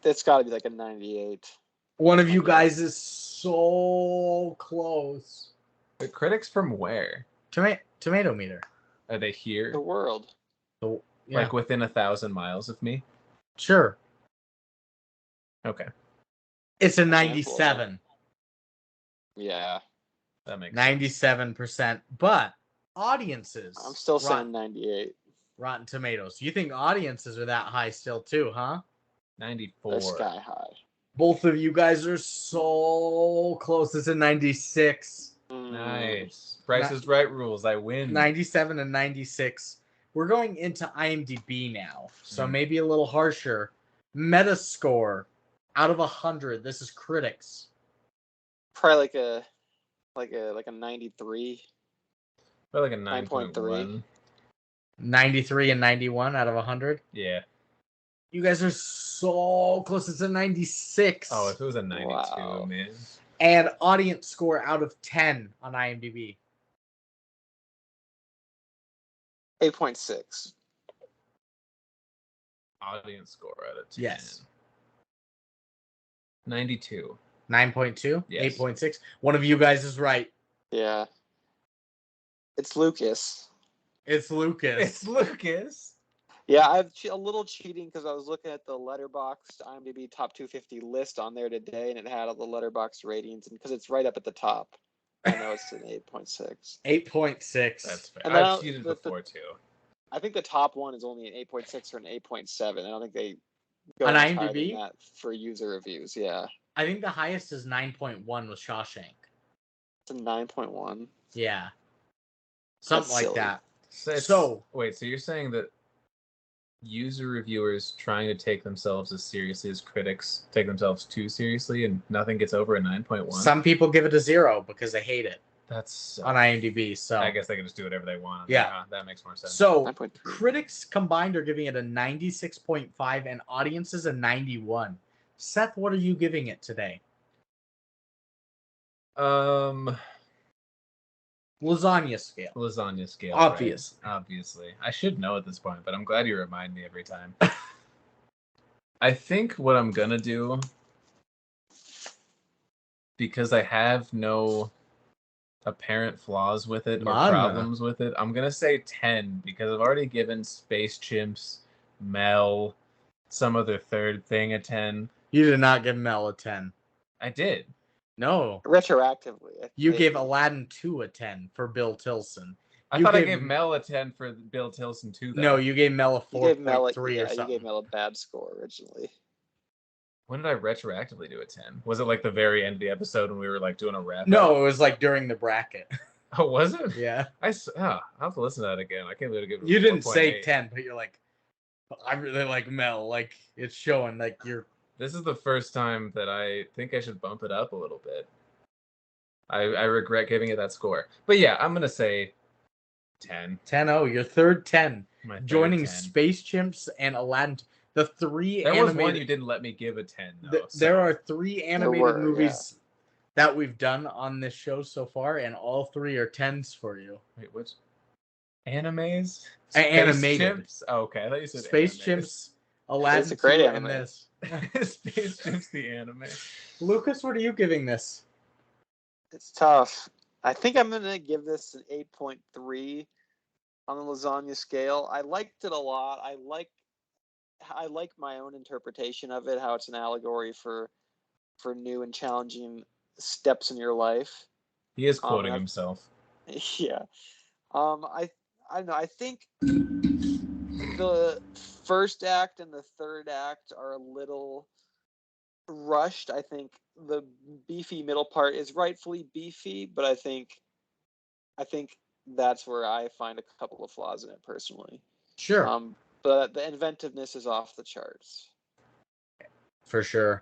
Speaker 2: It's got to be like a 98.
Speaker 3: One of you guys is so close.
Speaker 1: The critics from where?
Speaker 3: Tomato meter.
Speaker 1: Are they here?
Speaker 2: The world.
Speaker 1: Like within 1,000 miles of me?
Speaker 3: Sure.
Speaker 1: Okay.
Speaker 3: It's a 97.
Speaker 2: Yeah.
Speaker 1: That makes
Speaker 3: 97%. But audiences.
Speaker 2: I'm still saying 98.
Speaker 3: Rotten Tomatoes. You think audiences are that high still too, huh?
Speaker 1: 94.
Speaker 2: They're sky high.
Speaker 3: Both of you guys are so close. It's a 96.
Speaker 1: Nice. Price is Right rules. I win.
Speaker 3: 97 and 96. We're going into IMDb now, so maybe a little harsher. Metascore out of 100. This is critics.
Speaker 2: Probably like a 93.
Speaker 1: Probably like a 9.3.
Speaker 3: 93 and 91 out of 100.
Speaker 1: Yeah.
Speaker 3: You guys are so close. It's a 96.
Speaker 1: Oh, if it was a 92, man.
Speaker 3: And audience score out of 10 on IMDb.
Speaker 2: 8.6.
Speaker 1: Audience score out of 10.
Speaker 3: Yes.
Speaker 1: 92.
Speaker 3: 9.2?
Speaker 1: Yes.
Speaker 3: 8.6? One of you guys is right.
Speaker 2: Yeah. It's Lucas.
Speaker 3: It's Lucas.
Speaker 1: It's Lucas.
Speaker 2: Yeah, I've a little cheating because I was looking at the Letterboxd IMDb top 250 list on there today, and it had all the Letterboxd ratings, and because it's right up at the top, I know it's an 8.6.
Speaker 3: 8.6.
Speaker 1: That's fair.
Speaker 2: And
Speaker 1: I've cheated before too.
Speaker 2: I think the top one is only an 8.6 or an 8.7. I don't think they go
Speaker 3: on
Speaker 2: higher
Speaker 3: IMDb
Speaker 2: than that for user reviews. Yeah,
Speaker 3: I think the highest is 9.1 with Shawshank.
Speaker 2: it's a 9.1.
Speaker 3: Yeah. Something
Speaker 2: That's
Speaker 3: like
Speaker 2: silly.
Speaker 3: that.
Speaker 1: So wait, so you're saying that user reviewers trying to take themselves as seriously as critics take themselves too seriously, and nothing gets over a 9.1?
Speaker 3: Some people give it a 0 because they hate it
Speaker 1: That's
Speaker 3: on IMDb. So
Speaker 1: I guess they can just do whatever they want.
Speaker 3: Yeah.
Speaker 1: That makes more sense.
Speaker 3: So
Speaker 2: 9.3.
Speaker 3: critics combined are giving it a 96.5 and audiences a 91. Seth, what are you giving it today? Lasagna scale.
Speaker 1: Lasagna scale.
Speaker 3: Obvious.
Speaker 1: Right? Obviously. I should know at this point, but I'm glad you remind me every time. I think what I'm gonna do, because I have no apparent flaws with it or problems with it, I'm gonna say 10 because I've already given Space Chimps, Mel, some other third thing a 10.
Speaker 3: You did not give Mel a 10.
Speaker 1: I did.
Speaker 3: No.
Speaker 2: Retroactively.
Speaker 3: You gave Aladdin 2 a 10 for Bill Tilson.
Speaker 1: I thought I gave Mel a 10 for Bill Tilson too, though.
Speaker 3: No, you gave Mel a 4.3 or something.
Speaker 2: You gave Mel a bad score originally.
Speaker 1: When did I retroactively do a 10? Was it like the very end of the episode when we were like doing a wrap?
Speaker 3: No, it was like during the bracket.
Speaker 1: Oh, was it?
Speaker 3: Yeah.
Speaker 1: I'll have to listen to that again. I can't believe it.
Speaker 3: You didn't say 10, but you're like, I really like Mel. Like, it's showing like you're.
Speaker 1: This is the first time that I think I should bump it up a little bit. I regret giving it that score. But yeah, I'm going to say 10.
Speaker 3: 10-0, your third 10. Joining
Speaker 1: 10.
Speaker 3: Space Chimps and Aladdin. The three
Speaker 1: there
Speaker 3: animated...
Speaker 1: was one you didn't let me give a 10, though.
Speaker 3: There are 3 animated movies that we've done on this show so far, and all 3 are 10s for you.
Speaker 1: Wait, which? Animes?
Speaker 3: Animated.
Speaker 1: Chimps? Oh, okay. I thought you said
Speaker 3: Space
Speaker 1: animes.
Speaker 3: Chimps, Aladdin,
Speaker 2: it's a great anime.
Speaker 3: and this.
Speaker 1: Space Chimps, the anime.
Speaker 3: Lucas, what are you giving this?
Speaker 2: It's tough. I think I'm going to give this an 8.3 on the lasagna scale. I liked it a lot. I like my own interpretation of it, how it's an allegory for new and challenging steps in your life.
Speaker 1: He is quoting himself.
Speaker 2: Yeah. I don't know. I think the first act and the third act are a little rushed. I think the beefy middle part is rightfully beefy, but I think that's where I find a couple of flaws in it personally.
Speaker 3: Sure.
Speaker 2: But the inventiveness is off the charts.
Speaker 3: For sure.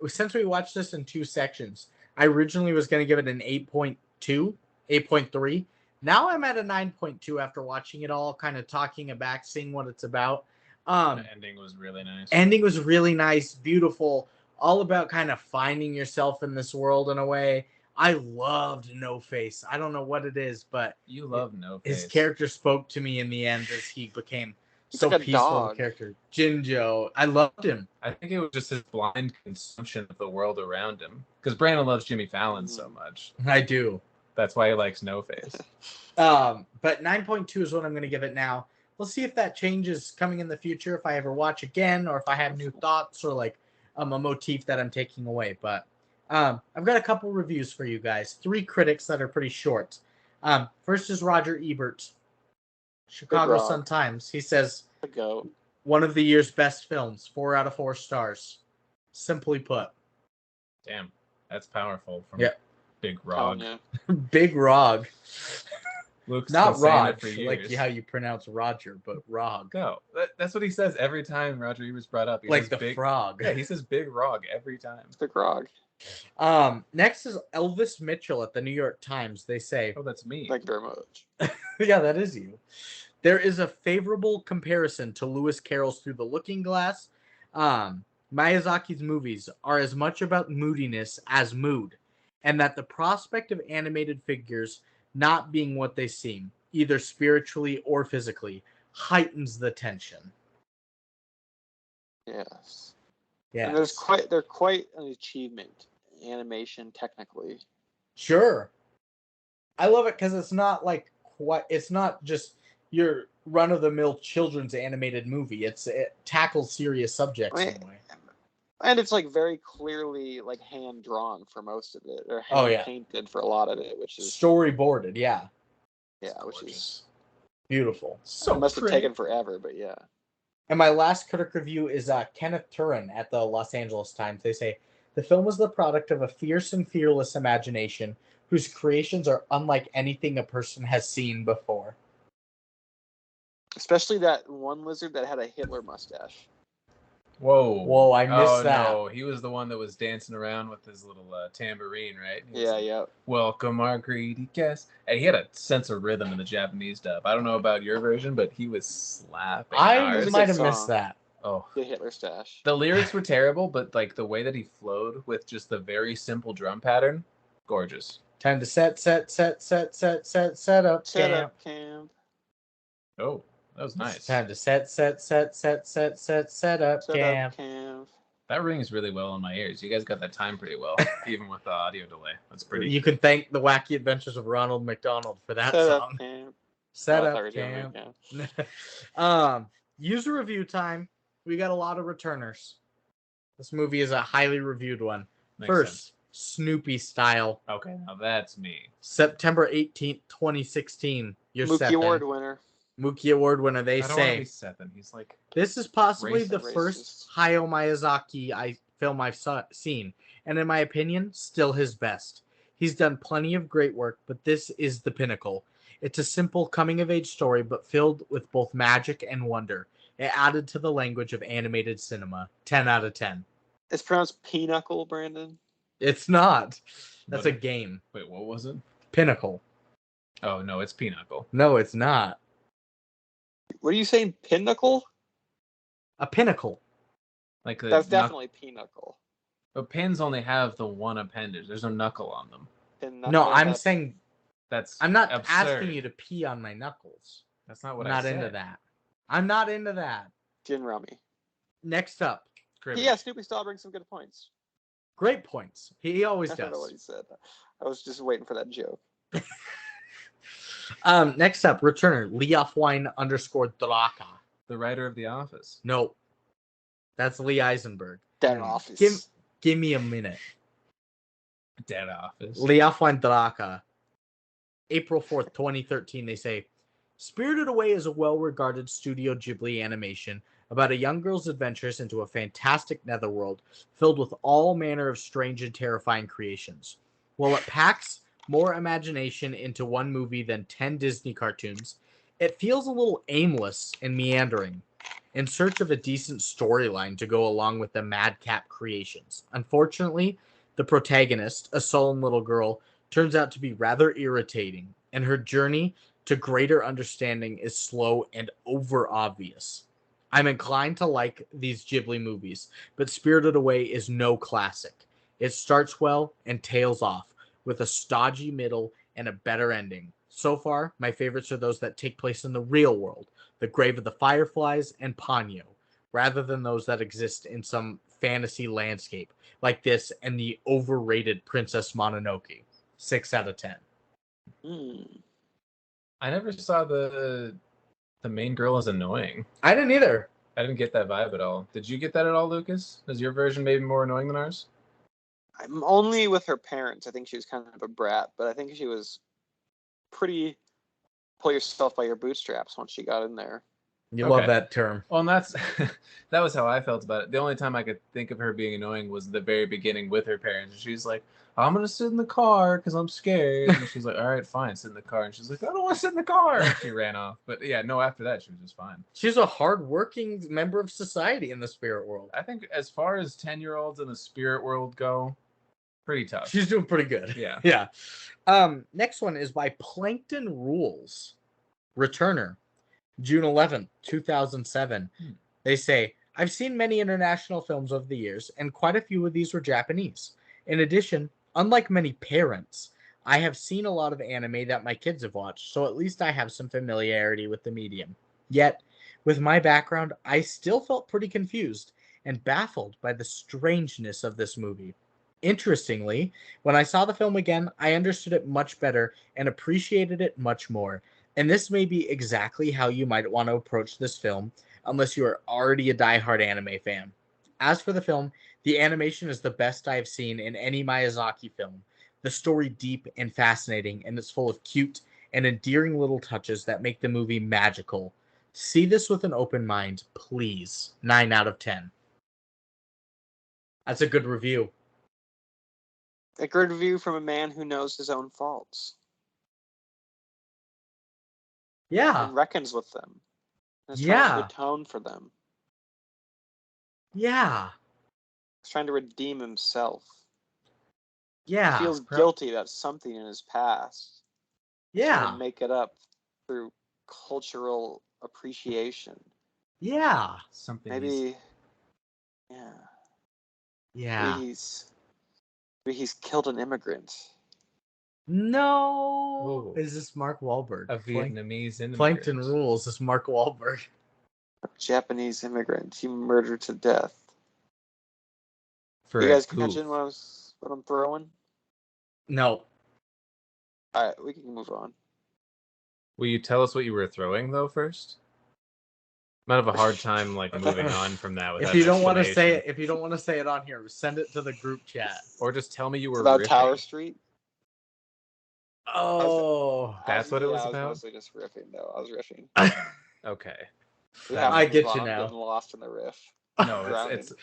Speaker 3: Since we watched this in 2 sections, I originally was going to give it an 8.2, 8.3. Now I'm at a 9.2 after watching it all, kind of talking it back, seeing what it's about.
Speaker 1: The ending was really nice.
Speaker 3: Ending was really nice, beautiful, all about kind of finding yourself in this world in a way. I loved No Face. I don't know what it is, but
Speaker 1: you love No Face.
Speaker 3: His character spoke to me in the end as he became so
Speaker 2: like a
Speaker 3: peaceful
Speaker 2: dog.
Speaker 3: a character. Jinjo, I loved him.
Speaker 1: I think it was just his blind consumption of the world around him. Because Brandon loves Jimmy Fallon so much.
Speaker 3: I do.
Speaker 1: That's why he likes No Face.
Speaker 3: But 9.2 is what I'm going to give it now. We'll see if that changes coming in the future, if I ever watch again, or if I have new thoughts or like a motif that I'm taking away. But I've got a couple reviews for you guys. 3 critics that are pretty short. First is Roger Ebert, Chicago Sun-Times. He says,
Speaker 2: Go.
Speaker 3: one of the year's best films, 4 out of 4 stars. Simply put.
Speaker 1: Damn, that's powerful from Big
Speaker 2: Telling
Speaker 1: Rog.
Speaker 2: you.
Speaker 3: Big Rog.
Speaker 1: Luke's
Speaker 3: Not
Speaker 1: been saying
Speaker 3: Rog,
Speaker 1: it for
Speaker 3: like
Speaker 1: years.
Speaker 3: how you pronounce Roger, but Rog.
Speaker 1: No, that's what he says every time Roger Ebert's brought up. He
Speaker 3: Like
Speaker 1: says
Speaker 3: the frog.
Speaker 1: Yeah, he says Big Rog every time.
Speaker 2: It's Big Rog.
Speaker 3: Next is Elvis Mitchell at the New York Times. They say,
Speaker 1: oh, that's me.
Speaker 2: Thank you very much.
Speaker 3: yeah, that is you. There is a favorable comparison to Lewis Carroll's Through the Looking Glass. Miyazaki's movies are as much about moodiness as mood, and that the prospect of animated figures not being what they seem, either spiritually or physically, heightens the tension.
Speaker 2: Yes.
Speaker 3: Yeah.
Speaker 2: And they're quite an achievement, animation technically.
Speaker 3: Sure. I love it because it's not it's not just your run-of-the-mill children's animated movie. It tackles serious subjects in a way.
Speaker 2: And it's like very clearly like hand drawn for most of it, or hand painted for a lot of it, which is
Speaker 3: storyboarded. Yeah,
Speaker 2: which is
Speaker 3: beautiful.
Speaker 2: So it must have taken forever, but yeah.
Speaker 3: And my last critic review is Kenneth Turin at the Los Angeles Times. They say the film was the product of a fierce and fearless imagination whose creations are unlike anything a person has seen before.
Speaker 2: Especially that one lizard that had a Hitler mustache.
Speaker 1: Whoa,
Speaker 3: I missed that.
Speaker 1: No, he was the one that was dancing around with his little tambourine, right?
Speaker 2: Yeah.
Speaker 1: Welcome, our greedy guest. And he had a sense of rhythm in the Japanese dub. I don't know about your version, but he was slapping.
Speaker 3: I might have missed that.
Speaker 1: Oh,
Speaker 2: the Hitler stash.
Speaker 1: The lyrics were terrible, but like the way that he flowed with just the very simple drum pattern, gorgeous.
Speaker 3: Time to set up camp.
Speaker 1: Oh. That was nice.
Speaker 3: It's time to set up camp.
Speaker 1: That rings really well in my ears. You guys got that time pretty well, even with the audio delay. That's pretty.
Speaker 3: You can thank the Wacky Adventures of Ronald McDonald for that song. Set up camp. User review time. We got a lot of returners. This movie is a highly reviewed one.
Speaker 1: Makes
Speaker 3: First,
Speaker 1: sense.
Speaker 3: Snoopy style.
Speaker 1: Okay, now that's me.
Speaker 3: September 18th, 2016. Your
Speaker 2: Mookie Award winner.
Speaker 3: Mookie Award winner. They
Speaker 1: I don't
Speaker 3: say
Speaker 1: want to be Seth. He's like
Speaker 3: this is possibly the
Speaker 2: racist.
Speaker 3: first Hayao Miyazaki film I've seen, and in my opinion, still his best. He's done plenty of great work, but this is the pinnacle. It's a simple coming-of-age story, but filled with both magic and wonder. It added to the language of animated cinema. 10 out of 10.
Speaker 2: It's pronounced Pinnacle, Brandon.
Speaker 3: It's not. That's a game.
Speaker 1: Wait, what was it?
Speaker 3: Pinnacle.
Speaker 1: Oh no, it's Pinnacle.
Speaker 3: No, it's not.
Speaker 2: What are you saying? Pinnacle?
Speaker 3: A pinnacle.
Speaker 1: Like
Speaker 2: that's definitely Pinnacle.
Speaker 1: But pins only have the one appendage. There's no knuckle on them.
Speaker 3: No, I'm saying
Speaker 1: that's.
Speaker 3: I'm not
Speaker 1: absurd.
Speaker 3: asking you to pee on my knuckles.
Speaker 1: That's not what
Speaker 3: I'm
Speaker 1: I
Speaker 3: not
Speaker 1: said.
Speaker 3: into that. I'm not into that.
Speaker 2: Gin rummy.
Speaker 3: Next up.
Speaker 2: Yeah, Snoopy Style brings some good points.
Speaker 3: Great points. He always does.
Speaker 2: I don't know what he said. I was just waiting for that joke.
Speaker 3: Next up, returner Leofwine_Draka.
Speaker 1: The writer of The Office.
Speaker 3: No, that's Lee Eisenberg.
Speaker 2: Dead Office.
Speaker 3: Give me a minute.
Speaker 1: Dead Office.
Speaker 3: Leofwine_Draka. April 4th, 2013. They say, Spirited Away is a well-regarded Studio Ghibli animation about a young girl's adventures into a fantastic netherworld filled with all manner of strange and terrifying creations. While it packs more imagination into one movie than 10 Disney cartoons, it feels a little aimless and meandering, in search of a decent storyline to go along with the madcap creations. Unfortunately, the protagonist, a sullen little girl, turns out to be rather irritating, and her journey to greater understanding is slow and over-obvious. I'm inclined to like these Ghibli movies, but Spirited Away is no classic. It starts well and tails off, with a stodgy middle and a better ending. So far, my favorites are those that take place in the real world, the Grave of the Fireflies and Ponyo, rather than those that exist in some fantasy landscape, like this and the overrated Princess Mononoke. 6 out of 10.
Speaker 1: I never saw the main girl as annoying.
Speaker 3: I didn't either.
Speaker 1: I didn't get that vibe at all. Did you get that at all, Lucas? Is your version maybe more annoying than ours?
Speaker 2: I'm only with her parents. I think she was kind of a brat, but I think she was pretty pull yourself by your bootstraps once she got in there.
Speaker 3: You love that term.
Speaker 1: Well, and that was how I felt about it. The only time I could think of her being annoying was the very beginning with her parents. She's like, I'm going to sit in the car because I'm scared. And she's like, all right, fine, sit in the car. And she's like, I don't want to sit in the car. And she ran off. But yeah, no, after that, she was just fine.
Speaker 3: She's a hardworking member of society in the spirit world.
Speaker 1: I think as far as 10-year-olds in the spirit world go, pretty tough.
Speaker 3: She's doing pretty good.
Speaker 1: Yeah.
Speaker 3: Yeah. Next one is by Plankton Rules. Returner. June 11th, 2007. They say, I've seen many international films over the years, and quite a few of these were Japanese. In addition, unlike many parents, I have seen a lot of anime that my kids have watched, so at least I have some familiarity with the medium. Yet, with my background, I still felt pretty confused and baffled by the strangeness of this movie. Interestingly, when I saw the film again, I understood it much better and appreciated it much more. And this may be exactly how you might want to approach this film, unless you are already a diehard anime fan. As for the film, the animation is the best I have seen in any Miyazaki film. The story deep and fascinating, and it's full of cute and endearing little touches that make the movie magical. See this with an open mind, please. 9 out of 10. That's a good review.
Speaker 2: A good review from a man who knows his own faults.
Speaker 3: Yeah.
Speaker 2: And reckons with them. And is trying to atone for them.
Speaker 3: Yeah.
Speaker 2: He's trying to redeem himself.
Speaker 3: Yeah.
Speaker 2: He feels guilty about something in his past.
Speaker 3: Yeah.
Speaker 2: Trying to make it up through cultural appreciation.
Speaker 3: Yeah.
Speaker 1: Something.
Speaker 2: Maybe. Yeah.
Speaker 3: Yeah.
Speaker 2: Maybe he's killed an immigrant.
Speaker 3: No.
Speaker 1: Ooh.
Speaker 3: Is this Mark Wahlberg?
Speaker 1: A Vietnamese immigrant.
Speaker 3: Plankton Rules is Mark Wahlberg.
Speaker 2: A Japanese immigrant he murdered to death.
Speaker 1: For
Speaker 2: you guys catching what I'm throwing?
Speaker 3: No.
Speaker 2: All right, we can move on.
Speaker 1: Will you tell us what you were throwing though first? Might have a hard time moving on from that.
Speaker 3: If you don't want to say it, on here, send it to the group chat,
Speaker 1: or just tell me you were
Speaker 2: about
Speaker 1: riffing.
Speaker 2: Tower Street.
Speaker 3: Oh,
Speaker 1: that's what it was about.
Speaker 2: I was mostly just riffing, though. I was riffing.
Speaker 1: Okay,
Speaker 3: I get you
Speaker 2: I'm
Speaker 3: now.
Speaker 2: getting lost in the riff.
Speaker 1: No, it's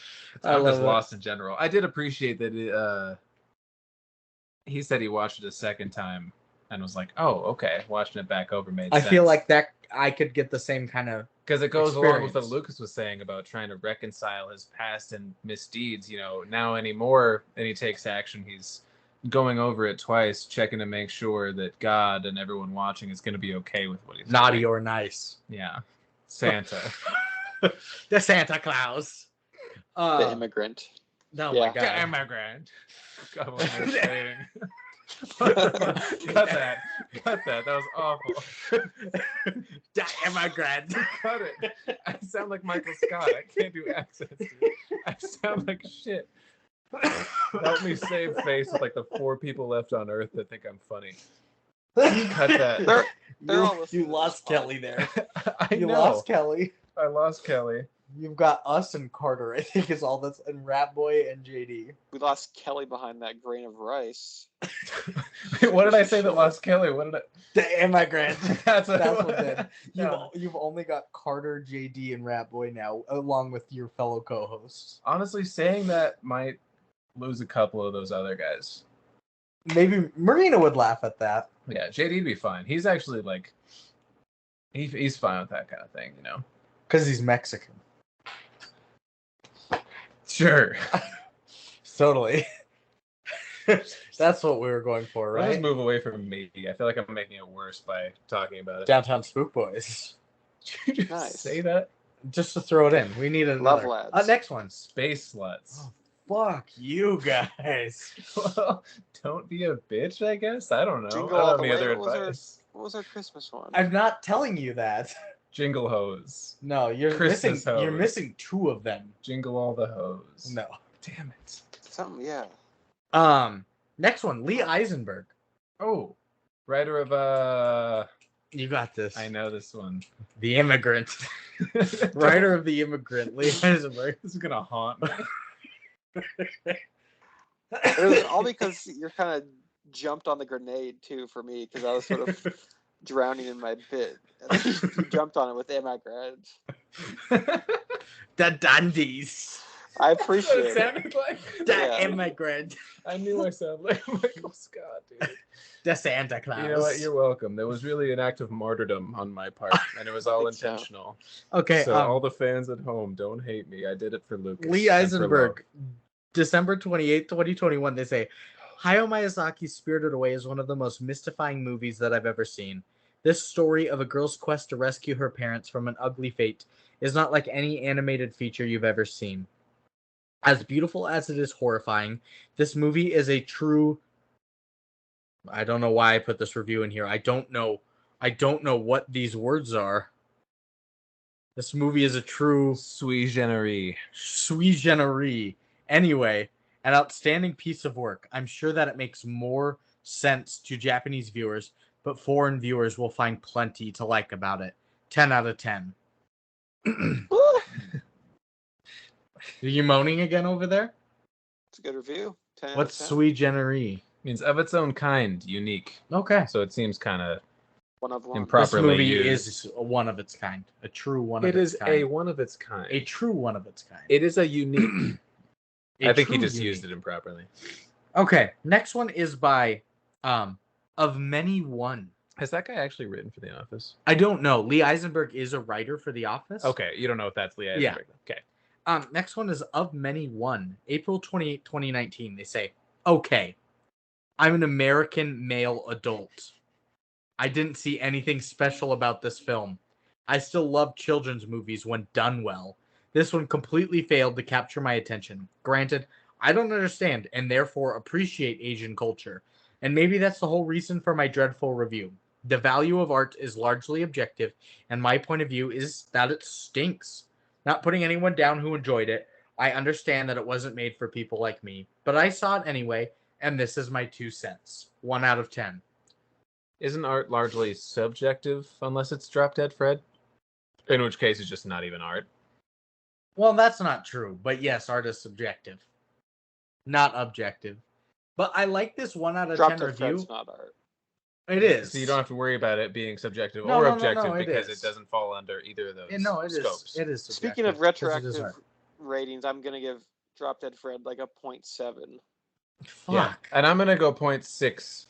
Speaker 1: I'm just lost in general. I did appreciate that. He said he watched it a second time and was like, "Oh, okay." Watching it back over made sense.
Speaker 3: I feel like that I could get the same kind of
Speaker 1: because it goes along with what
Speaker 3: experience.
Speaker 1: Lucas was saying about trying to reconcile his past and misdeeds. You know, now anymore, and he takes action. He's going over it twice, checking to make sure that God and everyone watching is going to be okay with what he's
Speaker 3: naughty
Speaker 1: doing.
Speaker 3: or nice.
Speaker 1: Yeah, Santa,
Speaker 3: the Santa Claus,
Speaker 2: the immigrant.
Speaker 3: Oh
Speaker 2: Yeah.
Speaker 3: my God,
Speaker 1: the immigrant. God, what am I saying? Cut that. That was awful.
Speaker 3: the immigrant.
Speaker 1: Cut it. I sound like Michael Scott. I can't do accents, dude. I sound like shit. Help me save face with the 4 people left on Earth that think I'm funny. Cut that.
Speaker 3: You lost Kelly there.
Speaker 1: You
Speaker 3: lost Kelly.
Speaker 1: I lost Kelly.
Speaker 3: You've got us and Carter, I think, is all that's, and Rat Boy and JD.
Speaker 2: We lost Kelly behind that grain of rice.
Speaker 1: Wait, what did I say that lost Kelly? What did I?
Speaker 3: The immigrant.
Speaker 1: That's what
Speaker 3: did.
Speaker 1: No.
Speaker 3: You've only got Carter, JD, and Rat Boy now, along with your fellow co-hosts.
Speaker 1: Honestly, saying that might lose a couple of those other guys.
Speaker 3: Maybe Marina would laugh at that.
Speaker 1: Yeah, JD'd be fine. He's actually he's fine with that kind of thing, you know?
Speaker 3: Because he's Mexican.
Speaker 1: Sure.
Speaker 3: Totally. That's what we were going for, right?
Speaker 1: Let's move away from me. I feel like I'm making it worse by talking about it.
Speaker 3: Downtown Spook Boys.
Speaker 1: Did you just
Speaker 2: Nice.
Speaker 1: say that?
Speaker 3: Just to throw it in. We need another.
Speaker 2: Love lads.
Speaker 3: Next one.
Speaker 1: Space sluts.
Speaker 3: Oh, fuck you guys.
Speaker 1: Well, don't be a bitch, I guess. I don't know.
Speaker 2: Jingle
Speaker 1: I don't
Speaker 2: all
Speaker 1: have
Speaker 2: the
Speaker 1: any
Speaker 2: way.
Speaker 1: other
Speaker 2: What
Speaker 1: advice.
Speaker 2: was our Christmas one?
Speaker 3: I'm not telling you that.
Speaker 1: Jingle hose.
Speaker 3: No, you're
Speaker 1: Christmas
Speaker 3: missing.
Speaker 1: hose.
Speaker 3: You're missing 2 of them.
Speaker 1: Jingle all the hose.
Speaker 3: No.
Speaker 1: Damn it.
Speaker 2: Something, yeah.
Speaker 3: Next one, Lee Eisenberg.
Speaker 1: Oh, writer of
Speaker 3: You got this.
Speaker 1: I know this one.
Speaker 3: The Immigrant. Writer of The Immigrant, Lee Eisenberg.
Speaker 1: This is gonna haunt me.
Speaker 2: It was all because you're kind of jumped on the grenade too for me because I was sort of drowning in my bit. And then you jumped on it with immigrants.
Speaker 3: The dandies.
Speaker 2: I appreciate
Speaker 1: it
Speaker 2: it.
Speaker 1: sounded like.
Speaker 3: The immigrant.
Speaker 1: I knew I sounded like Michael Scott, dude.
Speaker 3: The Santa Claus.
Speaker 1: You know what? You're welcome. There was really an act of martyrdom on my part, and it was all intentional.
Speaker 3: Okay.
Speaker 1: So all the fans at home, don't hate me. I did it for Lucas.
Speaker 3: Lee Eisenberg, December 28th, 2021, they say, Hayao Miyazaki's Spirited Away is one of the most mystifying movies that I've ever seen. This story of a girl's quest to rescue her parents from an ugly fate is not like any animated feature you've ever seen. As beautiful as it is horrifying, this movie is a true... I don't know why I put this review in here. I don't know what these words are. This movie is a true...
Speaker 1: Sui generis.
Speaker 3: Sui generis. Anyway, an outstanding piece of work. I'm sure that it makes more sense to Japanese viewers, but foreign viewers will find plenty to like about it. 10 out of 10. Are you moaning again over there?
Speaker 2: It's a good review. 10
Speaker 3: What's
Speaker 2: out of 10.
Speaker 3: sui generis?
Speaker 1: Means of its own kind, unique.
Speaker 3: Okay.
Speaker 1: So it seems kind of
Speaker 2: One of one.
Speaker 1: improperly
Speaker 3: This movie
Speaker 1: used.
Speaker 3: is a one of its kind. A true one of
Speaker 1: It
Speaker 3: its
Speaker 1: is
Speaker 3: kind.
Speaker 1: a one of its kind.
Speaker 3: A true one of its kind.
Speaker 1: It is a unique.
Speaker 3: A
Speaker 1: I think he
Speaker 3: true
Speaker 1: just
Speaker 3: unique.
Speaker 1: used it improperly.
Speaker 3: Okay, next one is by Of Many One.
Speaker 1: Has that guy actually written for The Office?
Speaker 3: I don't know. Lee Eisenberg is a writer for The Office.
Speaker 1: Okay, you don't know if that's Lee Eisenberg.
Speaker 3: Yeah.
Speaker 1: Okay.
Speaker 3: Next one is Of Many One. April 28, 2019. They say, okay, I'm an American male adult. I didn't see anything special about this film. I still love children's movies when done well. This one completely failed to capture my attention. Granted, I don't understand and therefore appreciate Asian culture. And maybe that's the whole reason for my dreadful review. The value of art is largely objective, and my point of view is that it stinks. Not putting anyone down who enjoyed it, I understand that it wasn't made for people like me, but I saw it anyway, and this is my 2 cents. 1 out of 10.
Speaker 1: Isn't art largely subjective unless it's Drop Dead Fred? In which case it's just not even art.
Speaker 3: Well, that's not true, but yes, art is subjective. Not objective. But I like this 1 out of
Speaker 2: Drop
Speaker 3: 10
Speaker 2: Dead
Speaker 3: review.
Speaker 2: Fred's not art.
Speaker 3: It is.
Speaker 1: So you don't have to worry about it being subjective
Speaker 3: No,
Speaker 1: or
Speaker 3: no, no,
Speaker 1: objective
Speaker 3: no, it
Speaker 1: because
Speaker 3: is.
Speaker 1: it doesn't fall under either of those
Speaker 3: No, it is.
Speaker 1: scopes.
Speaker 3: It is subjective.
Speaker 2: Speaking of
Speaker 3: 'cause it is
Speaker 2: retroactive
Speaker 3: art.
Speaker 2: ratings, I'm going to give Drop Dead Fred like a 0.7.
Speaker 3: Fuck.
Speaker 1: Yeah, and I'm gonna go 0.6.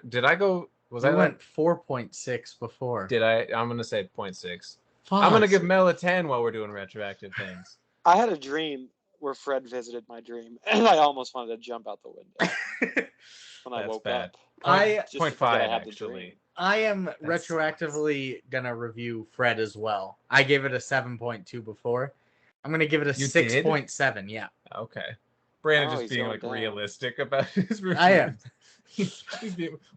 Speaker 1: Did I go? Was
Speaker 3: I
Speaker 1: I
Speaker 3: went 4.6 before.
Speaker 1: Did I? I'm gonna say 0.6.
Speaker 3: Fuck.
Speaker 1: I'm gonna give Mel a 10 while we're doing retroactive things.
Speaker 2: I had a dream where Fred visited my dream, and I almost wanted to jump out the window when I
Speaker 1: That's
Speaker 2: woke
Speaker 1: bad.
Speaker 2: up.
Speaker 3: I-
Speaker 2: Just
Speaker 1: 0.5
Speaker 2: because I had the
Speaker 1: actually.
Speaker 2: dream.
Speaker 3: I am
Speaker 1: That
Speaker 3: retroactively gonna review Fred as well. I gave it a 7.2 before. I'm gonna give it a
Speaker 1: You did?
Speaker 3: 6.7. Yeah,
Speaker 1: Okay. Brandon
Speaker 2: Oh,
Speaker 1: just
Speaker 2: he's
Speaker 1: being
Speaker 2: going
Speaker 1: like
Speaker 2: down.
Speaker 1: realistic about his review.
Speaker 3: I am.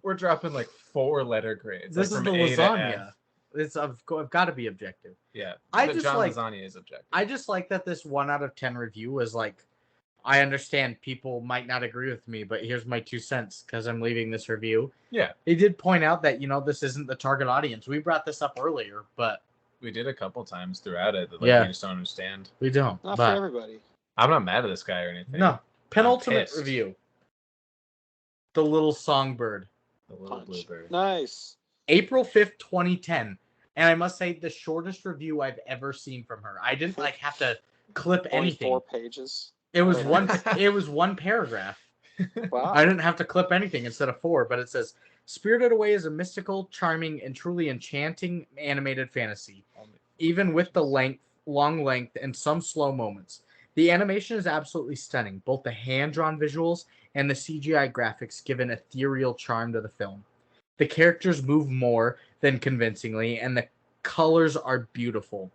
Speaker 1: We're dropping like 4-letter grades.
Speaker 3: This
Speaker 1: like
Speaker 3: is
Speaker 1: from
Speaker 3: the
Speaker 1: A to
Speaker 3: lasagna.
Speaker 1: F.
Speaker 3: It's I've got to be objective.
Speaker 1: Yeah.
Speaker 3: I
Speaker 1: But
Speaker 3: just
Speaker 1: John
Speaker 3: like-
Speaker 1: Lasagna is objective.
Speaker 3: I just like that this 1 out of 10 review was like, I understand people might not agree with me, but here's my 2 cents because I'm leaving this review.
Speaker 1: Yeah.
Speaker 3: They did point out that, this isn't the target audience. We brought this up earlier, but
Speaker 1: We did a couple times throughout it that
Speaker 3: Yeah.
Speaker 1: we just don't understand.
Speaker 3: we don't.
Speaker 2: Not
Speaker 3: but
Speaker 2: for everybody.
Speaker 1: I'm not mad at this guy or anything.
Speaker 3: no. Penultimate
Speaker 1: pissed.
Speaker 3: review. The Little Songbird.
Speaker 1: The little
Speaker 2: Punch.
Speaker 1: bluebird.
Speaker 2: Nice.
Speaker 3: April 5th, 2010. And I must say, the shortest review I've ever seen from her. I didn't have to clip
Speaker 2: Only
Speaker 3: anything.
Speaker 2: 4 pages.
Speaker 3: It was
Speaker 2: Oh.
Speaker 3: one paragraph.
Speaker 2: Wow.
Speaker 3: I didn't have to clip anything instead of 4, but it says, Spirited Away is a mystical, charming, and truly enchanting animated fantasy. Even with the long length, and some slow moments. The animation is absolutely stunning. Both the hand-drawn visuals and the CGI graphics give an ethereal charm to the film. The characters move more than convincingly, and the colors are beautiful.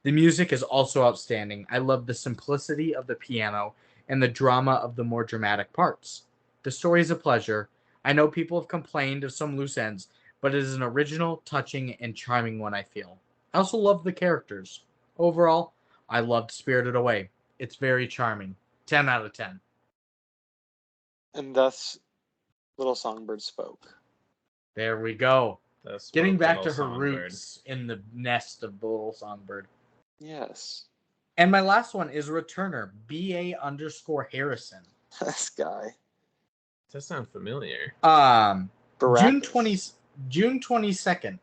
Speaker 3: The music is also outstanding. I love the simplicity of the piano and the drama of the more dramatic parts. The story is a pleasure. I know people have complained of some loose ends, but it is an original, touching, and charming one, I feel. I also love the characters. Overall, I loved Spirited Away. It's very charming. 10 out of 10.
Speaker 2: And thus, Little Songbird spoke.
Speaker 3: There we go.
Speaker 1: That's
Speaker 3: Getting
Speaker 1: what
Speaker 3: back to
Speaker 1: Little
Speaker 3: her
Speaker 1: Songbird.
Speaker 3: roots in the nest of the Little Songbird.
Speaker 2: Yes.
Speaker 3: And my last one is returner, BA_Harrison.
Speaker 2: This guy.
Speaker 1: Does sound familiar.
Speaker 3: June
Speaker 2: Baracus.
Speaker 3: June 22nd,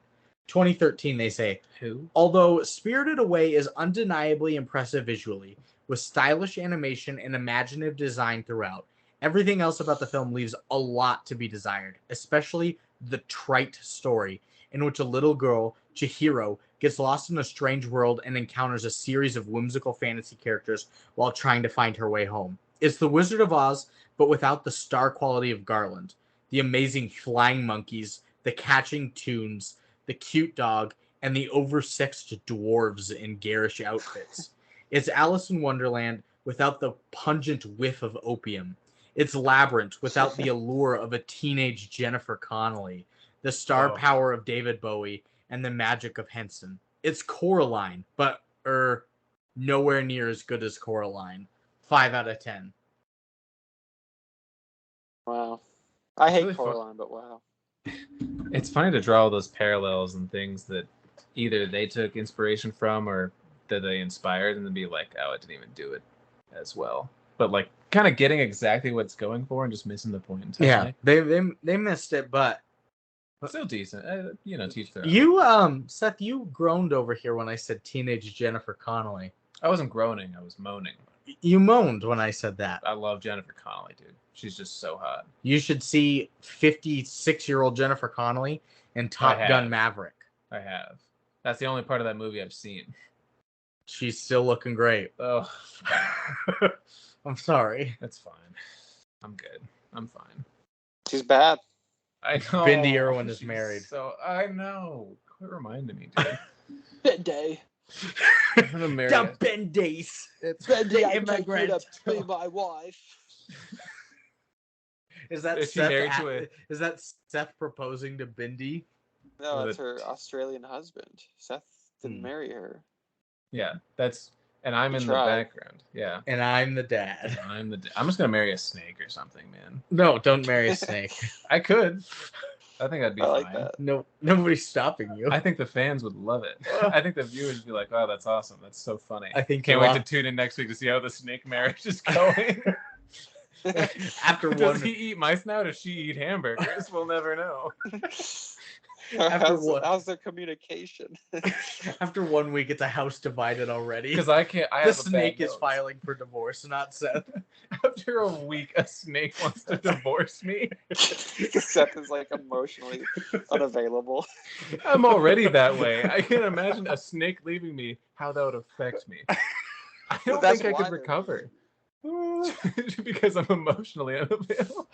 Speaker 3: 2013. They say.
Speaker 1: Who?
Speaker 3: Although Spirited Away is undeniably impressive visually, with stylish animation and imaginative design throughout, everything else about the film leaves a lot to be desired, especially the trite story in which a little girl, Chihiro, gets lost in a strange world and encounters a series of whimsical fantasy characters while trying to find her way home. It's The Wizard of Oz, but without the star quality of Garland, the amazing flying monkeys, the catching tunes, the cute dog, and the oversexed dwarves in garish outfits. It's Alice in Wonderland without the pungent whiff of opium. It's Labyrinth without the allure of a teenage Jennifer Connelly, the star power of David Bowie, and the magic of Henson. It's Coraline, but nowhere near as good as Coraline. 5 out of 10.
Speaker 2: Wow. I hate
Speaker 1: really
Speaker 2: Coraline, but wow.
Speaker 1: It's funny to draw all those parallels and things that either they took inspiration from or that they inspired, and then be like, oh, it didn't even do it as well. But like, kind of getting exactly what it's going for and just missing the point entirely.
Speaker 3: Yeah, they missed it, but
Speaker 1: still decent. Teach their own.
Speaker 3: You, Seth, you groaned over here when I said teenage Jennifer Connelly.
Speaker 1: I wasn't groaning. I was moaning.
Speaker 3: You moaned when I said that.
Speaker 1: I love Jennifer Connelly, dude. She's just so hot.
Speaker 3: You should see 56-year-old Jennifer Connelly in Top Gun Maverick.
Speaker 1: I have. That's the only part of that movie I've seen.
Speaker 3: She's still looking great.
Speaker 1: Oh,
Speaker 3: I'm sorry.
Speaker 1: That's fine. I'm good. I'm fine.
Speaker 2: She's bad.
Speaker 1: I know.
Speaker 3: Bindi Irwin is married.
Speaker 1: So I know. Quit reminding me, dude.
Speaker 2: Benday.
Speaker 1: I'm gonna marry
Speaker 3: The Bindis.
Speaker 2: It's Benday. I'm
Speaker 3: immigrant.
Speaker 2: to be my wife.
Speaker 3: Is that
Speaker 1: Is she married to a...
Speaker 3: Is that Seth proposing to Bindi?
Speaker 2: No, that's her Australian husband. Seth didn't marry her.
Speaker 1: Yeah, that's... And I'm in the background. Yeah.
Speaker 3: And I'm the dad.
Speaker 1: I'm just gonna marry a snake or something, man.
Speaker 3: No, don't marry a snake.
Speaker 1: I could. I think that'd be fine.
Speaker 2: Like that.
Speaker 3: No, nobody's stopping you.
Speaker 1: I think the fans would love it. I think the viewers would be like, "Oh, that's awesome. That's so funny."
Speaker 3: I think
Speaker 1: can't wait to tune in next week to see how the snake marriage is going. Does he eat mice now? Does she eat hamburgers? We'll never know.
Speaker 2: How's their communication?
Speaker 3: After 1 week, it's a house divided already.
Speaker 1: Because I can't.
Speaker 3: The snake is filing for divorce, not Seth.
Speaker 1: After a week, a snake wants to divorce me.
Speaker 2: Seth is like emotionally unavailable.
Speaker 1: I'm already that way. I can't imagine a snake leaving me. How that would affect me. I don't think I could recover. Because I'm emotionally unavailable.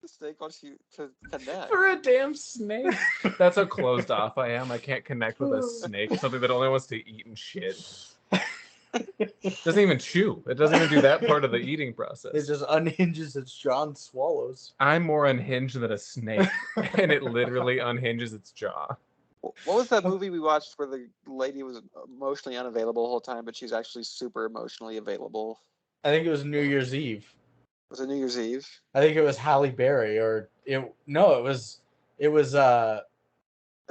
Speaker 2: The snake wants you to connect.
Speaker 1: For a damn snake. That's how closed off I am. I can't connect with a snake. Something that only wants to eat and shit. Doesn't even chew. It doesn't even do that part of the eating process.
Speaker 3: It just unhinges its jaw and swallows.
Speaker 1: I'm more unhinged than a snake. And it literally unhinges its jaw.
Speaker 2: What was that movie we watched where the lady was emotionally unavailable the whole time, but she's actually super emotionally available?
Speaker 3: I think it was New Year's Eve.
Speaker 2: Was it New Year's Eve?
Speaker 3: I think it was Halle Berry, it was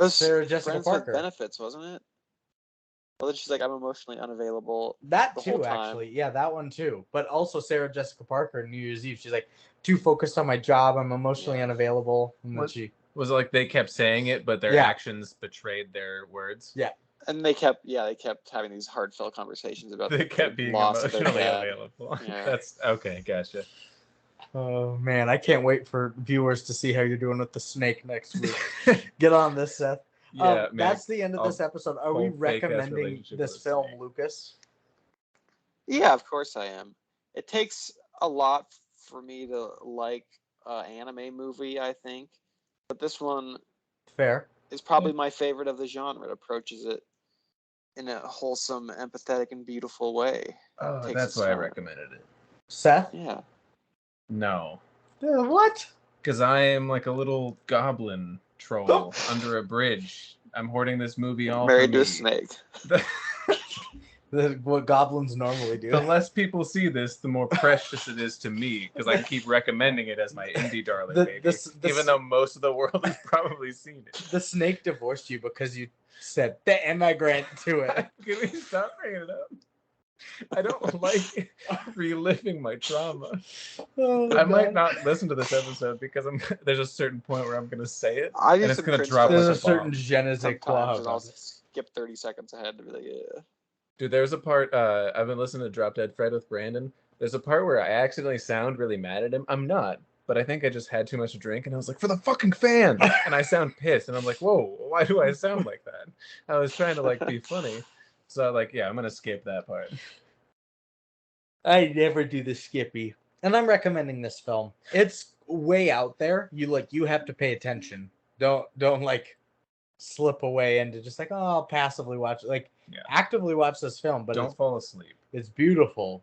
Speaker 3: Sarah Jessica
Speaker 2: Friends
Speaker 3: Parker.
Speaker 2: with Benefits, wasn't it? Well, then she's like, I'm emotionally unavailable.
Speaker 3: That
Speaker 2: the
Speaker 3: too,
Speaker 2: whole time.
Speaker 3: actually. Yeah, that one too. But also Sarah Jessica Parker in New Year's Eve. She's like, too focused on my job. I'm emotionally unavailable. And then
Speaker 1: was it like they kept saying it, but their actions betrayed their words?
Speaker 3: Yeah.
Speaker 2: And they kept having these heartfelt conversations about
Speaker 1: they kept being emotionally available. Yeah. That's okay, gotcha.
Speaker 3: Oh man, I can't wait for viewers to see how you're doing with the snake next week. Get on this, Seth.
Speaker 1: Yeah, man,
Speaker 3: that's the end of this episode. Are we recommending this film, Lucas?
Speaker 2: Yeah, of course I am. It takes a lot for me to like an anime movie, I think. But this one is probably my favorite of the genre. It approaches it in a wholesome, empathetic, and beautiful way.
Speaker 1: Oh, that's why I recommended it.
Speaker 3: Seth?
Speaker 2: Yeah.
Speaker 1: No.
Speaker 3: What?
Speaker 1: Because I am like a little goblin troll under a bridge. I'm hoarding this movie all
Speaker 2: married to a snake.
Speaker 3: What goblins normally do.
Speaker 1: The less people see this, the more precious it is to me, because I keep recommending it as my indie darling baby, even though most of the world has probably seen it.
Speaker 3: The snake divorced you because you said the immigrant to it.
Speaker 1: Can we stop bringing it up? I don't like reliving my trauma.
Speaker 3: Oh,
Speaker 1: I might
Speaker 3: God.
Speaker 1: not listen to this episode because there's a certain point where I'm gonna say it,
Speaker 2: I do
Speaker 1: and it's
Speaker 2: some
Speaker 1: gonna
Speaker 2: cringe
Speaker 1: drop
Speaker 3: There's
Speaker 1: like
Speaker 3: a
Speaker 1: a
Speaker 3: certain
Speaker 1: bomb.
Speaker 3: je ne sais quoi
Speaker 2: sometimes, and I'll
Speaker 3: about it.
Speaker 2: skip 30 seconds ahead to be like, yeah.
Speaker 1: Dude, there's a part. I've been listening to Drop Dead Fred with Brandon. There's a part where I accidentally sound really mad at him. I'm not, but I think I just had too much to drink, and I was like, "For the fucking fan!" And I sound pissed, and I'm like, "Whoa, why do I sound like that?" I was trying to like be funny, so like, yeah, I'm gonna skip that part.
Speaker 3: I never do the Skippy. And I'm recommending this film. It's way out there. You have to pay attention. Don't like slip away into just like, oh, I'll passively watch it. Like
Speaker 1: Yeah.
Speaker 3: actively watch this film, but
Speaker 1: Don't fall asleep.
Speaker 3: it's beautiful.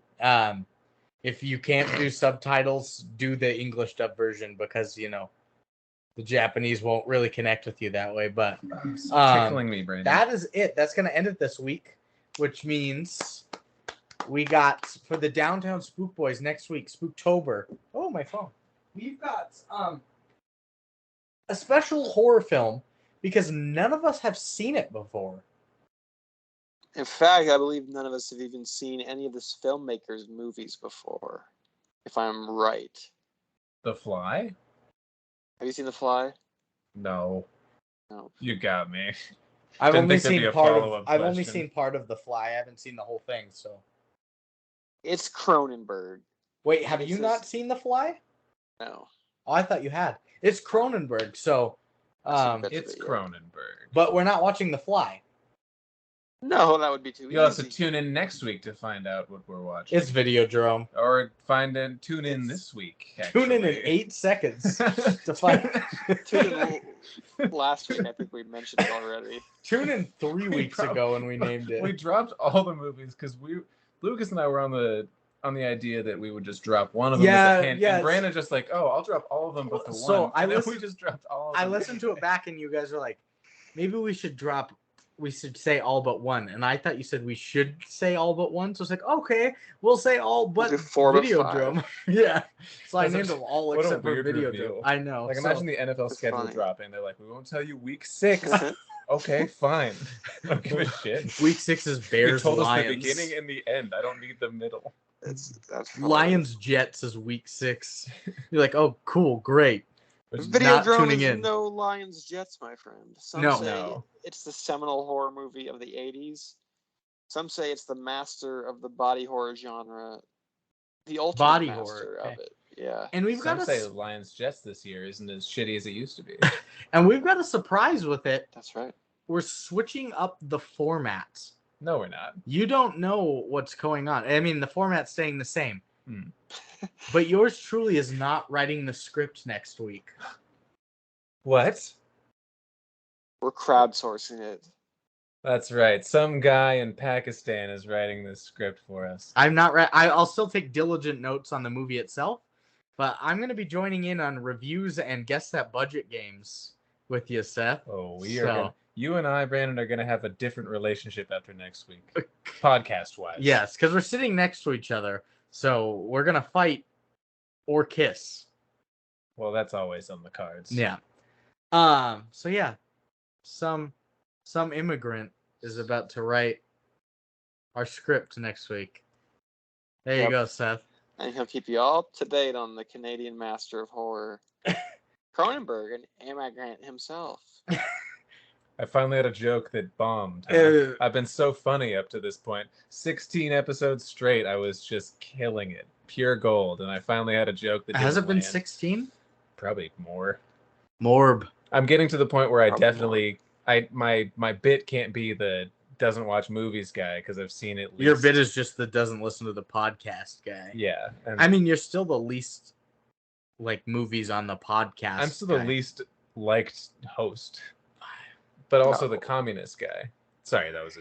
Speaker 3: If you can't do subtitles, do the English dub version because the Japanese won't really connect with you that way. But
Speaker 1: It's tickling me, Brandon.
Speaker 3: that is it. That's gonna end it this week, which means we got for the Downtown Spook Boys next week, Spooktober. Oh, my phone. We've got a special horror film because none of us have seen it before.
Speaker 2: In fact, I believe none of us have even seen any of this filmmaker's movies before, if I'm right.
Speaker 1: The Fly?
Speaker 2: Have you seen The Fly?
Speaker 1: No.
Speaker 2: No.
Speaker 1: You got me.
Speaker 3: I've
Speaker 1: Didn't
Speaker 3: only
Speaker 1: think there'd
Speaker 3: seen
Speaker 1: be a
Speaker 3: part of.
Speaker 1: follow-up
Speaker 3: I've only
Speaker 1: question.
Speaker 3: seen part of The Fly. I haven't seen the whole thing. So
Speaker 2: It's Cronenberg.
Speaker 3: wait, have
Speaker 2: It
Speaker 3: you
Speaker 2: says-
Speaker 3: not seen The Fly?
Speaker 2: No.
Speaker 3: Oh, I thought you had. It's Cronenberg. So,
Speaker 2: I've seen bits
Speaker 1: It's
Speaker 2: of it, yeah.
Speaker 1: Cronenberg.
Speaker 3: but we're not watching The Fly.
Speaker 2: No, that would be too
Speaker 1: You'll have to
Speaker 2: easy.
Speaker 1: tune in next week to find out what we're watching.
Speaker 3: It's Videodrome.
Speaker 1: Or tune in this week.
Speaker 3: Tune in
Speaker 1: actually.
Speaker 3: 8 seconds to find.
Speaker 2: Tune in last week, I think we mentioned it already.
Speaker 3: Tune in 3 weeks ago when we named it.
Speaker 1: We dropped all the movies because Lucas and I were on the idea that we would just drop one of them as a hint.
Speaker 3: Yeah,
Speaker 1: and Brandon just like, oh, I'll drop all of them but the
Speaker 3: So
Speaker 1: one.
Speaker 3: I
Speaker 1: And then
Speaker 3: listened-
Speaker 1: we just dropped all of
Speaker 3: I
Speaker 1: them.
Speaker 3: listened to it back and you guys were like, maybe we should say all but one. And I thought you said we should say all but one. So it's like, okay, we'll say all but
Speaker 2: do 4 but
Speaker 3: Videodrome. Yeah. So I
Speaker 1: That's a-
Speaker 3: named them all
Speaker 1: what a
Speaker 3: except for
Speaker 1: weird
Speaker 3: Videodrome.
Speaker 1: reveal.
Speaker 3: I know.
Speaker 1: Like,
Speaker 3: so,
Speaker 1: imagine the NFL
Speaker 2: It's
Speaker 1: schedule
Speaker 2: funny.
Speaker 1: dropping. They're like, we won't tell you week 6. Okay, fine. I don't give a shit.
Speaker 3: Week 6 is
Speaker 1: You
Speaker 3: Bears
Speaker 1: told us
Speaker 3: Lions.
Speaker 1: the beginning and the end. I don't need the middle.
Speaker 2: That's
Speaker 3: Lions Jets is week 6. You're like, oh, cool, great. Not
Speaker 2: Videodrome
Speaker 3: tuning
Speaker 2: is
Speaker 3: in.
Speaker 2: no Lions Jets, my friend. Some
Speaker 3: No.
Speaker 2: say
Speaker 1: No.
Speaker 2: it's the seminal horror movie of the 80s. Some say it's the master of the body horror genre. The ultimate
Speaker 3: Body
Speaker 2: master
Speaker 3: horror,
Speaker 2: of it. Yeah.
Speaker 3: And we've
Speaker 1: Some
Speaker 3: got
Speaker 1: say Lions Jets this year isn't as shitty as it used to be.
Speaker 3: a surprise with it.
Speaker 2: That's right.
Speaker 3: We're switching up the formats.
Speaker 1: No, we're not.
Speaker 3: You don't know what's going on. I mean, the format's staying the same.
Speaker 1: Hmm.
Speaker 3: But yours truly is not writing the script next week.
Speaker 1: What?
Speaker 2: We're crowdsourcing it.
Speaker 1: That's right. Some guy in Pakistan is writing this script for us.
Speaker 3: I'm not I'll still take diligent notes on the movie itself, but I'm going to be joining in on reviews and guess that budget games with you, Seth.
Speaker 1: Oh, you and I, Brandon, are gonna have a different relationship after next week, podcast-wise.
Speaker 3: Yes, because we're sitting next to each other, so we're gonna fight or kiss.
Speaker 1: Well, that's always on the cards.
Speaker 3: Yeah. So yeah, some immigrant is about to write our script next week. There you
Speaker 2: Yep.
Speaker 3: go, Seth.
Speaker 2: And he'll keep you all up to date on the Canadian master of horror, Cronenberg, an immigrant himself.
Speaker 1: I finally had a joke that bombed. I've been so funny up to this point. 16 episodes straight, I was just killing it. Pure gold. And I finally had a joke that
Speaker 3: Has it
Speaker 1: didn't
Speaker 3: been
Speaker 1: land.
Speaker 3: 16?
Speaker 1: Probably more.
Speaker 3: Morb.
Speaker 1: I'm getting to the point where I
Speaker 2: Probably
Speaker 1: definitely... My bit can't be the doesn't watch movies guy because I've seen it.
Speaker 3: Your bit is just the doesn't listen to the podcast guy.
Speaker 1: Yeah. And
Speaker 3: I mean, you're still the least movies on the podcast.
Speaker 1: I'm still the
Speaker 3: guy.
Speaker 1: least liked host. But also
Speaker 2: No.
Speaker 1: the communist guy. Sorry, that was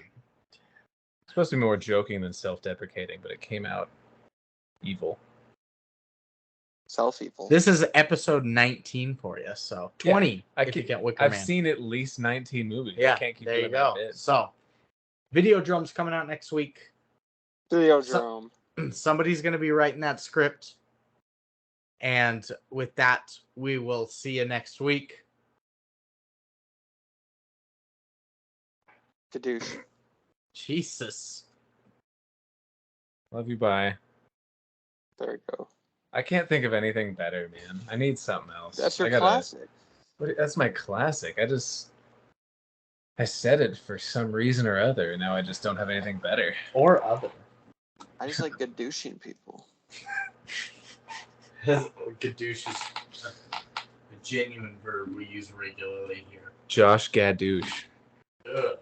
Speaker 1: supposed to be more joking than self-deprecating, but it came out evil.
Speaker 2: Self-evil.
Speaker 3: This is episode 19 for you, so 20
Speaker 1: I
Speaker 3: if you
Speaker 1: can't-
Speaker 3: get Wicker
Speaker 1: I've
Speaker 3: Man.
Speaker 1: seen at least 19 movies.
Speaker 3: Yeah,
Speaker 1: I can't keep
Speaker 3: there you
Speaker 1: doing
Speaker 3: go.
Speaker 1: that bit.
Speaker 3: So, Videodrome's coming out next week.
Speaker 2: Videodrome.
Speaker 3: Somebody's going to be writing that script. And with that, we will see you next week.
Speaker 2: Kadoosh.
Speaker 3: Jesus.
Speaker 1: Love you. Bye.
Speaker 2: There we go.
Speaker 1: I can't think of anything better, man. I need something else.
Speaker 2: That's your classic.
Speaker 1: That's my classic. I said it for some reason or other, and now I just don't have anything better.
Speaker 3: Or other.
Speaker 2: I just like gadooshing people.
Speaker 3: Gadoosh is a genuine verb we use regularly here.
Speaker 1: Josh Gadoosh.
Speaker 3: Ugh.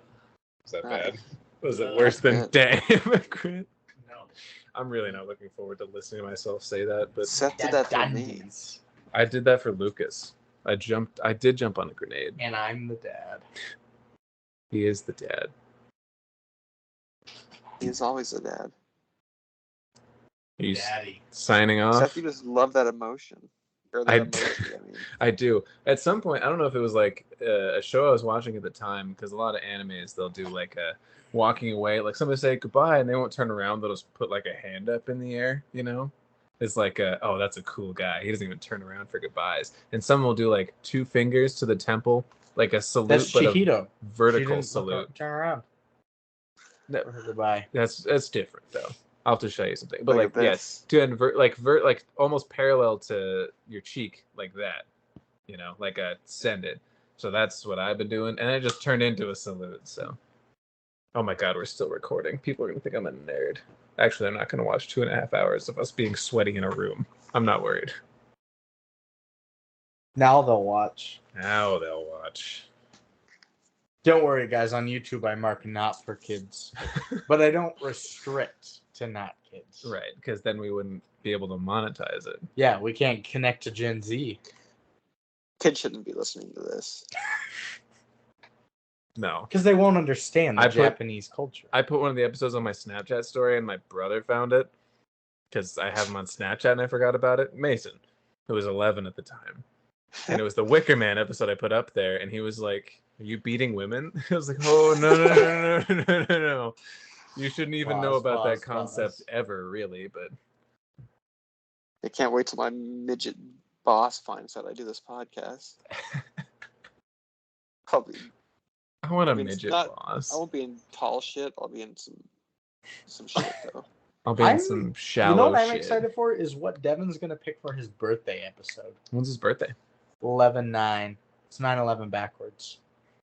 Speaker 1: Is that bad? Was it worse than
Speaker 2: good.
Speaker 1: Immigrant?
Speaker 3: No.
Speaker 1: I'm really not looking forward to listening to myself say that, but
Speaker 2: Seth did that for me.
Speaker 1: I did that for Lucas. I did jump on a grenade.
Speaker 3: And I'm the dad.
Speaker 1: He is the dad.
Speaker 2: He is always a dad.
Speaker 1: He's
Speaker 3: Daddy.
Speaker 1: signing off.
Speaker 2: Seth, you just love that emotion. Or that emoji, I mean.
Speaker 1: I do. At some point, I don't know if it was like a show I was watching at the time, because a lot of animes, they'll do like a walking away, like somebody say goodbye, and they won't turn around. They'll just put like a hand up in the air, you know? It's like, oh, that's a cool guy. He doesn't even turn around for goodbyes. And some will do like 2 fingers to the temple, like a salute,
Speaker 3: That's
Speaker 1: but
Speaker 3: Chihito.
Speaker 1: a vertical salute.
Speaker 3: Turn around.
Speaker 1: No,
Speaker 3: goodbye.
Speaker 1: That's different though. I'll have to show you something. But
Speaker 2: Like
Speaker 1: like yes, to invert like almost parallel to your cheek like that. You know, like a send it. So that's what I've been doing, and it just turned into a salute. So, oh my God, we're still recording. People are gonna think I'm a nerd. Actually, I'm not gonna watch 2.5 hours of us being sweaty in a room. I'm not worried.
Speaker 3: Now they'll watch.
Speaker 1: Now they'll watch.
Speaker 3: Don't worry, guys. On YouTube, I mark not for kids, but I don't restrict to not kids.
Speaker 1: Right, because then we wouldn't be able to monetize it.
Speaker 3: Yeah, we can't connect to Gen Z.
Speaker 2: Kids shouldn't be listening to this.
Speaker 1: No.
Speaker 3: Because they won't understand the Japanese culture.
Speaker 1: I put one of the episodes on my Snapchat story, and my brother found it, because I have him on Snapchat, and I forgot about it. Mason, who was 11 at the time. And it was the Wicker Man episode I put up there, and he was like, "Are you beating women?" I was like, "Oh, no. You shouldn't even know about that concept ever, really, but..."
Speaker 2: I can't wait till my midget boss finds out I do this podcast. Probably.
Speaker 1: I want a midget boss.
Speaker 2: I won't be in tall shit. I'll be in some shit, though.
Speaker 1: I'll be in some shallow shit.
Speaker 3: You know what I'm excited for is what Devin's going to pick for his birthday episode.
Speaker 1: When's his birthday?
Speaker 3: 11/9. It's 9/11 backwards.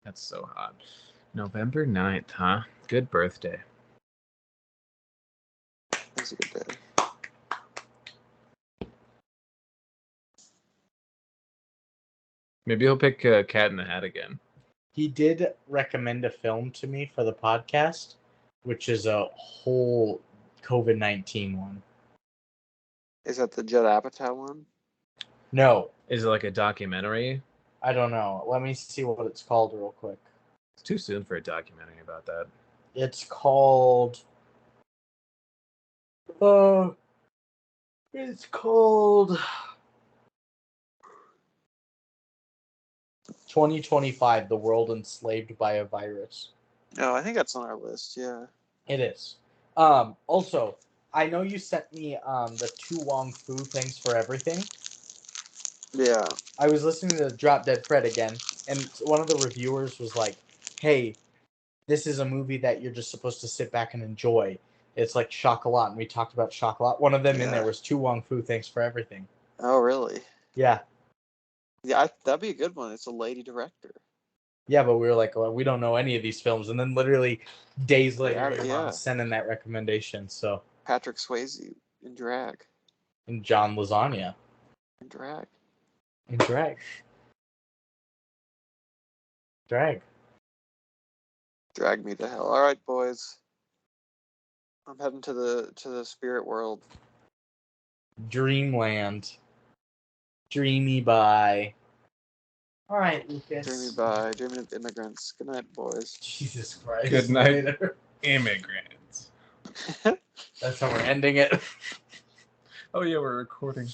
Speaker 1: That's so hot. November 9th, huh? Good birthday.
Speaker 2: That's a good day.
Speaker 1: Maybe he'll pick Cat in the Hat again.
Speaker 3: He did recommend a film to me for the podcast, which is a whole COVID-19 one.
Speaker 2: Is that the Judd Apatow one?
Speaker 3: No.
Speaker 1: Is it like a documentary?
Speaker 3: I don't know. Let me see what it's called real quick.
Speaker 1: It's too soon for a documentary about that.
Speaker 3: It's called... It's called... 2025, The World Enslaved by a Virus.
Speaker 2: No, I think that's on our list, yeah.
Speaker 3: It is. Also, I know you sent me the 2 Wong Fu Thanks for Everything.
Speaker 2: Yeah.
Speaker 3: I was listening to Drop Dead Fred again, and one of the reviewers was like, "Hey, this is a movie that you're just supposed to sit back and enjoy. It's like Chocolat," and we talked about Chocolat. One of them in there was 2 Wong Fu Thanks for Everything.
Speaker 2: Oh, really?
Speaker 3: Yeah.
Speaker 2: Yeah, that'd be a good one. It's a lady director.
Speaker 3: Yeah, but we were like, well, we don't know any of these films. And then literally days later, your mom
Speaker 2: yeah.
Speaker 3: sent in that recommendation. So
Speaker 2: Patrick Swayze in drag.
Speaker 3: And John Lasagna.
Speaker 2: In drag.
Speaker 3: In drag. Drag.
Speaker 2: Drag me to hell. All right, boys. I'm heading to the spirit world.
Speaker 3: Dreamland. Dreamy bye. All right, Lucas.
Speaker 2: Dreamy bye. Dreaming of immigrants. Good night, boys.
Speaker 3: Jesus Christ.
Speaker 1: Good night, immigrants.
Speaker 3: That's how we're ending it.
Speaker 1: Oh yeah, we're recording.